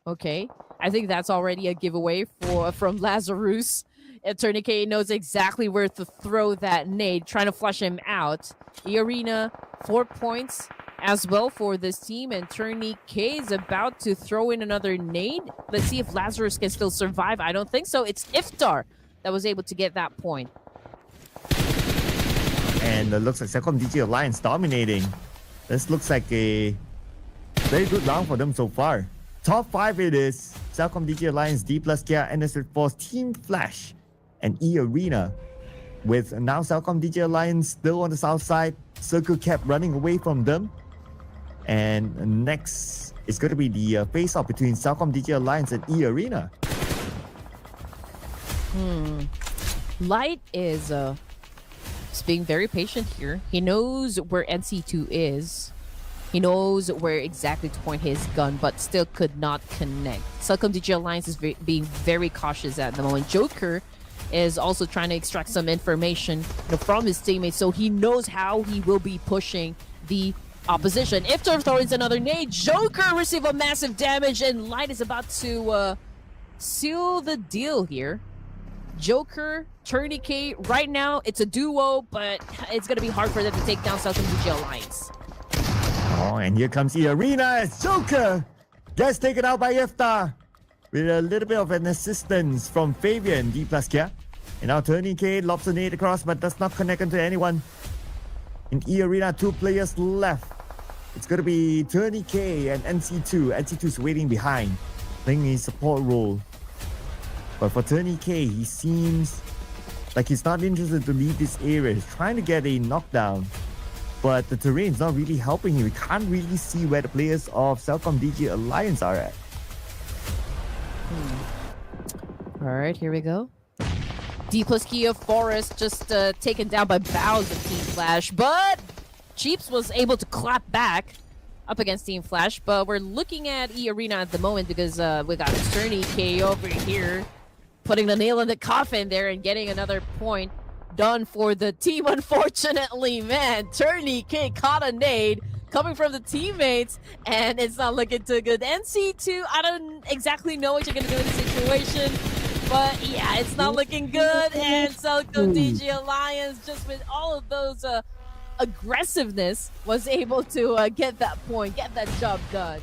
okay, I think that's already a giveaway from Lazarus. Tony K knows exactly where to throw that nade, trying to flush him out. The Arena, 4 points as well for this team, and Tony K is about to throw in another nade. Let's see if Lazarus can still survive. I don't think so. It's Iftar that was able to get that point. And it looks like Celcom DG Alliance dominating. This looks like a very good round for them so far. Top 5 it is. Celcom DG Alliance, D plus Kia, NS Force, Team Flash, and E-Arena. With now Celcom DG Alliance still on the south side. Circle kept running away from them. And next is going to be the face-off between Celcom DG Alliance and E-Arena. Light is being very patient here. He knows where NC2 is. He knows where exactly to point his gun, but still could not connect. Celcom DG Alliance is being very cautious at the moment. Joker is also trying to extract some information from his teammates, so he knows how he will be pushing the opposition. If Turf throws another nade, Joker receive a massive damage, and Light is about to seal the deal here. Joker, Tourniquet, right now it's a duo, but it's going to be hard for them to take down Celcom DG Alliance. Oh, and here comes the Arena as Joker gets taken out by Iftar with a little bit of an assistance from Fabian, D plus Kia. And now Tourniquet lobs a nade across, but does not connect onto anyone. In E-Arena, 2 players left. It's going to be Tourniquet and NC2. NC2 is waiting behind, playing a support role. But for Tourniquet, he seems like he's not interested to leave this area. He's trying to get a knockdown, but the terrain's not really helping him. We can't really see where the players of Celcom DG Alliance are at. All right, here we go. D plus Kia Forest just taken down by Bows of Team Flash, but Cheeps was able to clap back up against Team Flash. But we're looking at E-Arena at the moment because we got Tourniquet over here putting the nail in the coffin there and getting another point done for the team. Unfortunately, man, Tourniquet caught a nade coming from the teammates, and it's not looking too good. NC2, I don't exactly know what you're going to do in this situation, but yeah, it's not looking good. And Celcom DG Alliance, just with all of those aggressiveness, was able to get that point, get that job done.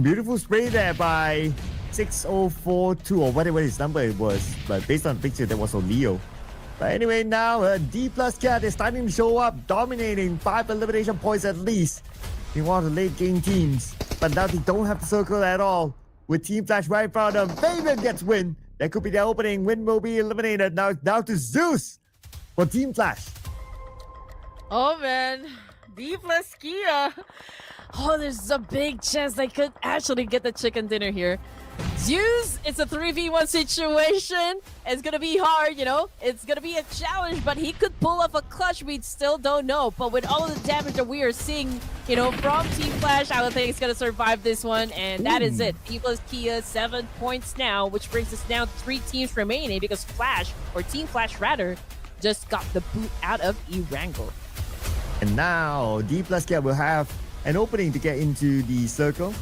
Beautiful spray there by 6042 or whatever his number it was, but based on the picture that was Leo. But anyway, now D plus Cat is starting to show up, dominating 5 elimination points at least in one of the late game teams. But now they don't have the circle at all. With Team Flash right in front of them, Fabian gets win. That could be the opening. Win will be eliminated. Now it's down to Zeus for Team Flash. Oh man, D plus Kia. Oh, there's a big chance they could actually get the chicken dinner here. Zeus, it's a 3v1 situation. It's gonna be hard, you know. It's gonna be a challenge, but he could pull off a clutch. We still don't know. But with all of the damage that we are seeing, you know, from Team Flash, I would think it's gonna survive this one. And that is it. D plus Kia, 7 points now, which brings us down 3 teams remaining because Flash, or Team Flash rather, just got the boot out of Erangel. And now D plus Kia will have an opening to get into the circle.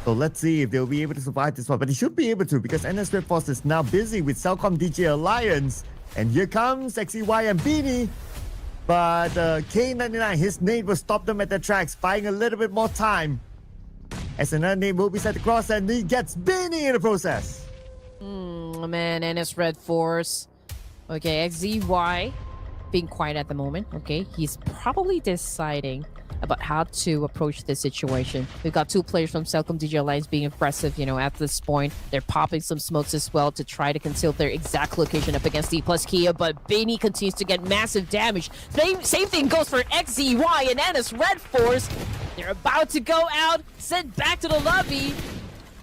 So let's see if they'll be able to survive this one. But they should be able to because NS Red Force is now busy with Cellcom DJ Alliance. And here comes XEY and Beanie. But K99, his nade will stop them at the tracks, buying a little bit more time. As another nade will be set across and he gets Beanie in the process. Man, NS Red Force. Okay, XZY being quiet at the moment. Okay, he's probably deciding about how to approach this situation. We've got 2 players from Cellcom DJ Alliance being impressive, you know, at this point. They're popping some smokes as well to try to conceal their exact location up against D plus Kia, but Beanie continues to get massive damage. Same thing goes for XZY and NS Red Force. They're about to go out, sent back to the lobby.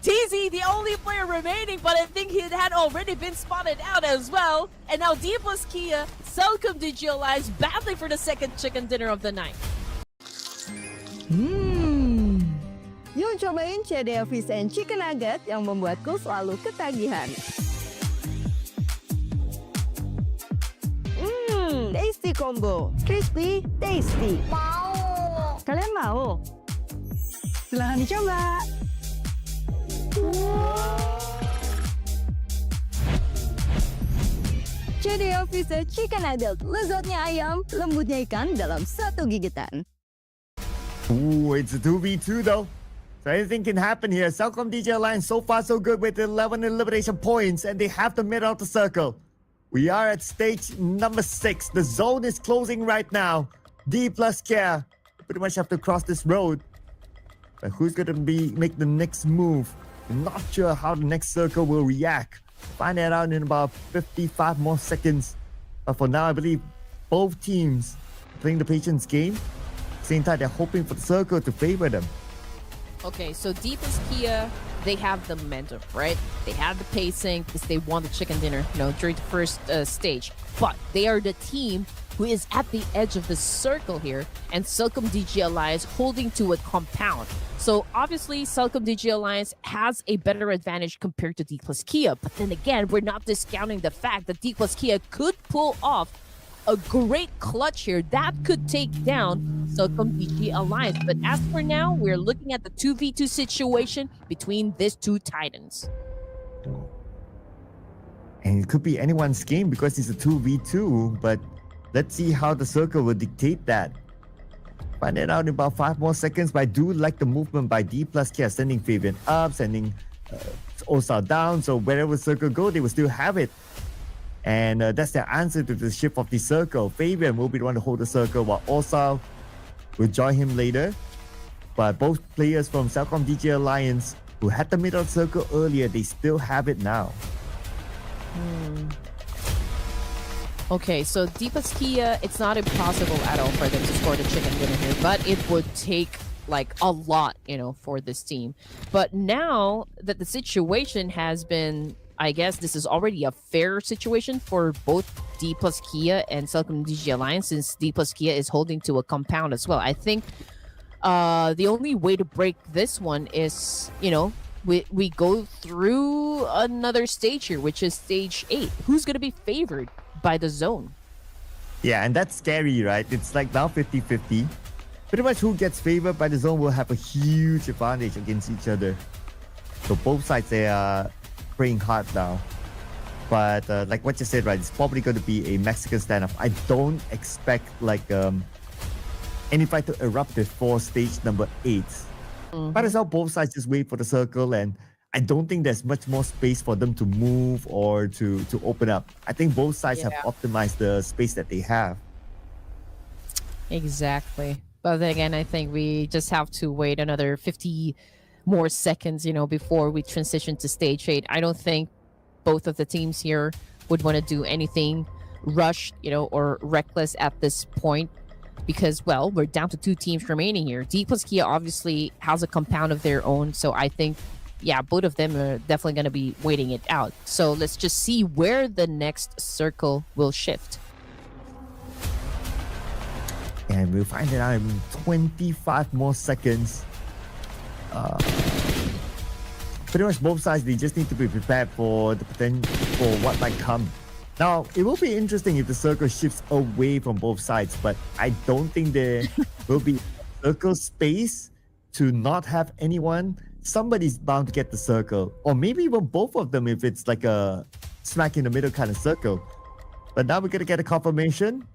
TZ, the only player remaining, but I think he had already been spotted out as well. And now D plus Kia, Cellcom DJ Alliance battling for the second chicken dinner of the night. Yuk cobain CDL Fish and Chicken Nugget yang membuatku selalu ketagihan. Tasty combo, crispy, tasty. Mau. Kalian mau? Silahkan dicoba. CDL Fish and Chicken Nugget, lezatnya ayam, lembutnya ikan dalam satu gigitan. Ooh, it's a 2v2 though. So anything can happen here. Cellcom DJ Alliance so far so good with 11 elimination points and they have the middle of the circle. We are at stage number 6. The zone is closing right now. D plus Kia pretty much have to cross this road. But who's going to make the next move? I'm not sure how the next circle will react. Find that out in about 55 more seconds. But for now, I believe both teams are playing the patience game. Same time, they're hoping for the circle to favor them. Okay, so D plus Kia, they have the momentum, right? They have the pacing because they won the chicken dinner, you know, during the first stage. But they are the team who is at the edge of the circle here, and Cellcom DJ Alliance holding to a compound. So obviously, Cellcom DJ Alliance has a better advantage compared to D plus Kia. But then again, we're not discounting the fact that D plus Kia could pull off a great clutch here that could take down Cellcom DJ Alliance. But as for now, we're looking at the 2v2 situation between these 2 titans. And it could be anyone's game because it's a 2v2, but let's see how the circle will dictate that. Find it out in about 5 more seconds, but I do like the movement by D plus Kia, sending Fabian up, sending Osa down, so wherever circle go, they will still have it. And that's their answer to the shift of the circle. Fabian will be the one to hold the circle, while Osa will join him later. But both players from Cellcom DJ Alliance, who had the middle circle earlier, they still have it now. Okay, so D plus Kia, it's not impossible at all for them to score the chicken dinner here, but it would take like a lot, you know, for this team. But now that the situation has been, I guess this is already a fair situation for both D plus Kia and Cellcom DJ Alliance, since D plus Kia is holding to a compound as well. I think the only way to break this one is, you know, we go through another stage here, which is stage 8. Who's going to be favored by the zone? Yeah, and that's scary, right? It's like now 50-50. Pretty much who gets favored by the zone will have a huge advantage against each other. So both sides, they are praying hard now. But like what you said, right, it's probably going to be a Mexican standoff. I don't expect like any fight to erupt before stage number 8. But as well, both sides just wait for the circle, and I don't think there's much more space for them to move or to open up. I think both sides have optimized the space that they have. Exactly. But then again, I think we just have to wait another 50 more seconds, you know, before we transition to stage 8. I don't think both of the teams here would want to do anything rushed, you know, or reckless at this point. because, well, we're down to 2 teams remaining here. D plus Kia obviously has a compound of their own, so I think, yeah, both of them are definitely going to be waiting it out. So let's just see where the next circle will shift. And we'll find it out in 25 more seconds. Pretty much both sides, they just need to be prepared for the potential for what might come. Now, it will be interesting if the circle shifts away from both sides, but I don't think there will be circle space to not have anyone. Somebody's bound to get the circle, or maybe even both of them if it's like a smack in the middle kind of circle. But now we're gonna get a confirmation,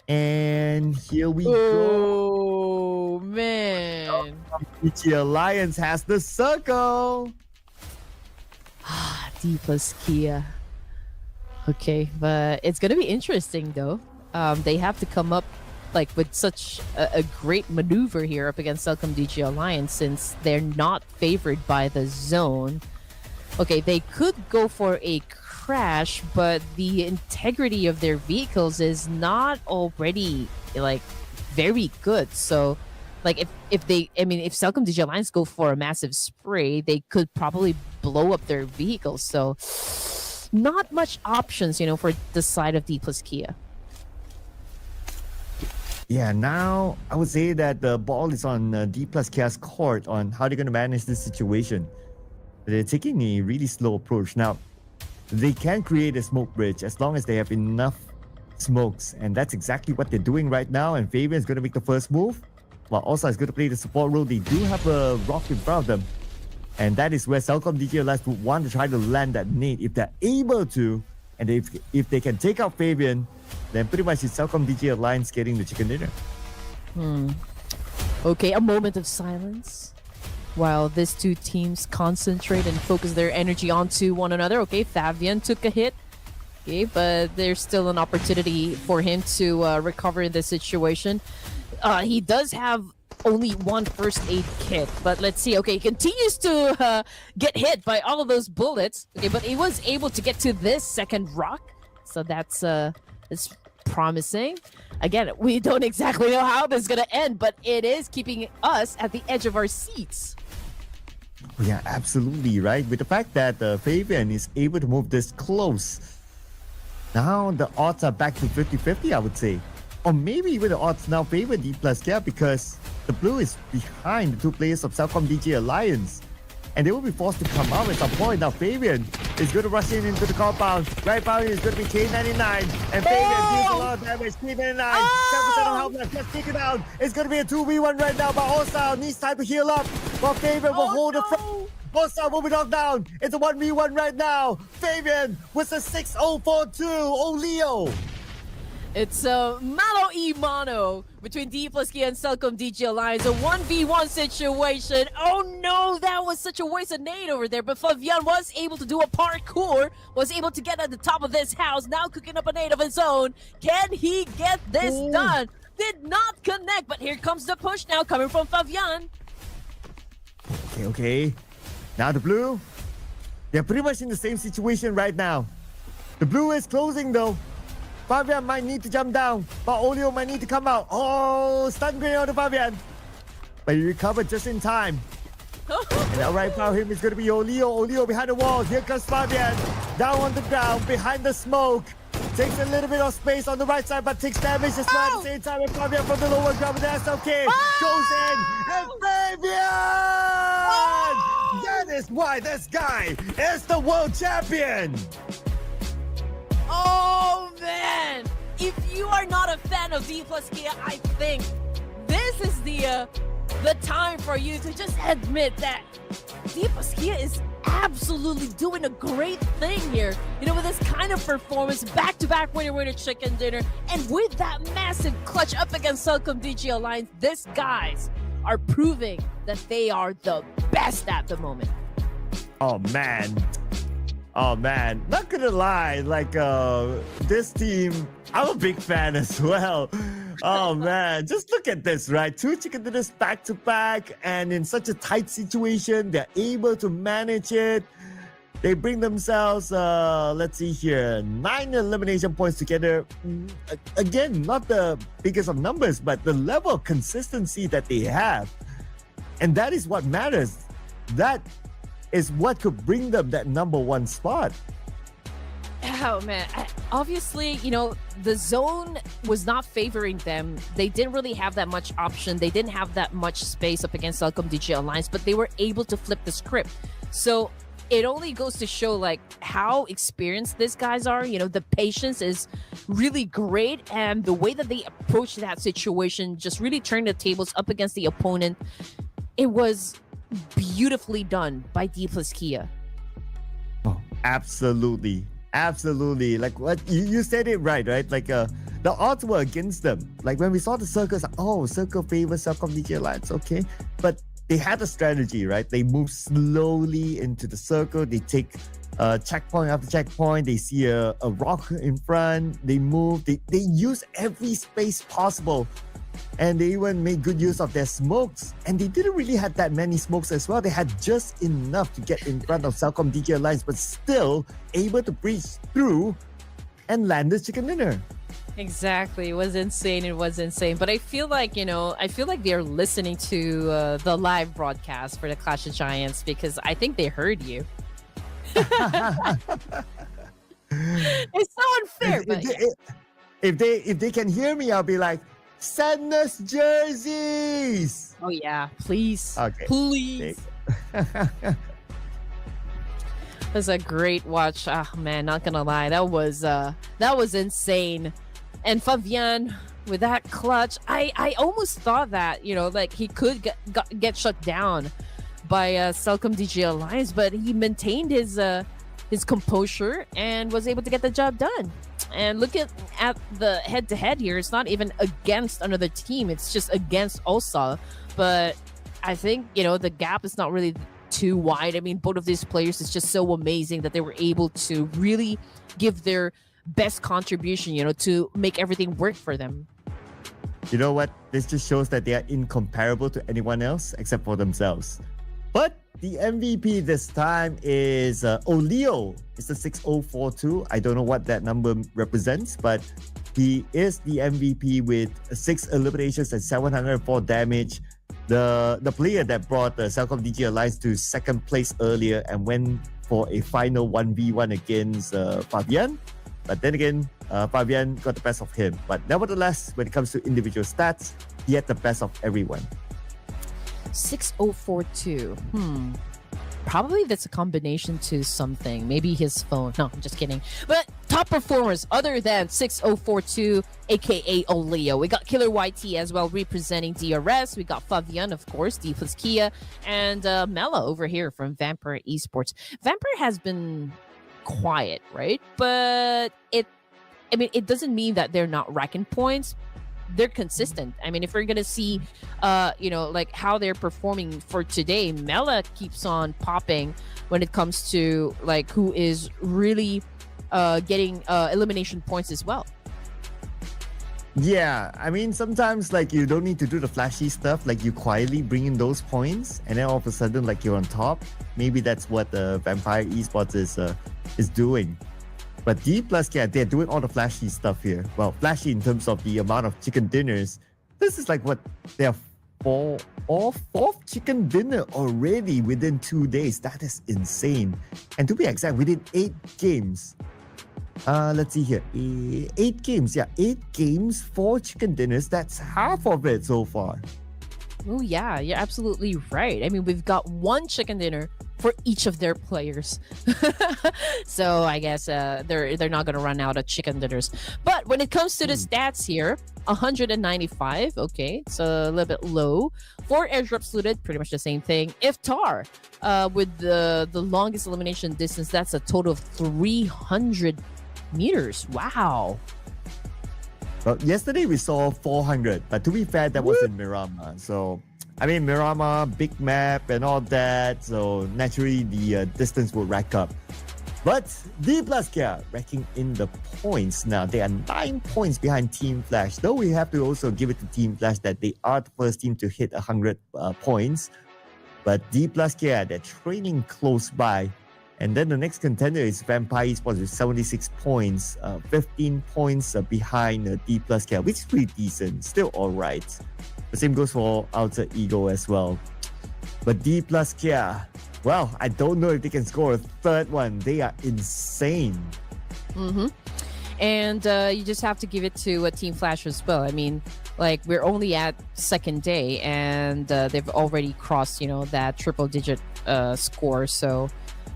and here we go. Oh, man. PUBG Alliance has the circle. D plus Kia. Okay, but it's gonna be interesting though. They have to come up like with such a great maneuver here up against Celcom DG Alliance, since they're not favored by the zone. Okay, they could go for a crash, but the integrity of their vehicles is not already like very good. So like if Celcom DG Alliance go for a massive spray, they could probably blow up their vehicles. So not much options, for the side of D plus Kia. Yeah, now I would say that the ball is on D plus Kia's court on how they're going to manage this situation. They're taking a really slow approach. Now, they can create a smoke bridge as long as they have enough smokes, and that's exactly what they're doing right now. And Fabian is going to make the first move, while also is going to play the support role. They do have a rock in front of them, and that is where Celcom DG Alliance would want to try to land that nade if they're able to. And if they can take out Fabian, then pretty much it's Celcom DG Alliance getting the chicken dinner. Okay, a moment of silence while these two teams concentrate and focus their energy onto one another. Okay, Fabian took a hit. Okay, but there's still an opportunity for him to recover in this situation. He does have only one first aid kit, but let's see. Okay, he continues to get hit by all of those bullets. Okay, but he was able to get to this second rock, so that's promising. Again, we don't exactly know how this is gonna end, but it is keeping us at the edge of our seats. Yeah, absolutely, right? With the fact that Fabian is able to move this close, now the odds are back to 50-50, I would say. Or maybe even the odds now favor D plus Kia, because the blue is behind the two players of Celcom DG Alliance, and they will be forced to come out at some point. Now Fabian is going to rush into the compound. Right now is going to be K99, and Fabian deals a lot of damage. K99, 7% of health left, just take it down. It's going to be a 2v1 right now, but Osa needs time to heal up, while Fabian will hold the front. Osa will be knocked down. It's a 1v1 right now. Fabian with a 6-0-4-2. Oh, Leo. It's a mano y mano between D plus Kia and Celcom DG Alliance. A 1v1 situation. Oh no, that was such a waste of nade over there. But Fabian was able to do a parkour, was able to get at the top of this house, now cooking up a nade of his own. Can he get this done? Did not connect, but here comes the push now coming from Fabian. Okay. Now the blue, they're pretty much in the same situation right now. The blue is closing though. Fabian might need to jump down, but Olio might need to come out. Oh, stun grenade on to Fabian. But he recovered just in time. And now right now him is going to be Olio. Olio behind the walls. Here comes Fabian. Down on the ground, behind the smoke. Takes a little bit of space on the right side, but takes damage as well at the same time. And Fabian from the lower ground, but that's okay. Goes in. And Fabian! That is why this guy is the world champion. Oh man! If you are not a fan of D plus Kia, I think this is the time for you to just admit that D plus Kia is absolutely doing a great thing here. With this kind of performance, back-to-back winner chicken dinner, and with that massive clutch up against Celcom DG Alliance, these guys are proving that they are the best at the moment. Oh man, not gonna lie, this team, I'm a big fan as well. Oh man, just look at this, right? 2 chicken dinners back to back, and in such a tight situation, they're able to manage it. They bring themselves, let's see here, 9 elimination points together. Again, not the biggest of numbers, but the level of consistency that they have. And that is what matters. That is what could bring them that number 1 spot. Oh man, obviously, the zone was not favoring them. They didn't really have that much option. They didn't have that much space up against Celcom DG Alliance, but they were able to flip the script. So it only goes to show like how experienced these guys are. The patience is really great, and the way that they approach that situation just really turned the tables up against the opponent. It was beautifully done by D+ Kia. Oh, absolutely. Absolutely. Like what you said it right? Like the odds were against them. Like when we saw the circles, circle favors Celcom DG Alliance, okay. But they had a strategy, right? They move slowly into the circle. They take checkpoint after checkpoint. They see a rock in front. They move. They use every space possible. And they even made good use of their smokes. And they didn't really have that many smokes as well. They had just enough to get in front of Celcom DG Alliance, but still able to breach through and land the chicken dinner. Exactly. It was insane. It was insane. But I feel like, they're listening to the live broadcast for the Clash of Giants, because I think they heard you. It's so unfair. If they can hear me, I'll be like, send us jerseys. Oh yeah, please. Okay. Please. It was a great watch. Oh man, not gonna lie, that was insane. And Fabian with that clutch, I almost thought that he could get shut down by Celcom DG Alliance, but he maintained his composure and was able to get the job done. And look at the head-to-head here. It's not even against another team. It's just against Ulsa. But I think, the gap is not really too wide. I mean, both of these players is just so amazing that they were able to really give their best contribution, to make everything work for them. You know what? This just shows that they are incomparable to anyone else except for themselves. But the MVP this time is Oleo. It's the 6042. I don't know what that number represents, but he is the MVP with 6 eliminations and 704 damage. The player that brought the Celcom DG Alliance to second place earlier and went for a final 1v1 against Fabian. But then again, Fabian got the best of him. But nevertheless, when it comes to individual stats, he had the best of everyone. 6042. Probably that's a combination to something. Maybe his phone. No, I'm just kidding. But top performers other than 6042, aka Oleo. We got Killer YT as well representing DRS. We got Fabian, of course, D+ Kia, and Mela over here from Vampire Esports. Vampire has been quiet, right? But it doesn't mean that they're not racking points. They're consistent. I mean, if we're gonna see how they're performing for today, Mela keeps on popping when it comes to who is really getting elimination points as well. Yeah, I mean, sometimes you don't need to do the flashy stuff. You quietly bring in those points, and then all of a sudden you're on top. Maybe that's what the Vampire Esports is doing. But D+, they're doing all the flashy stuff here. Well, flashy in terms of the amount of chicken dinners. This is their fourth chicken dinner already within 2 days. That is insane. And to be exact, within 8 games. Let's see here. 8 games. Yeah, 8 games, 4 chicken dinners. That's half of it so far. Oh yeah, you're absolutely right. I mean, we've got 1 chicken dinner for each of their players. So I guess they're not going to run out of chicken dinners. But when it comes to the stats here, 195, okay, it's a little bit low. 4 airdrops looted, pretty much the same thing. Iftar, with the longest elimination distance, that's a total of 300 meters. Wow. Well, yesterday we saw 400, but to be fair, that was in Miramar. So, I mean, Miramar, big map and all that. So, naturally, the distance will rack up. But D+ Kia racking in the points now. They are 9 points behind Team Flash. Though we have to also give it to Team Flash that they are the first team to hit 100 points. But D+ Kia, they're training close by. And then the next contender is Vampire Esports with 76 points, 15 points behind D plus Kia, which is pretty decent, still all right. The same goes for Alter Ego as well. But D plus Kia, well, I don't know if they can score a third one. They are insane. Mm-hmm. And you just have to give it to Team Flash as well. I mean, like, we're only at second day, and they've already crossed, that triple-digit score. So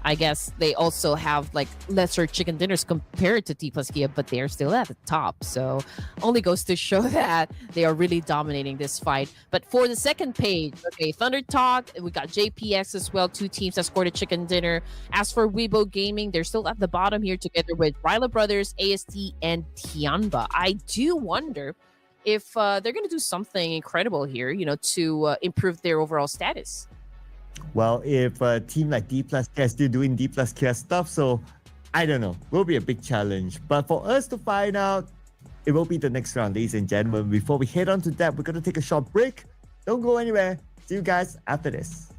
I guess they also have like lesser chicken dinners compared to T plus Kia, but they're still at the top. So only goes to show that they are really dominating this fight. But for the second page, okay, Thunder Talk, we got JPX as well, 2 teams that scored a chicken dinner. As for Weibo Gaming, they're still at the bottom here together with Ryla Brothers, AST, and Tianba. I do wonder if they're going to do something incredible here, to improve their overall status. Well, if a team like D plus K is still doing D plus K stuff, so I don't know, will be a big challenge. But for us to find out, it will be the next round, ladies and gentlemen. Before we head on to that, we're going to take a short break. Don't go anywhere. See you guys after this.